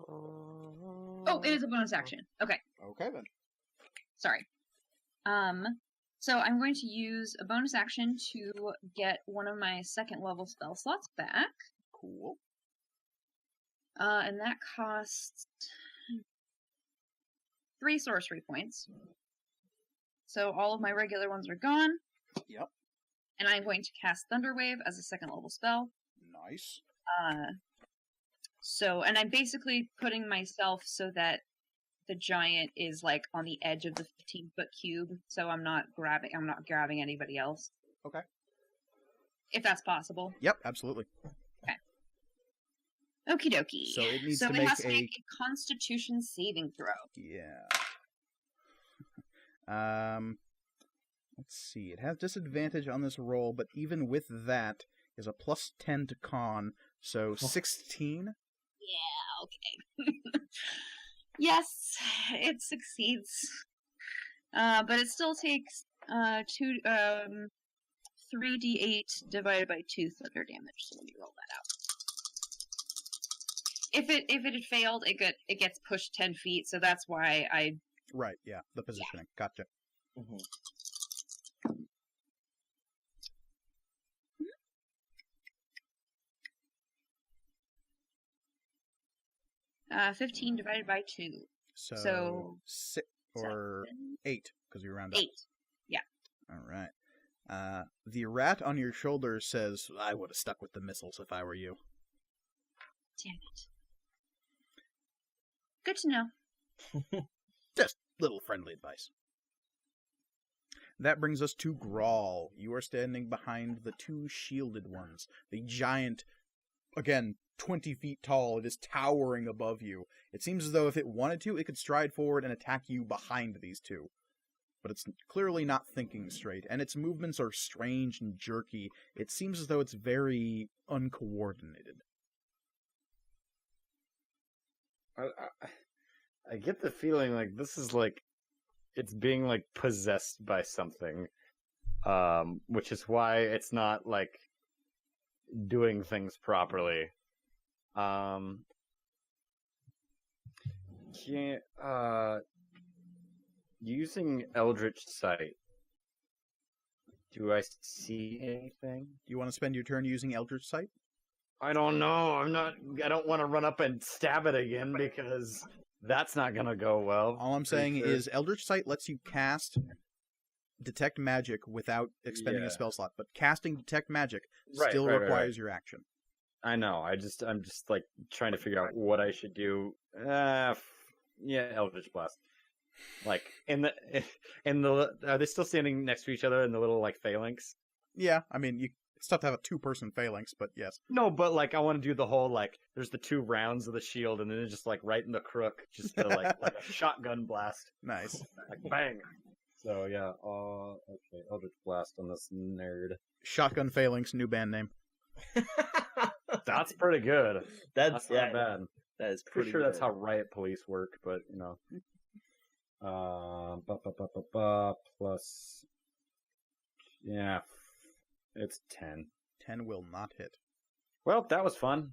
Oh, it is a bonus action. Okay. Okay, then. Sorry. So I'm going to use a bonus action to get one of my second level spell slots back. Cool. And that costs 3 sorcery points. So all of my regular ones are gone. Yep. And I'm going to cast Thunderwave as a second level spell. Nice. And I'm basically putting myself so that the giant is like on the edge of the 15-foot cube, so I'm not grabbing anybody else. Okay. If that's possible. Yep, absolutely. Okay. Okie dokie. So it needs to it make has to make a Constitution saving throw. Yeah. Let's see. It has disadvantage on this roll, but even with that, is a plus 10 to con, so 16. Yeah, okay. Yes, it succeeds. But it still takes 3d8 divided by 2 thunder damage. So let me roll that out. If it had failed, it gets pushed 10 feet. So that's why I. Right. Yeah. The positioning. Yeah. Gotcha. Mm-hmm. 15 divided by 2. So 6 or 8, because you round up. 8. Yeah. All right. The rat on your shoulder says, "I would have stuck with the missiles if I were you." Damn it. Good to know. Just little friendly advice. That brings us to Grawl. You are standing behind the 2 shielded ones. The giant, again, 20 feet tall. It is towering above you. It seems as though if it wanted to, it could stride forward and attack you behind these 2. But it's clearly not thinking straight, and its movements are strange and jerky. It seems as though it's very uncoordinated. I get the feeling like this is like it's being like possessed by something, which is why it's not like doing things properly. Using Eldritch Sight, do I see anything? Do you want to spend your turn using Eldritch Sight? I don't know. I don't want to run up and stab it again because that's not gonna go well. All I'm saying is Eldritch Sight lets you cast Detect Magic without expending a spell slot, but casting Detect Magic still requires your action. I know. I'm just like trying to figure out what I should do. Eldritch Blast. Like in the are they still standing next to each other in the little like phalanx? Yeah, I mean it's tough to have a 2-person phalanx, but yes. No, but like I want to do the whole like there's the 2 rounds of the shield and then it's just like right in the crook, just to, like a shotgun blast. Nice. Like bang. So yeah, okay, Eldritch Blast on this nerd. Shotgun Phalanx, new band name. That's pretty good. That's not bad. That is pretty sure good. That's how Riot Police work, but you know. Plus, yeah, it's 10. 10 will not hit. Well, that was fun.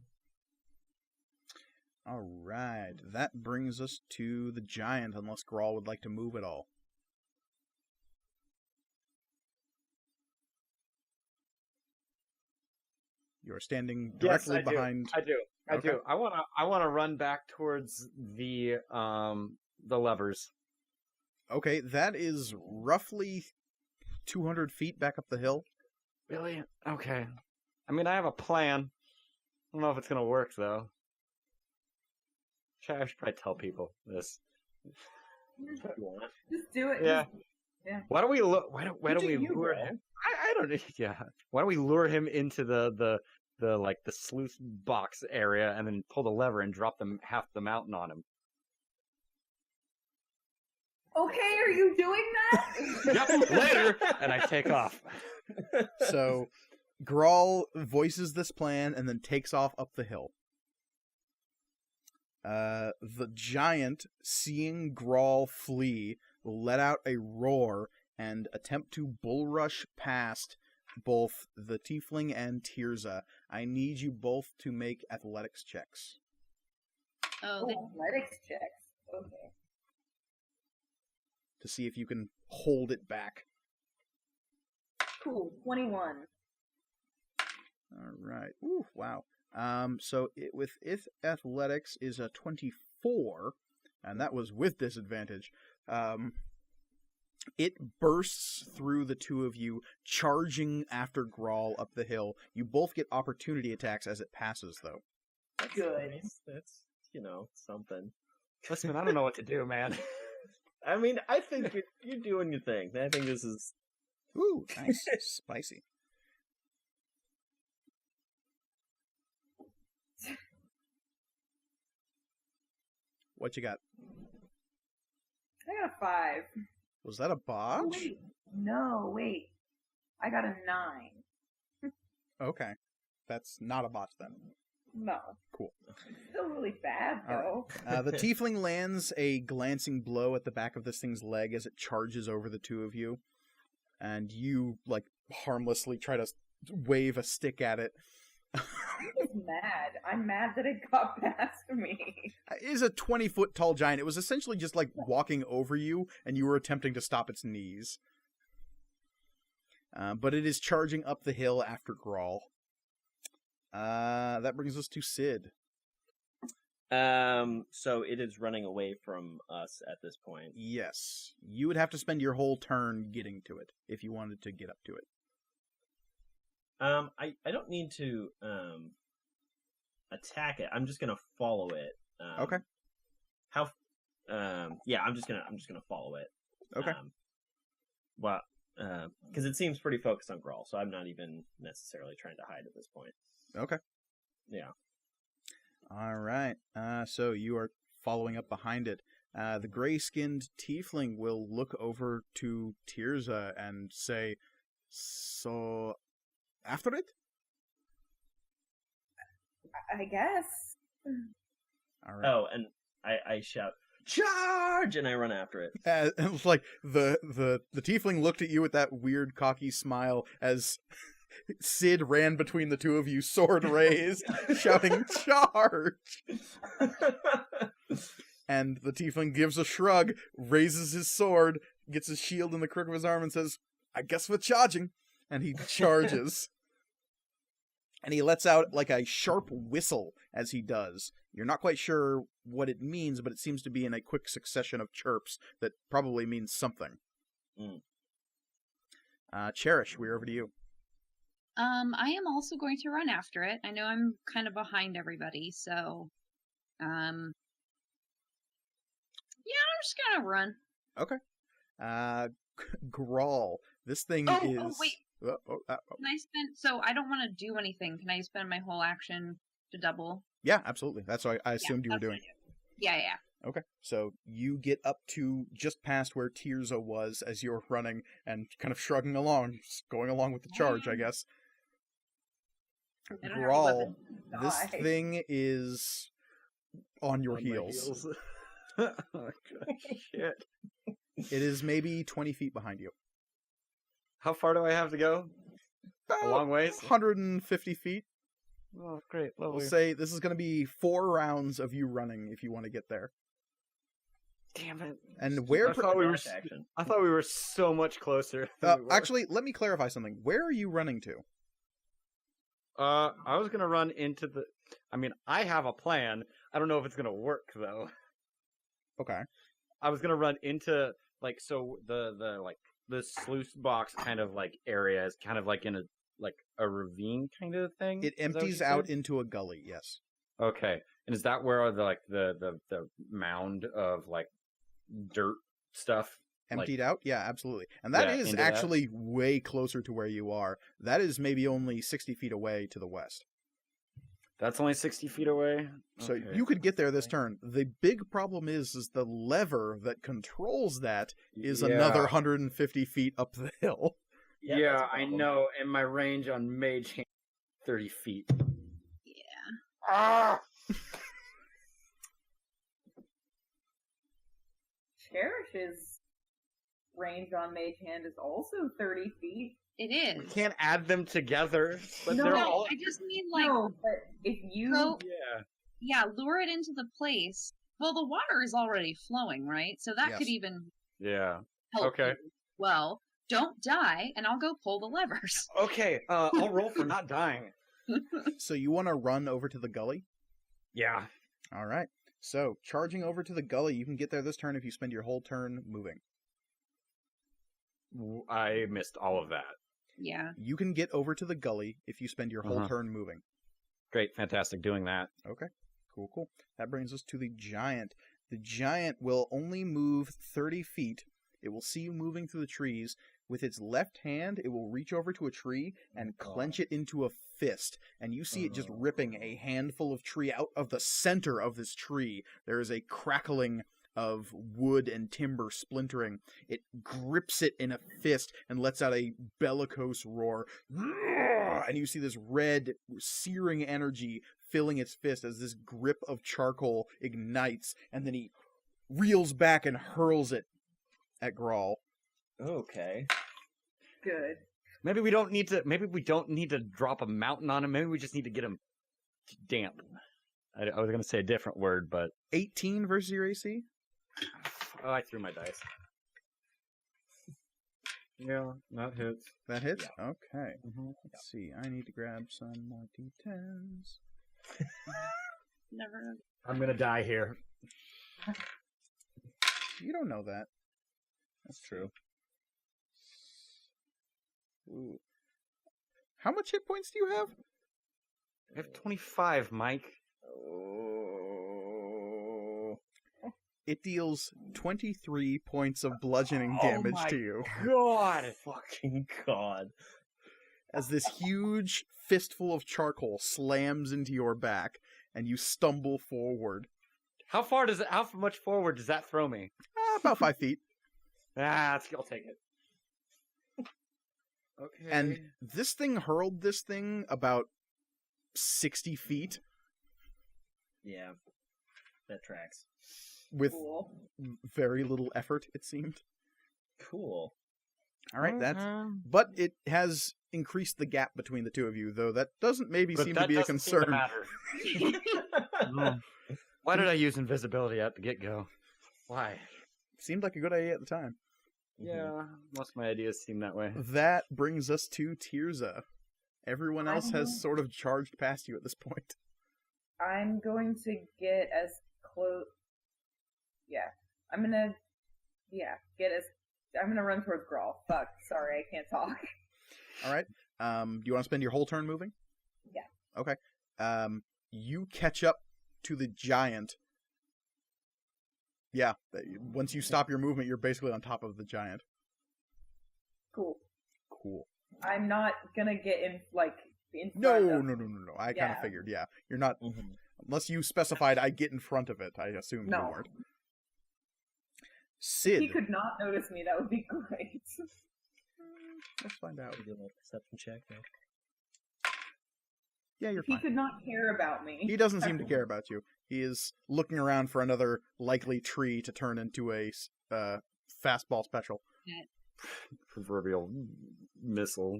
All right, that brings us to the giant, unless Grawl would like to move at all. You're standing directly behind. I do. I want to run back towards the levers. Okay, that is roughly 200 feet back up the hill. Really? Okay. I mean, I have a plan. I don't know if it's gonna work though. I should probably tell people this. Just do it. Yeah. Yeah. Why do we lure him? I don't know. Yeah. Why don't we lure him into the the sluice box area and then pull the lever and drop them half the mountain on him. Okay, are you doing that? Yep, later, and I take off. So Grawl voices this plan and then takes off up the hill. The giant, seeing Grawl flee, will let out a roar and attempt to bull rush past both the tiefling and Tirza. I need you both to make athletics checks Oh, they, Athletics checks. Okay. to see if you can hold it back. Cool. 21. All right. Ooh, wow. So with athletics is a 24, and that was with disadvantage. It bursts through the two of you, charging after Grawl up the hill. You both get opportunity attacks as it passes, though. Good. That's something. Listen, I don't know what to do, man. I mean, I think you're doing your thing. I think this is... Ooh, nice. Spicy. What you got? I got a 5. Was that a Oh, botch? wait. No, wait. I got a 9. Okay. That's not a botch then. No. Cool. Still really bad, All though. The tiefling lands a glancing blow at the back of this thing's leg as it charges over the two of you. And you, harmlessly try to wave a stick at it. I'm just mad. I'm mad that it got past me. It is a 20-foot tall giant. It was essentially just walking over you, and you were attempting to stop its knees. But it is charging up the hill after Grawl. That brings us to Sid. So it is running away from us at this point. Yes. You would have to spend your whole turn getting to it if you wanted to get up to it. I don't need to attack it. I'm just gonna follow it. Okay. How? Yeah, I'm just gonna follow it. Okay. Because it seems pretty focused on Grawl, so I'm not even necessarily trying to hide at this point. Okay. Yeah. All right. So you are following up behind it. The gray-skinned tiefling will look over to Tirza and say, "So, after it?" I guess. All right. Oh, and I shout, "Charge!" and I run after it. And it's like the tiefling looked at you with that weird cocky smile as Sid ran between the two of you, sword raised, shouting, "Charge!" And the tiefling gives a shrug, raises his sword, gets his shield in the crook of his arm, and says, "I guess we're charging." And he charges. And he lets out a sharp whistle as he does. You're not quite sure what it means, but it seems to be in a quick succession of chirps that probably means something. Cherish, we're over to you. I am also going to run after it. I know I'm kind of behind everybody, so yeah, I'm just gonna run. Okay. Grawl. This thing Oh, is... oh, wait. Can I spend? So I don't want to do anything. Can I spend my whole action to double? Yeah, absolutely. That's what I assumed you were that's what doing. I do. Yeah. Okay. So you get up to just past where Tirza was as you're running and kind of shrugging along, just going along with the charge, I guess. I don't have a Grawl, weapon. this Die. thing is on your On my heels. oh, God, shit. It is maybe 20 feet behind you. How far do I have to go? A long ways? 150 feet. Oh, great. Lovely. We'll say this is going to be 4 rounds of you running if you want to get there. Damn it. And where... I thought we were Action. I thought we were so much closer. than we were. actually, let me clarify something. Where are you running to? I was gonna run into the. I mean, I have a plan. I don't know if it's gonna work though. Okay. I was gonna run into the sluice box kind of area is kind of in a ravine kind of thing. It Is that what empties you out said? into a gully, yes. Okay, and is that where the mound of dirt stuff? Emptied out? Yeah, absolutely. And that Yeah, is into that. actually way closer to where you are. That is maybe only 60 feet away to the west. That's only 60 feet away. So Okay. you could get there this turn. The big problem is the lever that controls that is another 150 feet up the hill. Yeah, Yeah, that's a I problem. know. And my range on Mage Hand 30 feet. Yeah. Ah! Cherish's range on Mage Hand is also 30 feet. It We is. can't add them together, but No, they're No, all. I just mean like No, but if you go, Yeah. lure it into the place. Well, the water is already flowing, right? So that could Yes. even Yeah. help. Okay. you. Well, don't die, and I'll go pull the levers. Okay. I'll roll for not dying. So you want to run over to the gully? Yeah. All right. So charging over to the gully, you can get there this turn if you spend your whole turn moving. I missed all of that. Yeah. You can get over to the gully if you spend your whole Uh-huh. turn moving. Great. Fantastic. Doing that. Okay. Cool. That brings us to the giant. The giant will only move 30 feet. It will see you moving through the trees. With its left hand, it will reach over to a tree and clench it into a fist. And you see it just ripping a handful of tree out of the center of this tree. There is a crackling of wood and timber splintering. It grips it in a fist and lets out a bellicose roar. And you see this red, searing energy filling its fist as this grip of charcoal ignites. And then he reels back and hurls it at Grawl. Okay. good. Maybe we don't need to. Maybe we don't need to drop a mountain on him. Maybe we just need to get him damp. I was gonna say a different word, but 18 versus your AC? I threw my dice. Yeah, that hits. That hits? Yeah. Okay. Mm-hmm. Let's see. I need to grab some more D10s. Never. I'm gonna die here. You don't know that. That's true. Ooh. How much hit points do you have? I have 25, Mike. Oh. It deals 23 points of bludgeoning damage to you God. Fucking God. as this huge fistful of charcoal slams into your back and you stumble forward. How much forward does that throw me? About 5 feet. I'll take it. Okay. And this thing hurled this thing about 60 feet Yeah. That tracks. with Cool. very little effort, it seemed. Cool. All right, that's... Mhm. But it has increased the gap between the two of you, though that doesn't maybe But seem that to be a doesn't seem to concern. matter. Why did I use invisibility at the get-go? Why? Seemed like a good idea at the time. Yeah, most of my ideas seem that way. That brings us to Tirza. Everyone else has sort of charged past you at this point. I'm going to get as close. Yeah, I'm gonna. Yeah, I'm gonna run towards Grawl. Fuck, sorry, I can't talk. All right. Do you want to spend your whole turn moving? Yeah. Okay. You catch up to the giant. Yeah. Once you stop your movement, you're basically on top of the giant. Cool. Cool. I'm not gonna get in front No. of. I kind Yeah. of figured. Yeah. You're not. Mm-hmm. Unless you specified I get in front of it. I assumed No. you weren't. If Sid. he could not notice me, that would be great. Let's find out. Do a little perception check there. Yeah, you're If he fine. could not care about me. He doesn't seem to care about you. He is looking around for another likely tree to turn into a fastball special. Proverbial missile.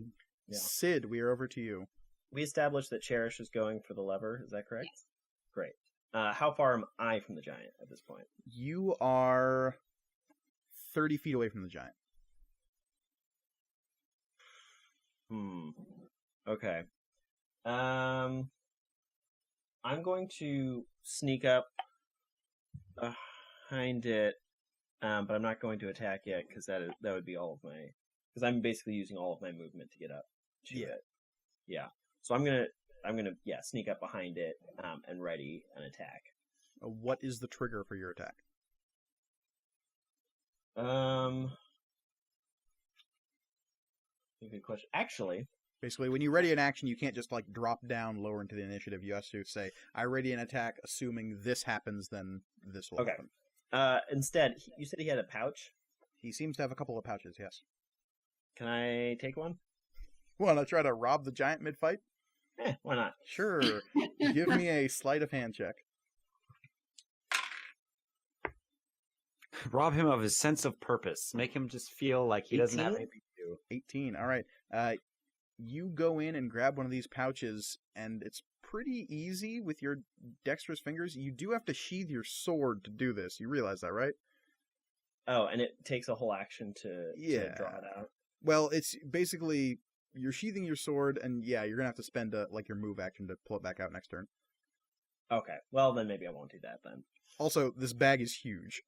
Yeah. Sid, we are over to you. We established that Cherish is going for the lever. Is that correct? Yes. Great. How far am I from the giant at this point? You are 30 feet away from the giant. Okay. I'm going to sneak up behind it, but I'm not going to attack yet because that would be all of my. Because I'm basically using all of my movement to get up to it. Yeah. So I'm gonna sneak up behind it and ready an attack. What is the trigger for your attack? Good question. Actually, Basically, when you ready an action, you can't just like drop down lower into the initiative. You have to say, "I ready an attack," assuming this happens, then this will Okay. happen. Instead, you said he had a pouch. He seems to have a couple of pouches. Yes. Can I take one? Want to try to rob the giant mid-fight? Why not? Sure. Give me a sleight of hand check. Rob him of his sense of purpose. Make him just feel like he doesn't have 18? anything to do. 18. All right. You go in and grab one of these pouches, and it's pretty easy with your dexterous fingers. You do have to sheath your sword to do this. You realize that, right? Oh, and it takes a whole action to draw it out. Well, it's basically you're sheathing your sword, and yeah, you're gonna have to spend like your move action to pull it back out next turn. Okay. Well, then maybe I won't do that then. Also, this bag is huge.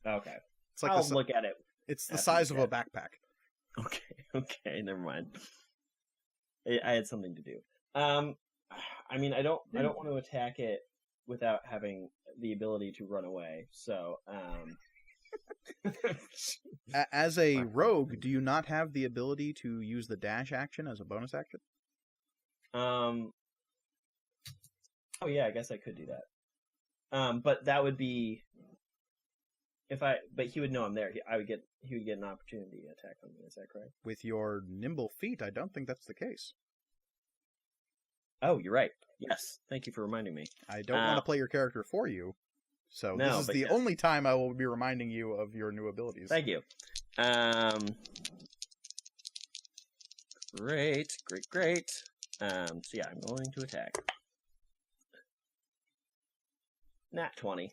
Okay. It's like I'll look at it. it's the after size you of a get- backpack. Okay. Never mind. I had something to do. I mean, I don't want to attack it without having the ability to run away. So, As a rogue, do you not have the ability to use the dash action as a bonus action? Oh yeah, I guess I could do that. But that would be but he would know I'm there. He would get an opportunity attack on me. Is that correct? With your nimble feet, I don't think that's the case. Oh, you're right. Yes. Thank you for reminding me. I don't want to play your character for you, so No, this is but the yes. only time I will be reminding you of your new abilities. Thank you. Great. So yeah, I'm going to attack. Nat 20.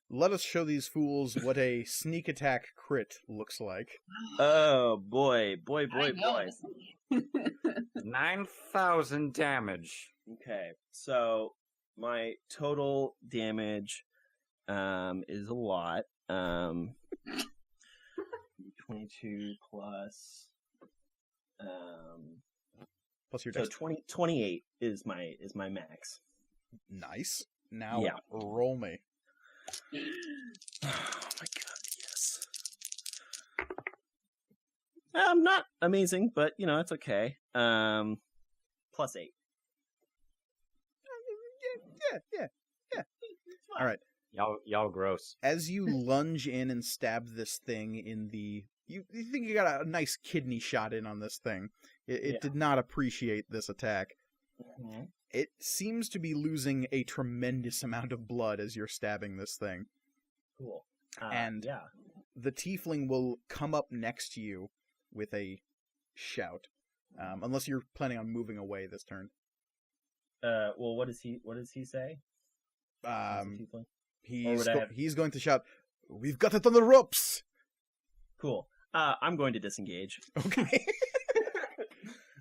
Let us show these fools what a sneak attack crit looks like. Oh boy. I know. 9,000 damage. Okay, so my total damage is a lot. 22 plus Plus your so dex. 28 is my max. Nice. Now Yeah. roll me. Oh my god, yes. Not amazing, but it's okay. Plus 8. Yeah. All right. Y'all gross. As you lunge in and stab this thing in the... You think you got a nice kidney shot in on this thing. It Yeah. did not appreciate this attack. Mm-hmm. It seems to be losing a tremendous amount of blood as you're stabbing this thing. Cool. And yeah. the tiefling will come up next to you with a shout. Unless you're planning on moving away this turn. Well, what does he say? Tiefling? He's going to shout, "We've got it on the ropes!" Cool. I'm going to disengage. Okay.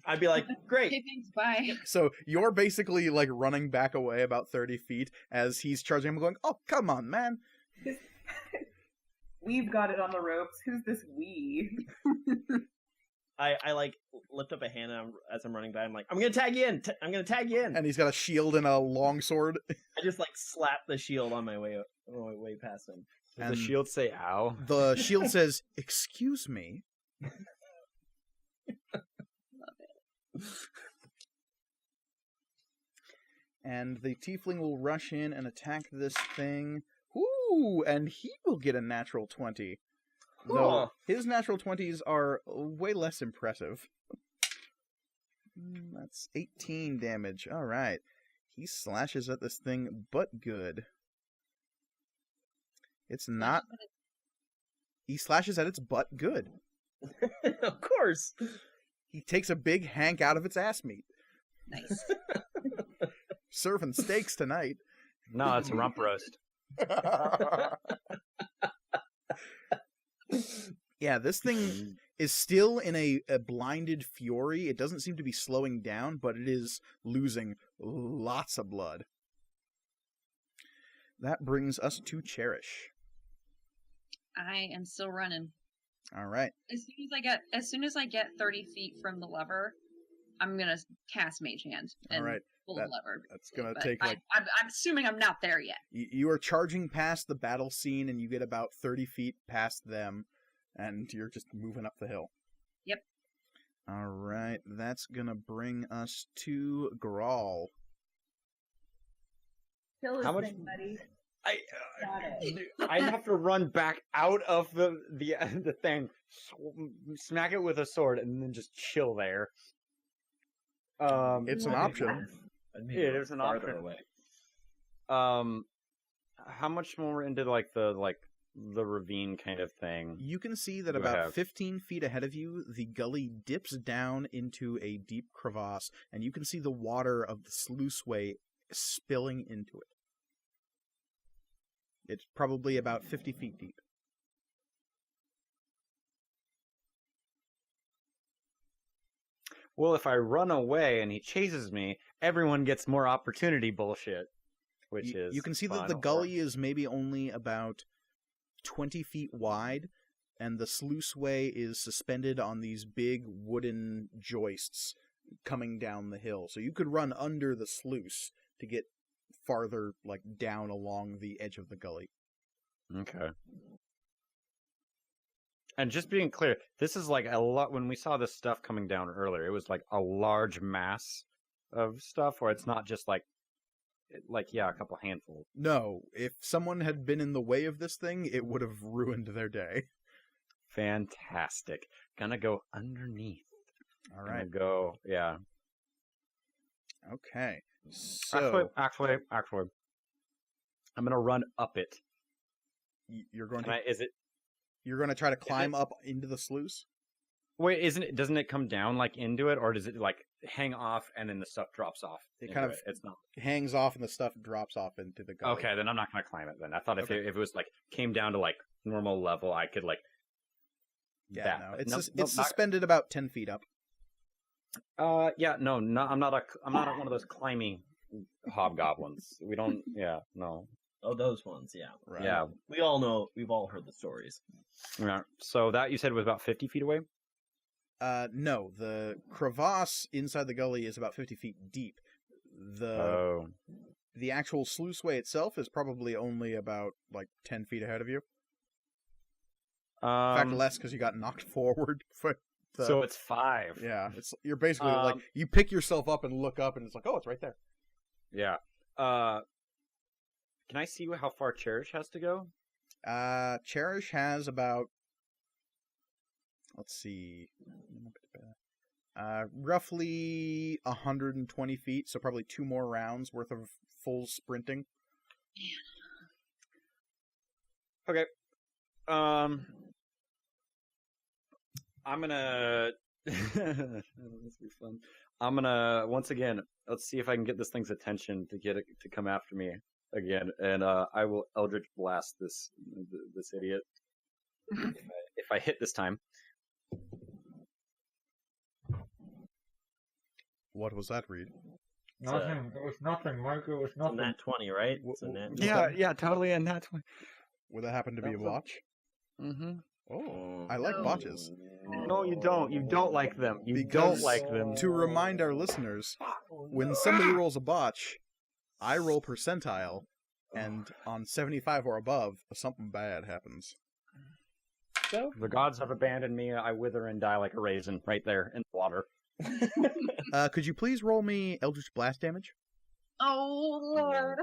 I'd be like, great. Okay, thanks, bye. So you're basically like running back away about 30 feet as he's charging him, going, "Oh, come on, man." We've got it on the ropes. Who's this we? I like lift up a hand as I'm running by. I'm like, I'm gonna tag you in. I'm gonna tag you in. And he's got a shield and a long sword. I just like slap the shield on my way past him. Does And the shield say ow? the shield says, "Excuse me." And the tiefling will rush in and attack this thing. Ooh, and he will get a natural 20. Though Cool. his natural 20s are way less impressive. That's 18 damage. All right. He slashes at this thing, but good. It's not... He slashes at its butt good. Of course. He takes a big hank out of its ass meat. Nice. Serving steaks tonight. No, it's a rump roast. Yeah, this thing is still in a blinded fury. It doesn't seem to be slowing down, but it is losing lots of blood. That brings us to Cherish. I am still running. All right. As soon as I get 30 feet from the lever, I'm gonna cast Mage Hand and All right. pull the lever. That's going to But take like... I'm assuming I'm not there yet. You are charging past the battle scene, and you get about 30 feet past them, and you're just moving up the hill. Yep. All right, that's gonna bring us to Grawl. Kill this How much- thing, buddy. I Got it. I have to run back out of the thing, smack it with a sword, and then just chill there. It's an What? option. Yeah, there's an farther option. away. How much more into the ravine kind of thing? You can see that Do I about have? 15 feet ahead of you, the gully dips down into a deep crevasse, and you can see the water of the sluiceway spilling into it. It's probably about 50 feet deep. Well, if I run away and he chases me, everyone gets more opportunity bullshit. Which is You can see that fun the or- gully is maybe only about 20 feet wide, and the sluiceway is suspended on these big wooden joists coming down the hill. So you could run under the sluice to get farther, like, down along the edge of the gully. Okay. And just being clear, this is like a lot. When we saw this stuff coming down earlier, it was like a large mass of stuff, where it's not just like a couple handfuls. No, if someone had been in the way of this thing, it would have ruined their day. Fantastic. Gonna go underneath. All Gonna right. go. Yeah. Okay. So Actually, I'm gonna run up it. you're going Can to I? Is it? you're going to try to climb up into the sluice? Wait, doesn't it come down like into it, or does it like hang off and then the stuff drops off? It into kind of- It's not. Hangs off and the stuff drops off into the gully. Okay, then I'm not gonna climb it. Then I thought if Okay. it was like came down to like normal level, I could like. Yeah, that, no. but It's nope, it's nope, not- suspended about 10 feet up. Yeah, no, I'm not one of those climbing hobgoblins. We don't. Yeah, no. Oh, those ones, yeah. Right. Yeah. We all know, we've all heard the stories. Yeah. So that you said was about 50 feet away. No, the crevasse inside the gully is about 50 feet deep. Oh. The actual sluiceway itself is probably only about, like, 10 feet ahead of you. In fact, less because you got knocked forward. So it's 5. Yeah, you're basically, like, Um, you pick yourself up and look up, and it's like, oh, it's right there. Yeah. Can I see how far Cherish has to go? Cherish has about, let's see, roughly 120 feet, so probably 2 more rounds worth of full sprinting. Okay. I'm gonna. This will be fun. I'm gonna once again. Let's see if I can get this thing's attention to get it to come after me again, and I will Eldritch Blast this idiot if I hit this time. What was that, Reed? Nothing. It was nothing, Mike. It was It's a nothing. nat 20, right? It's a nat 20. Yeah, totally, and that's one. Would that happen to be a That was a- botch? Mm-hmm. Oh, I like No. botches. No, you don't. You don't like them. You Because don't like them. To remind our listeners, when somebody rolls a botch, I roll percentile, and on 75 or above, something bad happens. So the gods have abandoned me. I wither and die like a raisin right there in the water. Could you please roll me Eldritch Blast damage? Oh Lord.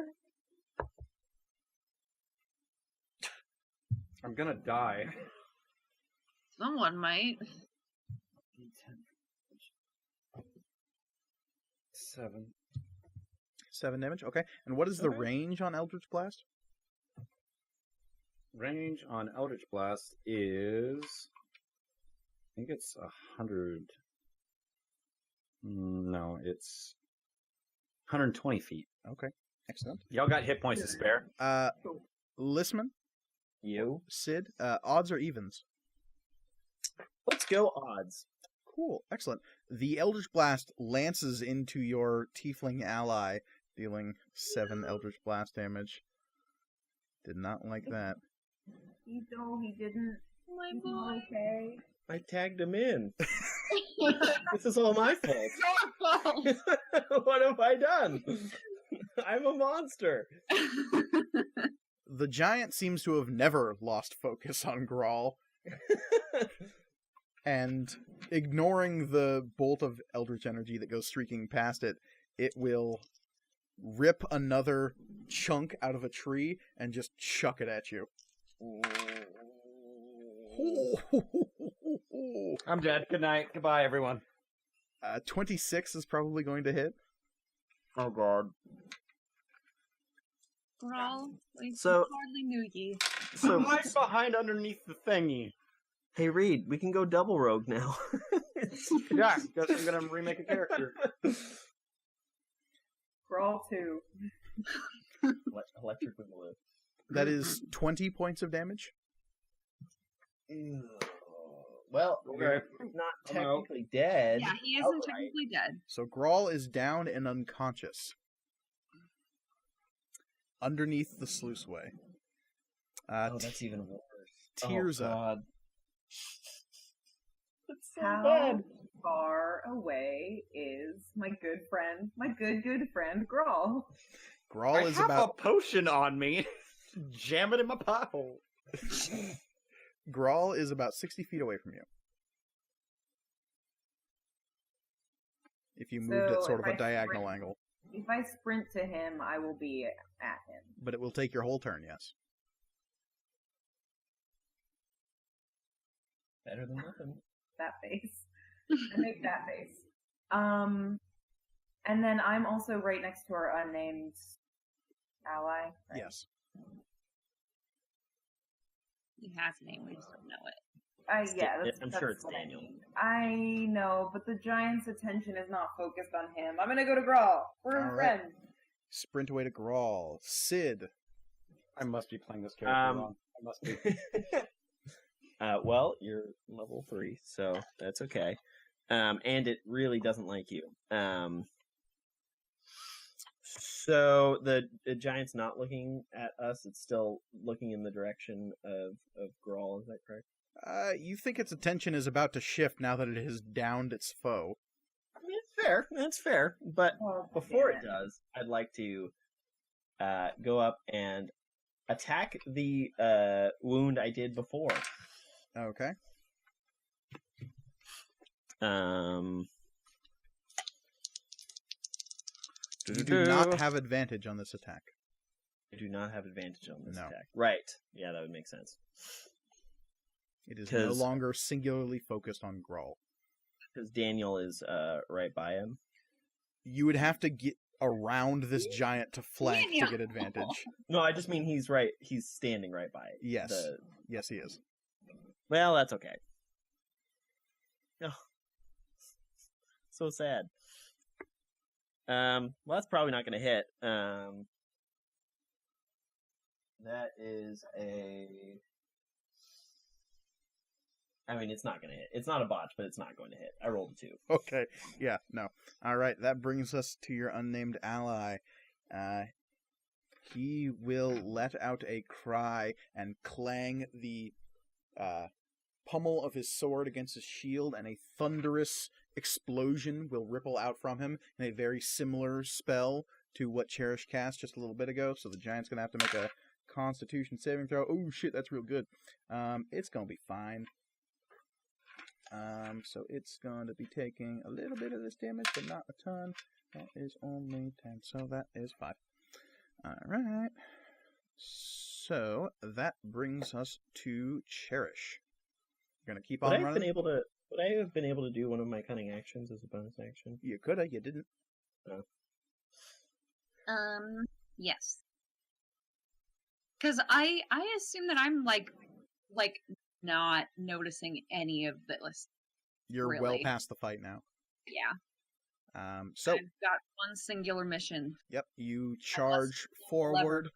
I'm gonna die. Someone might. 7. 7 damage, okay. And what is the Okay. range on Eldritch Blast? Range on Eldritch Blast is, I think it's 100. No, it's 120 feet. Okay, excellent. Y'all got hit points to spare. Listman, You? Sid, odds or evens? Let's go odds. Cool, excellent. The Eldritch Blast lances into your tiefling ally, dealing 7 Eldritch Blast damage. Did not like that. No, he didn't. My He's boy. okay. I tagged him in. This is all my fault. What have I done? I'm a monster. The giant seems to have never lost focus on Grawl, and ignoring the bolt of Eldritch energy that goes streaking past it, it will rip another chunk out of a tree and just chuck it at you. I'm dead. Good night. Goodbye, everyone. 26 is probably going to hit. Oh, God. Grawl, we So- hardly knew ye. So, I'm right behind underneath the thingy. hey Reed, we can go double rogue now. Yeah, guess I'm gonna remake a character. Grawl 2. Electric Boogaloo. That is 20 points of damage. Well, Okay. you're not I'm out. technically dead. Yeah, he isn't outright. technically dead. So Grawl is down and unconscious. Underneath the sluiceway. Oh, that's even worse. Tirza. Oh, God. That's so How bad. far away is my good friend Grawl? Grawl I is have about a potion on me. Jam it in my pothole. Grawl is about 60 feet away from you. If you moved So at sort if of a I diagonal sprint- angle. If I sprint to him, I will be at him. But it will take your whole turn, yes. Better than nothing. That face. I make that face. And then I'm also right next to our unnamed ally. Right? Yes. He has a name, we just don't know it. Yeah, that's, I'm that's sure it's what Daniel. I know, but the giant's attention is not focused on him. I'm gonna go to Grawl. We're All a right. friend. Sprint away to Grawl. Sid. I must be playing this character wrong. I must be. Well, you're level 3, so that's okay. And it really doesn't like you. So the giant's not looking at us. It's still looking in the direction of Grawl. Is that correct? You think its attention is about to shift now that it has downed its foe. I mean, it's fair. That's fair. But Oh, before damn it does, I'd like to go up and attack the wound I did before. Okay. You do not have advantage on this attack. I do not have advantage on this No. attack. Right. Yeah, that would make sense. It is no 'Cause- longer singularly focused on Grawl. Because Daniel is right by him. You would have to get around this giant to flank to Yeah. get advantage. No, I just mean he's right. He's standing right by it. Yes. The- Yes, he is. Well, that's okay. Oh, so sad. Well, that's probably not going to hit. That is a. I mean, it's not going to hit. It's not a botch, but it's not going to hit. I rolled a 2. Okay. Yeah, no. All right, that brings us to your unnamed ally. He will let out a cry and clang the pummel of his sword against his shield, and a thunderous explosion will ripple out from him in a very similar spell to what Cherish cast just a little bit ago. So the giant's going to have to make a Constitution saving throw. Oh, shit, that's real good. It's going to be fine. So it's going to be taking a little bit of this damage, but not a ton. That is only 10, so that is 5. Alright. So that brings us to Cherish. You're going to keep Would on I have running? been able to do one of my cunning actions as a bonus action? You could have, you didn't. Yes. Because I assume that I'm like not noticing any of this. You're well Really? past the fight now. Yeah. So, I've got one singular mission. yep, you charge forward,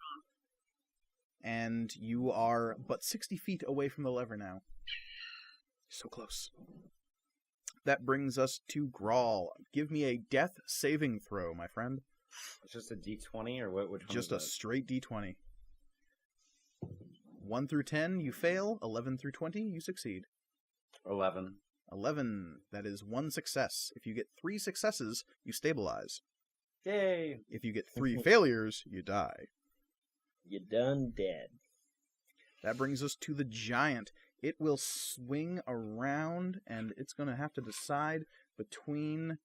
and you are but 60 feet away from the lever now. So close. That brings us to Grawl. Give me a death saving throw, my friend. It's just a D20 or what? Which one Just is a straight D20. 1 through 10, you fail. 11 through 20, you succeed. that? 11. 11, that is 1 success. If you get 3 successes, you stabilize. Yay! If you get 3 failures, you die. You done dead. That brings us to the giant. It will swing around, and it's going to have to decide between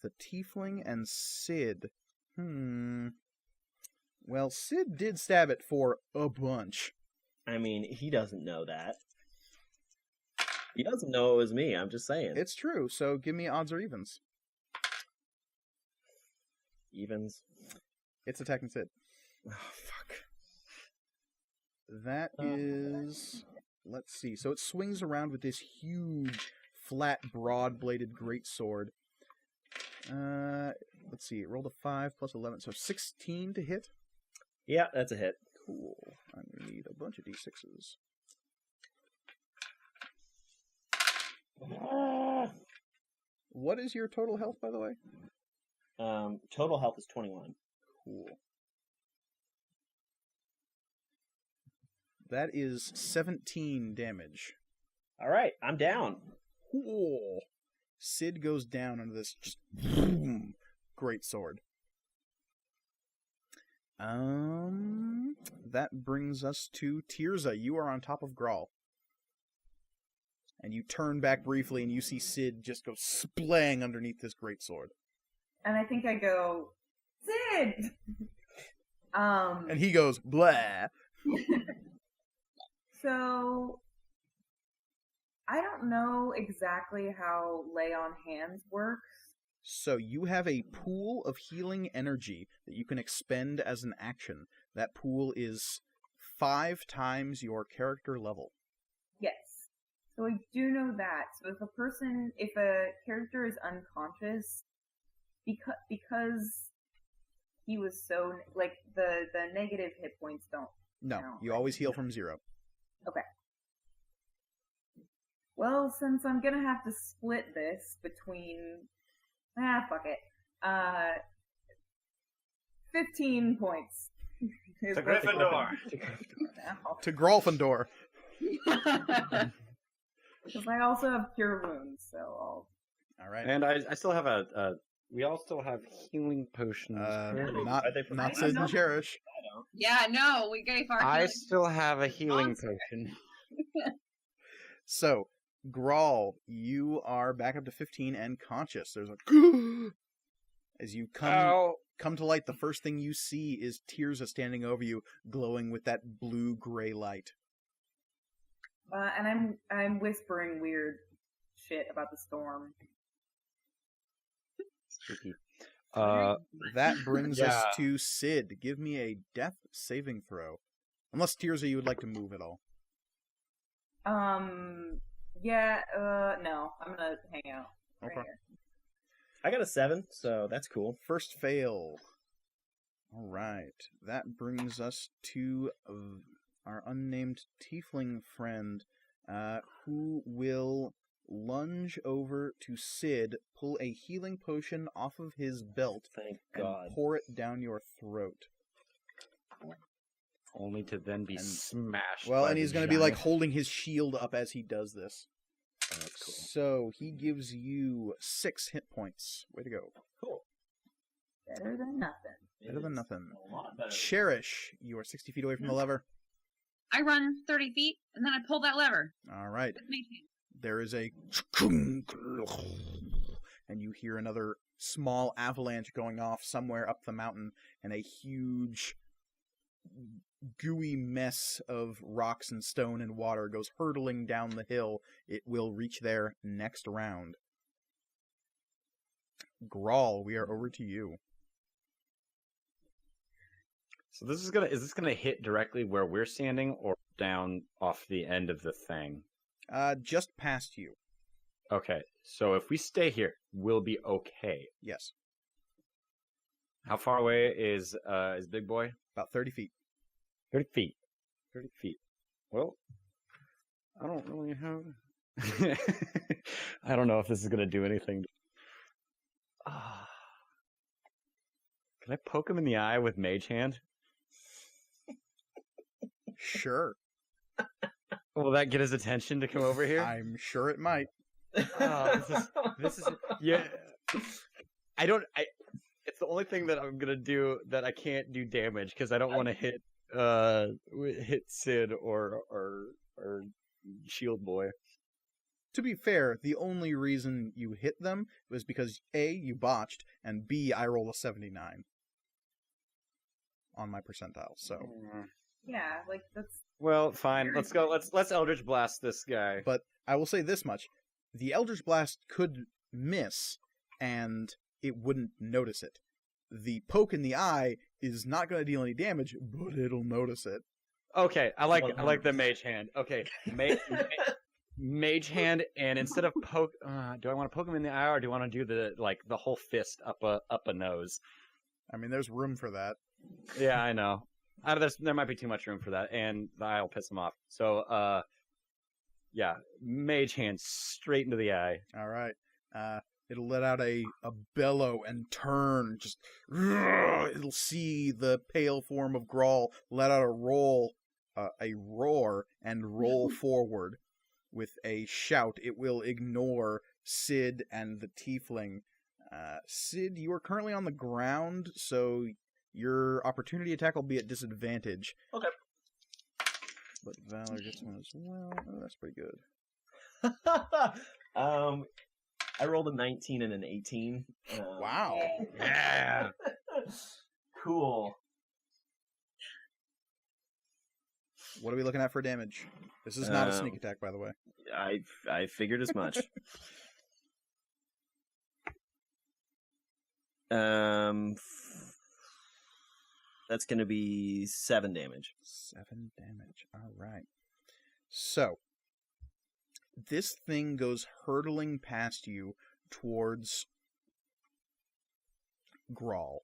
the tiefling and Sid. Well, Sid did stab it for a bunch. I mean, he doesn't know that. He doesn't know it was me. I'm just saying. It's true, so give me odds or evens. Evens. It's attacking Sid. Oh, fuck. That is... Let's see. So it swings around with this huge, flat, broad-bladed greatsword. Let's see. It rolled a 5 plus 11, so 16 to hit. Yeah, that's a hit. Cool. I'm going to need a bunch of d6s. What is your total health, by the way? Total health is 21. Cool. That is 17 damage. All right, I'm down. Cool. Sid goes down under this just boom, great sword. That brings us to Tirza. You are on top of Grawl. And you turn back briefly and you see Sid just go splaying underneath this great sword. And I think I go, Sid! And he goes, blah. So, I don't know exactly how lay on hands works. So you have a pool of healing energy that you can expend as an action. That pool is 5 times your character level. Yes. So I do know that. So if a character is unconscious, because he was so, like, the negative hit points don't No, count. you always heal from 0. Okay. Well, since I'm gonna have to split this between... fuck it. 15 points. To Gryffindor. To Grolfindor. Because I also have Cure Wounds, so I'll... All right. And I still have we all still have healing potions. Not I Sid don't and Cherish. Yeah, no, we gave our I healing- still have a healing Monster. potion. So, Grawl, you are back up to 15 and conscious. There's a... As you come to light, the first thing you see is Tirza standing over you, glowing with that blue-gray light. and I'm whispering weird shit about the storm. Spooky. That brings Yeah. us to Sid. Give me a death saving throw. Unless, Tirza, you would like to move at all. Yeah, no, I'm gonna hang out. Right Okay. here. I got a 7, so that's cool. First fail. All right. That brings us to our unnamed tiefling friend, who will lunge over to Sid, pull a healing potion off of his belt, Thank and God. pour it down your throat. Only to then be And- smashed. Well, by and the he's going to be like giant- holding his shield up as he does this. Oh, that's cool. So he gives you 6 hit points. Way to go. Cool. Better than nothing. Better than nothing. A lot better. Cherish, you are 60 feet away from the lever. I run 30 feet, and then I pull that lever. All right. With mage hand. There is a... And you hear another small avalanche going off somewhere up the mountain, and a huge gooey mess of rocks and stone and water goes hurtling down the hill. It will reach there next round. Grawl, we are over to you. So is this gonna hit directly where we're standing, or down off the end of the thing? Just past you. Okay, so if we stay here, we'll be okay. Yes, How far away is Big Boy? about 30 feet. 30 feet. 30 feet. Well, I don't really have... I don't know if this is going to do anything. Can I poke him in the eye with Mage Hand? Sure. Will that get his attention to come over here? I'm sure it might. This is... Yeah. It's the only thing that I'm going to do that I can't do damage, because I don't want to hit Sid or shield boy. To be fair, the only reason you hit them was because A, you botched, and B, I rolled a 79 on my percentile. So, Yeah, like that's Well, fine. Let's go. Let's Eldritch Blast this guy. but I will say this much: the Eldritch Blast could miss, and it wouldn't notice it. The poke in the eye is not going to deal any damage, but it'll notice it. Okay, I like the mage hand. Okay, mage hand, and instead of poke, do I want to poke him in the eye, or do I want to do the whole fist up a nose? I mean, there's room for that. Yeah, I know. There might be too much room for that, and the eye will piss him off. So, yeah, mage hand straight into the eye. All right. It'll let out a bellow and turn. Just it'll see the pale form of Grawl let out a roar, and roll forward with a shout. It will ignore Sid and the tiefling. Sid, you are currently on the ground, so your opportunity attack will be at disadvantage. Okay. But Valor gets one as well. Oh, that's pretty good. I rolled a 19 and an 18. Wow. Yeah. Cool. What are we looking at for damage? This is not a sneak attack, by the way. I figured as much. That's going to be 7 damage. 7 damage. All right. So, this thing goes hurtling past you towards Grawl.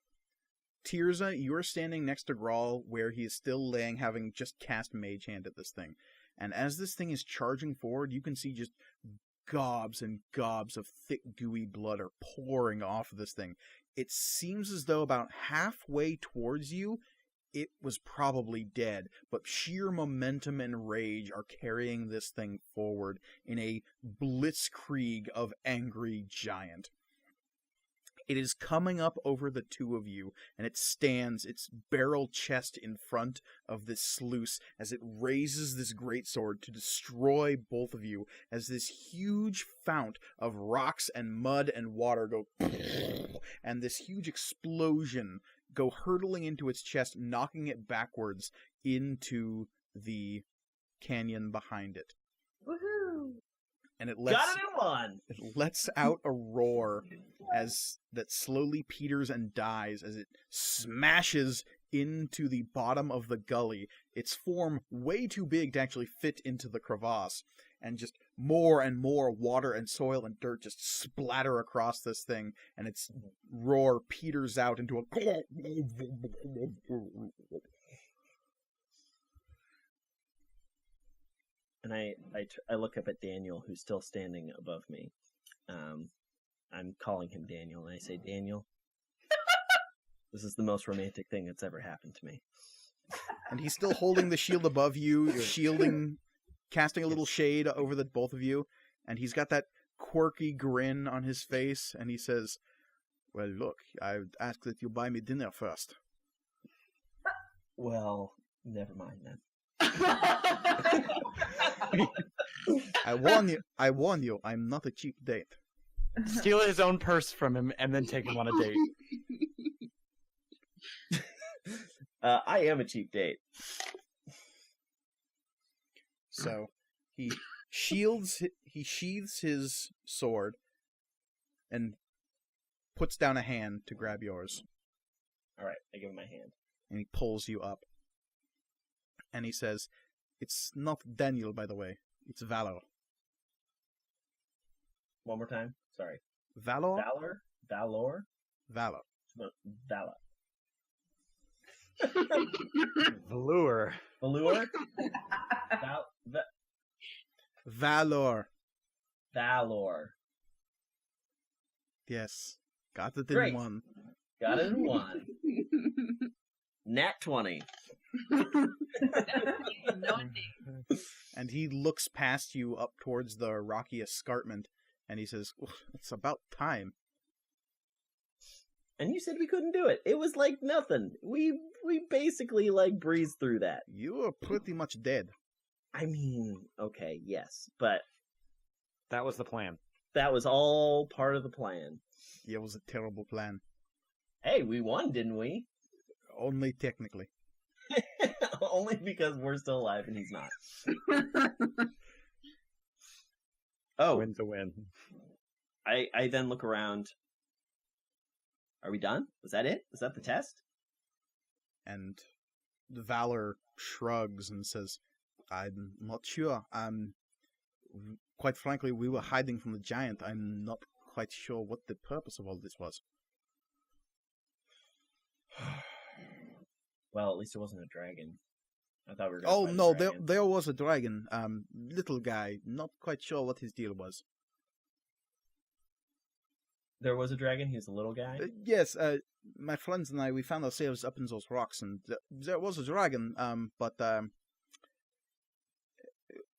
Tirza, you are standing next to Grawl where he is still laying, having just cast Mage Hand at this thing. And as this thing is charging forward, you can see just gobs and gobs of thick, gooey blood are pouring off of this thing. It seems as though about halfway towards you, it was probably dead, but sheer momentum and rage are carrying this thing forward in a blitzkrieg of angry giant. It is coming up over the two of you, and it stands its barrel chest in front of this sluice as it raises this greatsword to destroy both of you, as this huge fount of rocks and mud and water go and this huge explosion go hurtling into its chest, knocking it backwards into the canyon behind it. woohoo! And it Got it in one! It lets out a roar as that slowly peters and dies as it smashes into the bottom of the gully, its form way too big to actually fit into the crevasse, and just more and more water and soil and dirt just splatter across this thing, and its roar peters out into a And I look up at Daniel, who's still standing above me. I'm calling him Daniel, and I say, Daniel, this is the most romantic thing that's ever happened to me. and he's still holding the shield above you, shielding, casting a little shade over the both of you, and he's got that quirky grin on his face, and he says, well, look, I would ask that you buy me dinner first. Well, never mind then. I warn you, I'm not a cheap date. Steal his own purse from him and then take him on a date. I am a cheap date. So he sheathes his sword and puts down a hand to grab yours, All right, I give him my hand. and he pulls you up. And he says, "It's not Daniel, by the way. It's Valor." One more time. Sorry. Valor? Valor? Valor? Valor. No, Valor. Velour. Valor? Valor. Valor. Yes. Got it in Great. one. Got it in one. Nat 20. No indeed. And he looks past you up towards the rocky escarpment, and he says, "Well, it's about time." And you said we couldn't do it. It was like nothing. We basically like breezed through that. You are pretty much dead. I mean, okay, yes, but That was the plan. that was all part of the plan. It was a terrible plan. Hey, we won, didn't we? Only technically. Only because we're still alive and he's not. Oh, Win to win. I then look around. Are we done? Was that it? Was that the test? And Valor shrugs and says, I'm not sure. Quite frankly, we were hiding from the giant. I'm not quite sure what the purpose of all this was. Well, at least it wasn't a dragon. I thought we were. Gonna Oh fight a no, dragon. there was a dragon. Little guy. Not quite sure what his deal was. There was a dragon. He was a little guy. Yes, my friends and I, we found ourselves up in those rocks, and there was a dragon. But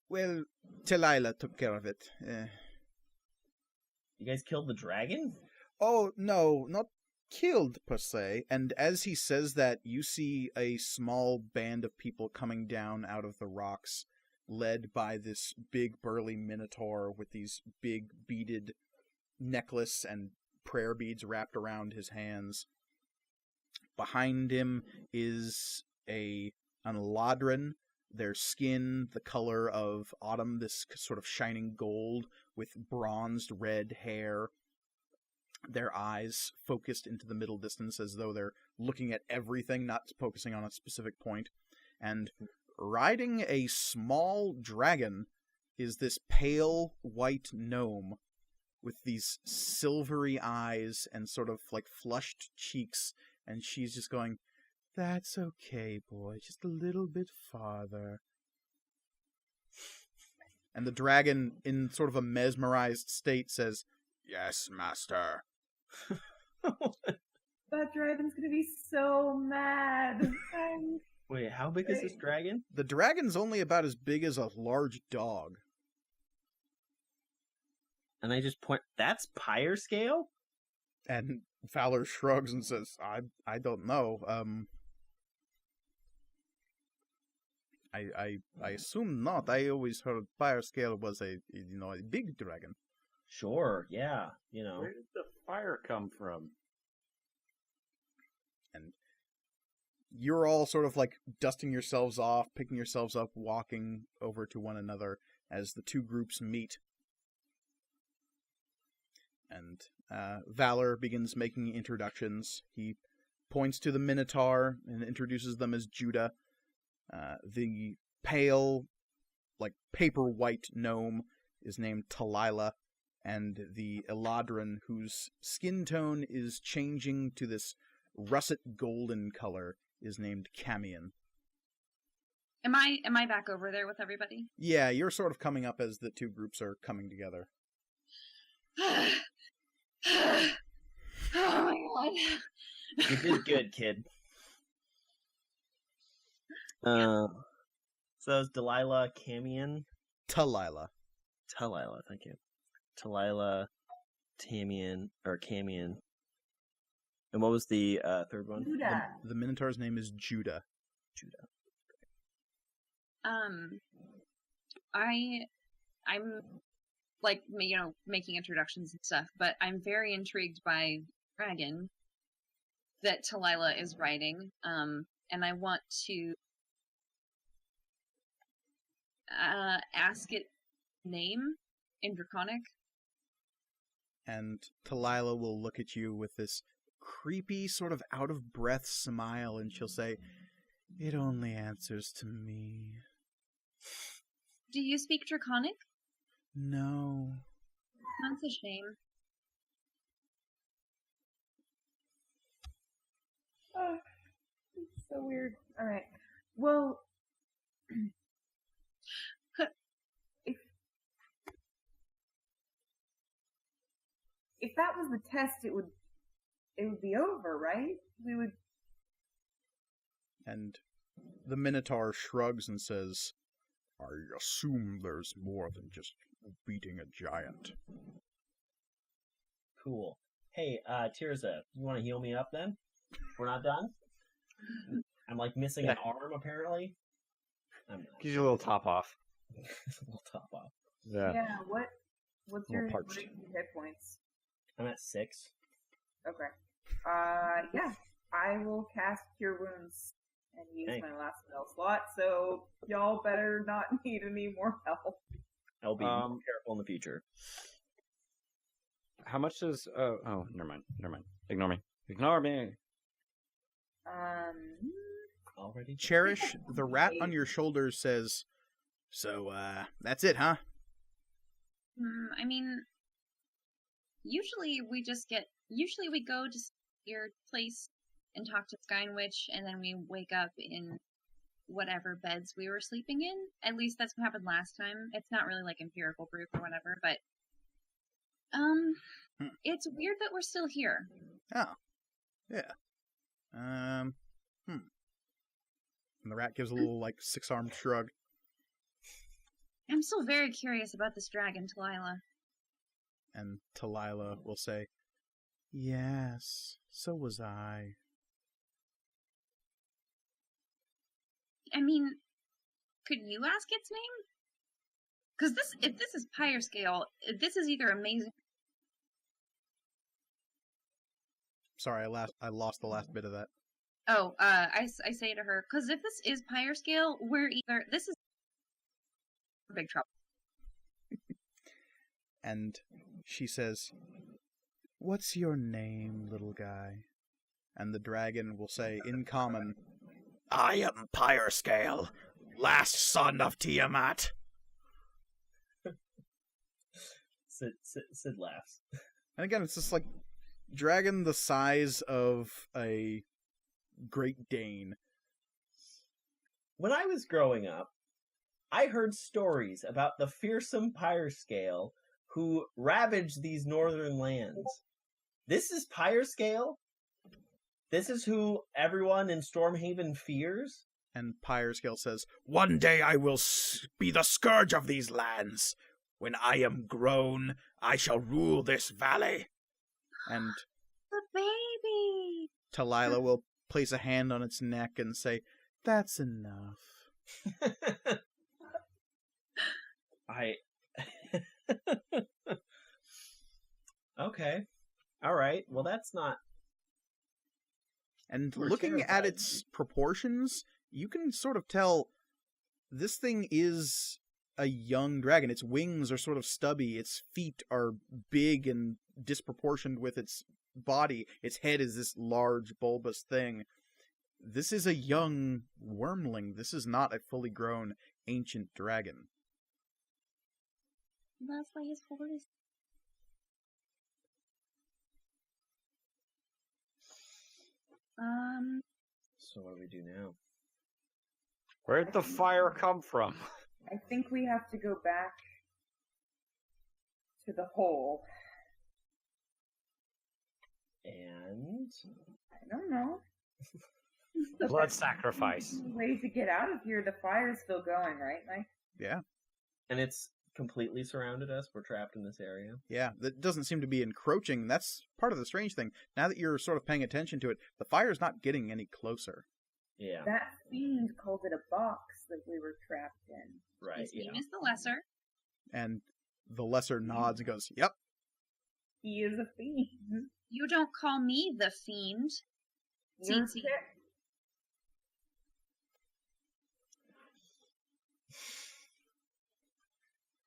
well, Talila took care of it. You guys killed the dragon? Oh no, not killed per se. And as he says that, you see a small band of people coming down out of the rocks, led by this big burly minotaur with these big beaded necklace and prayer beads wrapped around his hands. Behind him is an Eladrin, their skin the color of autumn, this sort of shining gold with bronzed red hair, their eyes focused into the middle distance as though they're looking at everything, not focusing on a specific point. And riding a small dragon is this pale white gnome with these silvery eyes and sort of like flushed cheeks, and she's just going, "That's okay, boy, just a little bit farther." And the dragon, in sort of a mesmerized state, says, "Yes, master." That dragon's gonna be so mad. Wait, how big is this dragon? The dragon's only about as big as a large dog. And I just point. That's pyre scale. And Fowler shrugs and says, I don't know. I assume not. I always heard fire scale was a big dragon. Sure, yeah, you know. Where did the fire come from? And you're all sort of like dusting yourselves off, picking yourselves up, walking over to one another as the two groups meet. And Valor begins making introductions. He points to the Minotaur and introduces them as Judah. The pale, like paper white gnome is named Talila, and the Eladrin, whose skin tone is changing to this russet golden color, is named Camion. Am I back over there with everybody? Yeah, you're sort of coming up as the two groups are coming together. Oh my god. You did good, kid. So that was Delilah, Camion, Talila. Talila. Thank you. Talila, Tamian or Camion. And what was the third one? Judah. The Minotaur's name is Judah. Judah. I'm like, making introductions and stuff, but I'm very intrigued by Dragon that Talila is writing, and I want to ask it name in Draconic. And Talila will look at you with this creepy, sort of out-of-breath smile, and she'll say, "It only answers to me." Do you speak Draconic? No. That's a shame. It's so weird. Alright. Well, if that was the test, it would be over, right? We would. And the Minotaur shrugs and says, "I assume there's more than just beating a giant." Cool. Hey, Tirza, you want to heal me up then? We're not done? I'm like missing an arm apparently. I'm not. Gives you a little top off. We'll top off. Yeah. What's Little your parched. what are your hit points? I'm at 6. Okay. Yeah. I will cast Cure Wounds and use Thanks. my last spell slot. So y'all better not need any more help. I'll be more careful in the future. How much does? Oh, never mind. Ignore me. Already? Cherish, the rat on your shoulders says, "So, that's it, huh?" I mean, usually we go to your place and talk to Skein Witch, and then we wake up in whatever beds we were sleeping in. At least that's what happened last time. It's not really like empirical proof or whatever, but it's weird that we're still here. Oh, yeah. And the rat gives a little, like, 6-armed shrug. I'm still very curious about this dragon, Talila. And Talila will say, "Yes, so was I." I mean, could you ask its name? Because if this is Pyre Scale, this is either amazing. Sorry, I lost the last bit of that. Oh, I say to her, because if this is Pyre Scale, this is big trouble. And she says, "What's your name, little guy?" And the dragon will say, in common, "I am Pyrescale, last son of Tiamat." Sid laughs. And again, it's just like dragon the size of a Great Dane. When I was growing up, I heard stories about the fearsome Pyrescale who ravaged these northern lands. This is Pyrescale? This is who everyone in Stormhaven fears? And Pyrescale says, "One day I will be the scourge of these lands. When I am grown, I shall rule this valley." And The baby! Talila will place a hand on its neck and say, "That's enough." Okay. Alright. Well, that's not... And We're looking at terrified. its proportions, you can sort of tell this thing is a young dragon. Its wings are sort of stubby. Its feet are big and disproportioned with its body. Its head is this large, bulbous thing. This is a young wormling. This is not a fully grown ancient dragon. That's why his voice. So what do we do now? Where'd the fire come from? I think we have to go back to the hole. And... I don't know. Blood sacrifice. Ways to get out of here. The fire's still going, right, Mike? Yeah. And it's completely surrounded us. We're trapped in this area. Yeah, that doesn't seem to be encroaching. That's part of the strange thing. Now that you're sort of paying attention to it, the fire's not getting any closer. Yeah. That fiend called it a box that we were trapped in. Right, His yeah. name is the Lesser. And the lesser nods and goes, "Yep." He is a fiend. You don't call me the Fiend. You're Tsitsi. sick.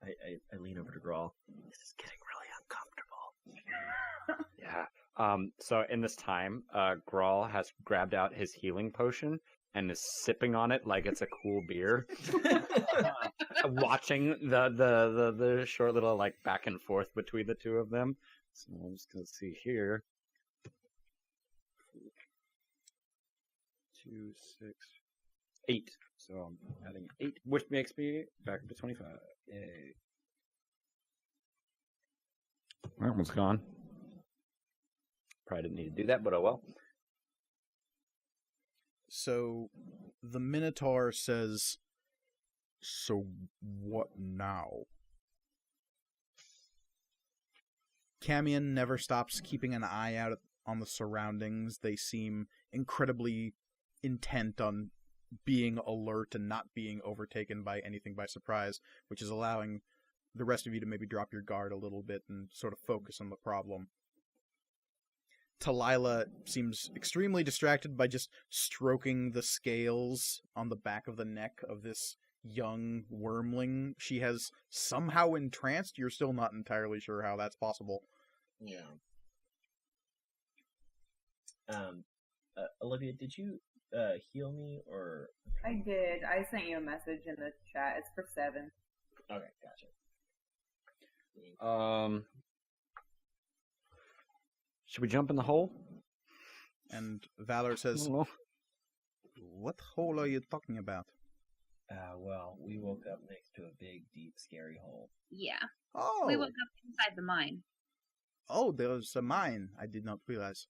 I lean over to Grawl. This is getting really uncomfortable. Yeah. So in this time, Grawl has grabbed out his healing potion and is sipping on it like it's a cool beer. Watching the short little like back and forth between the two of them. So I'm just gonna see here. 2, 6, 8. So I'm adding 8, which makes me back up to 25. Yay. That one's gone. Probably didn't need to do that, but oh well. So the Minotaur says, "So what now?" Camion never stops keeping an eye out on the surroundings. They seem incredibly intent on being alert and not being overtaken by anything by surprise, which is allowing the rest of you to maybe drop your guard a little bit and sort of focus on the problem. Talila seems extremely distracted by just stroking the scales on the back of the neck of this young wormling she has somehow entranced. You're still not entirely sure how that's possible. Yeah. Olivia, did you heal me or? I did. I sent you a message in the chat. It's for 7. Okay, gotcha. Should we jump in the hole? And Valor says, No. "What hole are you talking about?" Well, we woke up next to a big, deep, scary hole. Yeah. Oh, We woke up inside the mine. oh, there's a mine. I did not realize.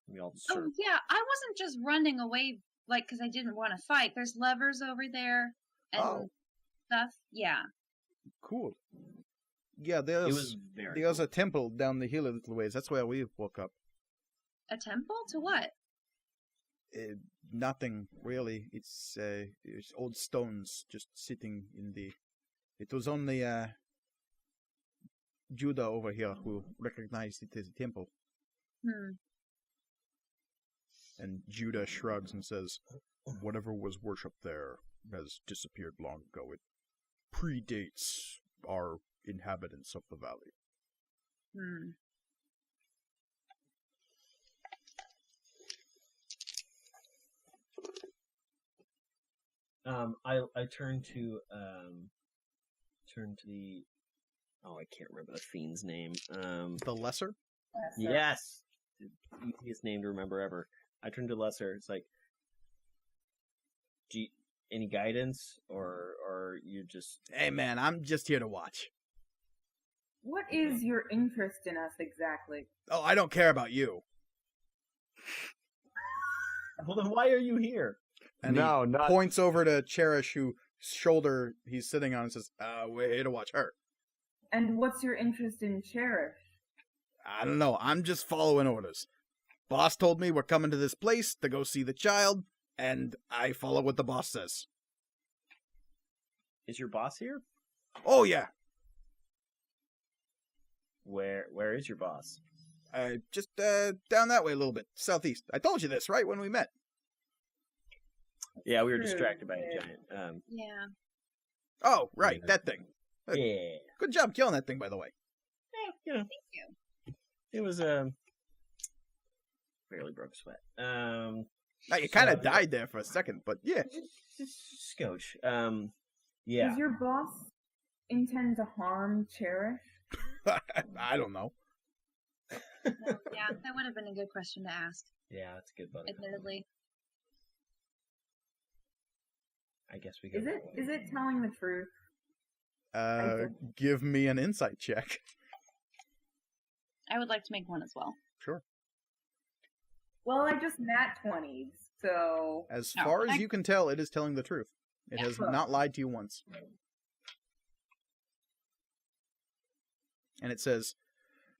We all Oh, yeah. I wasn't just running away, like, because I didn't want to fight. There's levers over there and Oh. stuff. Yeah. Cool. Yeah, It there's was very. there's a temple down the hill a little ways. That's where we woke up. A temple? To what? Nothing really. It's old stones just sitting in the. It was only Judah over here who recognized it as a temple. And Judah shrugs and says, "Whatever was worshipped there has disappeared long ago. It predates our inhabitants of the valley." I turn to the. Oh, I can't remember the fiend's name. The lesser? Yes, the easiest name to remember ever. I turn to Lesser. It's like, any guidance, or you just? Hey man, I'm just here to watch. What is your interest in us exactly? Oh, I don't care about you. Well, then why are you here? And No, he not. points over to Cherish, whose shoulder he's sitting on, and says, we're here to watch her. And what's your interest in Cherish? I don't know, I'm just following orders. Boss told me we're coming to this place to go see the child, and I follow what the boss says. Is your boss here? Oh yeah, Where is your boss? just down that way a little bit, southeast. I told you this, right, when we met? Yeah, we were True, distracted by a yeah. giant. Yeah. Oh, right, Yeah. that thing. Yeah. Good job killing that thing, by the way. You know, Thank you. it was barely broke a sweat. Now, you kind of died there for a second, but yeah. Scotch. Yeah. Does your boss intend to harm Cherish? I don't know. Yeah, that would have been a good question to ask, Yeah, that's a good buddy. admittedly. I guess we go. Is that it way. is it telling the truth? Give me an insight check. I would like to make one as well. Sure. Well, I just nat 20s, so As No, far as I- you can tell, it is telling the truth. It Yeah. has not lied to you once. And it says,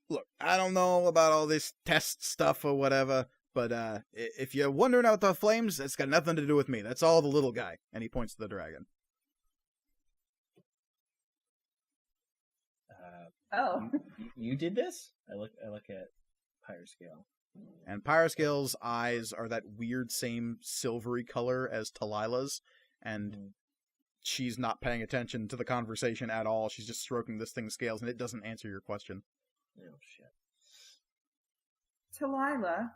"Look, I don't know about all this test stuff or whatever, but if you're wondering about the flames, it's got nothing to do with me. That's all the little guy." And he points to the dragon. oh, You did this? I look at Higher Scale. And Pyroscale's eyes are that weird same silvery color as Talila's, and she's not paying attention to the conversation at all. She's just stroking this thing's scales, and it doesn't answer your question. Oh shit. Talila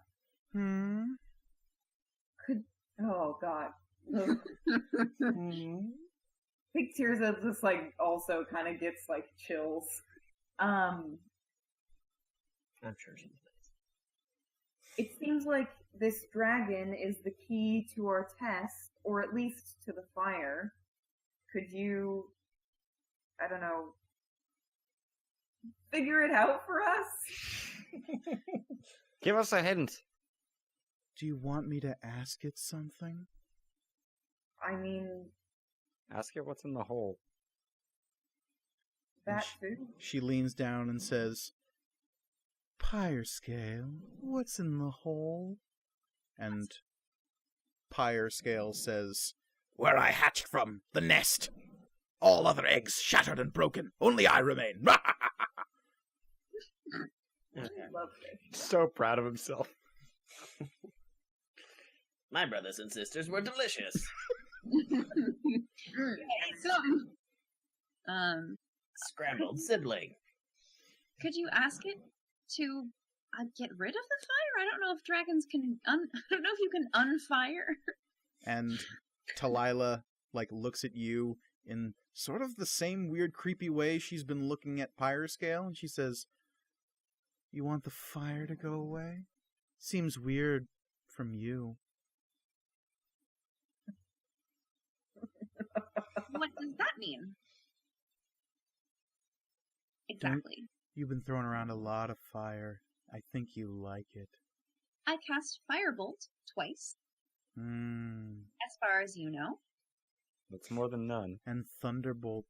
could. Oh God. Ugh. I think Tirza just like also kind of gets like chills. I'm sure she's nice. It seems like this dragon is the key to our test, or at least to the fire. Could you, I don't know, figure it out for us? Give us a hint. Do you want me to ask it something? I mean, Ask it what's in the hole. that too. She leans down and says, "Pyrescale, what's in the hole?" And Pyrescale says, Where I hatched from, the nest. All other eggs shattered and broken. Only I remain. Love this. So proud of himself. My brothers and sisters were delicious. Scrambled sibling. Could you ask it to get rid of the fire? I don't know if dragons can. I don't know if you can unfire. And Talila, looks at you in sort of the same weird, creepy way she's been looking at Pyrescale, and she says, "You want the fire to go away? Seems weird from you." What does that mean? Exactly. You've been throwing around a lot of fire. I think you like it. I cast Firebolt twice, as far as you know. That's more than none. And Thunderbolt,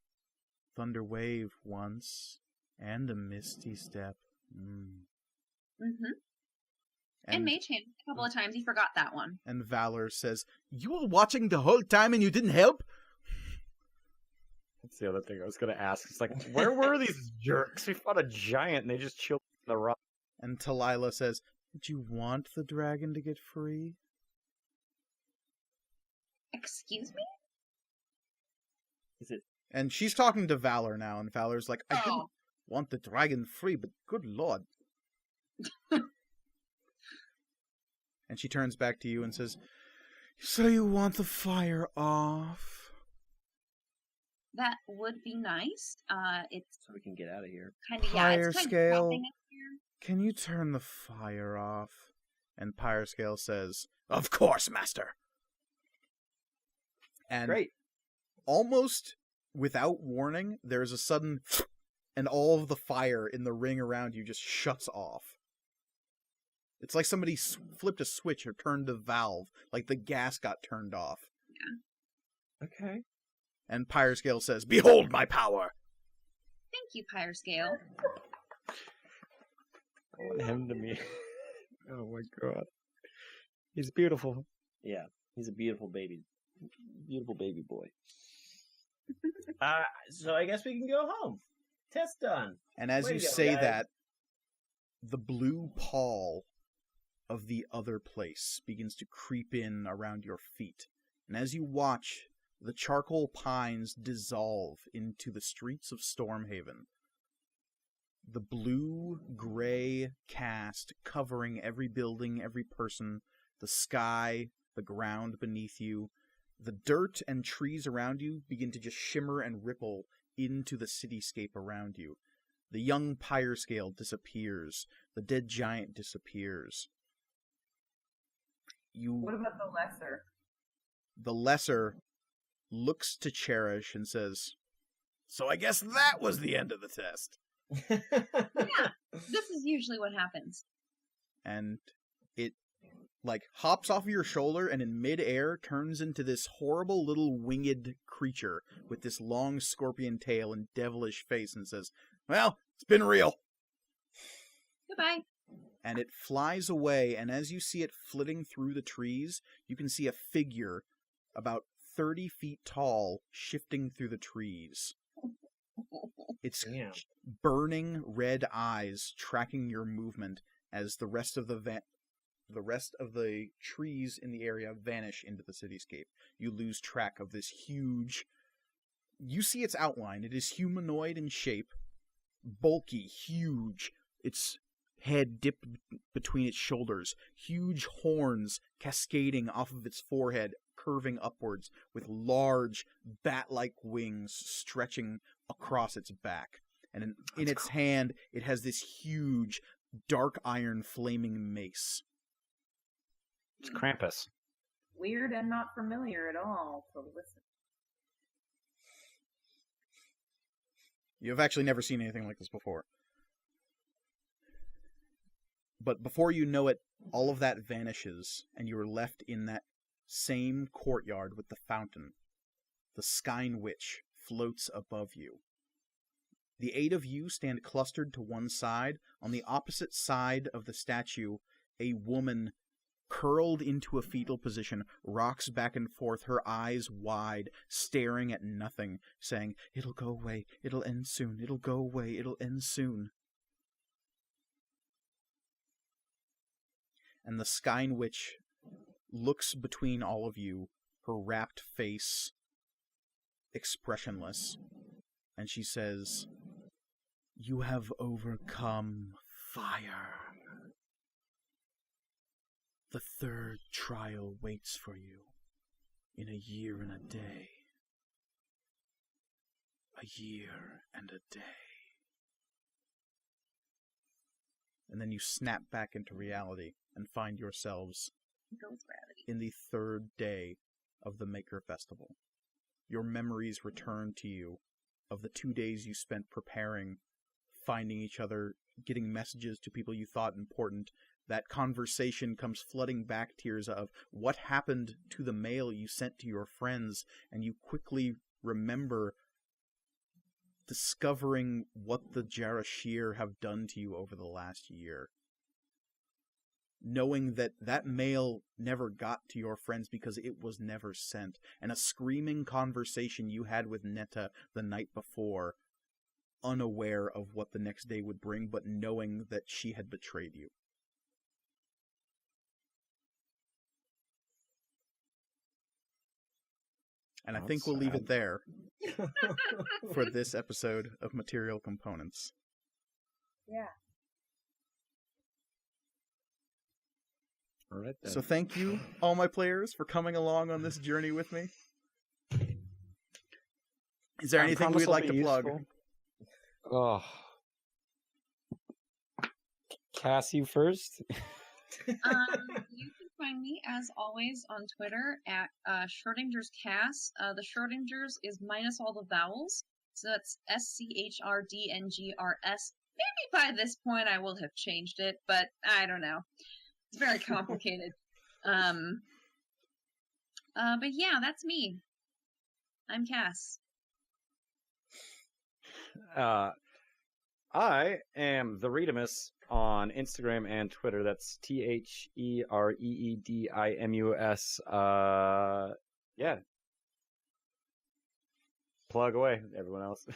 Thunderwave once, and a Misty Step. Mm-hmm. And Mage Hand a couple of times. He forgot that one. And Valor says, "You were watching the whole time and you didn't help?" That's the other thing I was going to ask. It's like, where were these jerks? We fought a giant and they just chilled in the rock. And Talila says, "Did you want the dragon to get free?" Excuse me? Is it? And she's talking to Valor now, and Valor's like, "I didn't want the dragon free, but good lord." And she turns back to you and says, "So you want the fire off?" That would be nice. It's So we can get out of here. kind of Fire it's kind scale. of in here. "Can you turn the fire off?" And Pyrescale says, "Of course, master." And Great. almost without warning, there's a sudden and all of the fire in the ring around you just shuts off. It's like somebody flipped a switch or turned a valve, like the gas got turned off. Okay. And Pyrescale says, "Behold my power!" Thank you, Pyrescale. I want him to me. Oh my god. He's beautiful. Yeah, he's a beautiful baby boy. So I guess we can go home. Test done. And as Way you to go, say guys. that, the blue pall of the other place begins to creep in around your feet. And as you watch, the charcoal pines dissolve into the streets of Stormhaven. The blue-gray cast covering every building, every person, the sky, the ground beneath you. The dirt and trees around you begin to just shimmer and ripple into the cityscape around you. The young Pyrescale disappears. The dead giant disappears. What about the lesser? The lesser looks to Cherish and says, "So I guess that was the end of the test." Yeah, this is usually what happens. And it hops off of your shoulder and in midair turns into this horrible little winged creature with this long scorpion tail and devilish face and says, "Well, it's been real." Goodbye. And it flies away, and as you see it flitting through the trees, you can see a figure about 30 feet tall shifting through the trees. Its Damn. burning red eyes tracking your movement as the rest of the trees in the area vanish into the cityscape. You lose track of this huge... You see its outline. It is humanoid in shape, bulky, huge. Its head dipped between its shoulders, huge horns cascading off of its forehead, curving upwards, with large bat-like wings stretching across its back. And in its hand, it has this huge, dark iron flaming mace. It's Krampus. Weird and not familiar at all to listen. You've actually never seen anything like this before. But before you know it, all of that vanishes, and you are left in that same courtyard with the fountain. The Skein Witch floats above you. The 8 of you stand clustered to one side. On the opposite side of the statue, a woman curled into a fetal position, rocks back and forth, her eyes wide, staring at nothing, saying, "It'll go away, it'll end soon, it'll go away, it'll end soon." And the Skein Witch looks between all of you, her rapt face expressionless, and she says, "You have overcome fire. The third trial waits for you in a year and a day. A year and a day." And then you snap back into reality and find yourselves Go with gravity. in the third day of the Maker Festival. Your memories return to you of the 2 days you spent preparing, finding each other, getting messages to people you thought important. That conversation comes flooding back tears of what happened to the mail you sent to your friends, and you quickly remember discovering what the Jarashir have done to you over the last year. Knowing that that mail never got to your friends because it was never sent, and a screaming conversation you had with Netta the night before, unaware of what the next day would bring, but knowing that she had betrayed you. And I think we'll leave it there for this episode of Material Components. Yeah. All right, then. So thank you, all my players, for coming along on this journey with me. Is there anything we'd like to plug? Oh. Cass, you first? You can find me, as always, on Twitter at Schrodinger's Cass. The Schrodinger's is minus all the vowels, so that's SCHRDNGRS. Maybe by this point I will have changed it, but I don't know. It's very complicated. But yeah, that's me. I'm Cass. I am the Reedimus on Instagram and Twitter. That's TheReedimus. Yeah. Plug away, everyone else.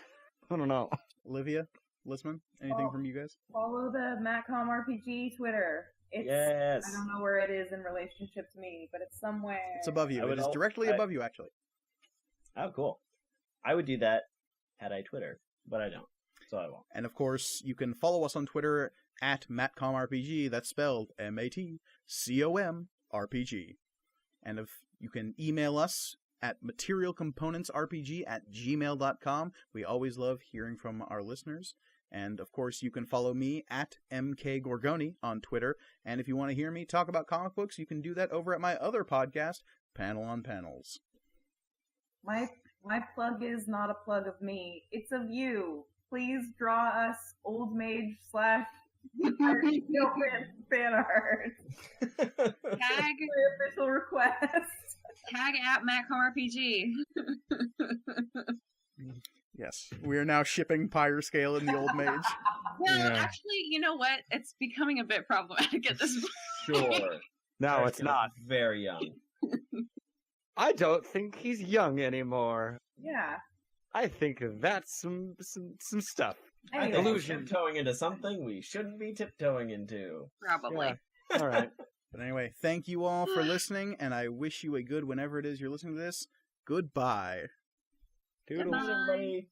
I don't know. Olivia, Lisman, anything from you guys? Follow the Matcom RPG Twitter. It's, Yes. I don't know where it is in relationship to me, but it's somewhere. It's above you. I It would is al- directly I- above you, actually. Oh, cool. I would do that had I Twitter, but I don't, so I won't. And of course, you can follow us on Twitter at MatcomRPG. That's spelled MatComRPG. And if you can email us at materialcomponentsrpg@gmail.com. We always love hearing from our listeners. And of course, you can follow me at MKGorgoni on Twitter. And if you want to hear me talk about comic books, you can do that over at my other podcast, Panel on Panels. My plug is not a plug of me. It's of you. Please draw us Old Mage / Yeoman fan art. Tag My official request. tag at MatcomRPG. Yes, we are now shipping Pyre Scale in the Old Mage. Well, Yeah. actually, you know what? It's becoming a bit problematic at this point. Sure. No, it's not. Very young. I don't think he's young anymore. Yeah. I think that's some stuff. I Anyway, think we're Illusion. tiptoeing into something we shouldn't be tiptoeing into. Probably. Yeah. All right. But anyway, thank you all for listening, and I wish you a good whenever it is you're listening to this. Goodbye. Toodles. Goodbye. Everybody.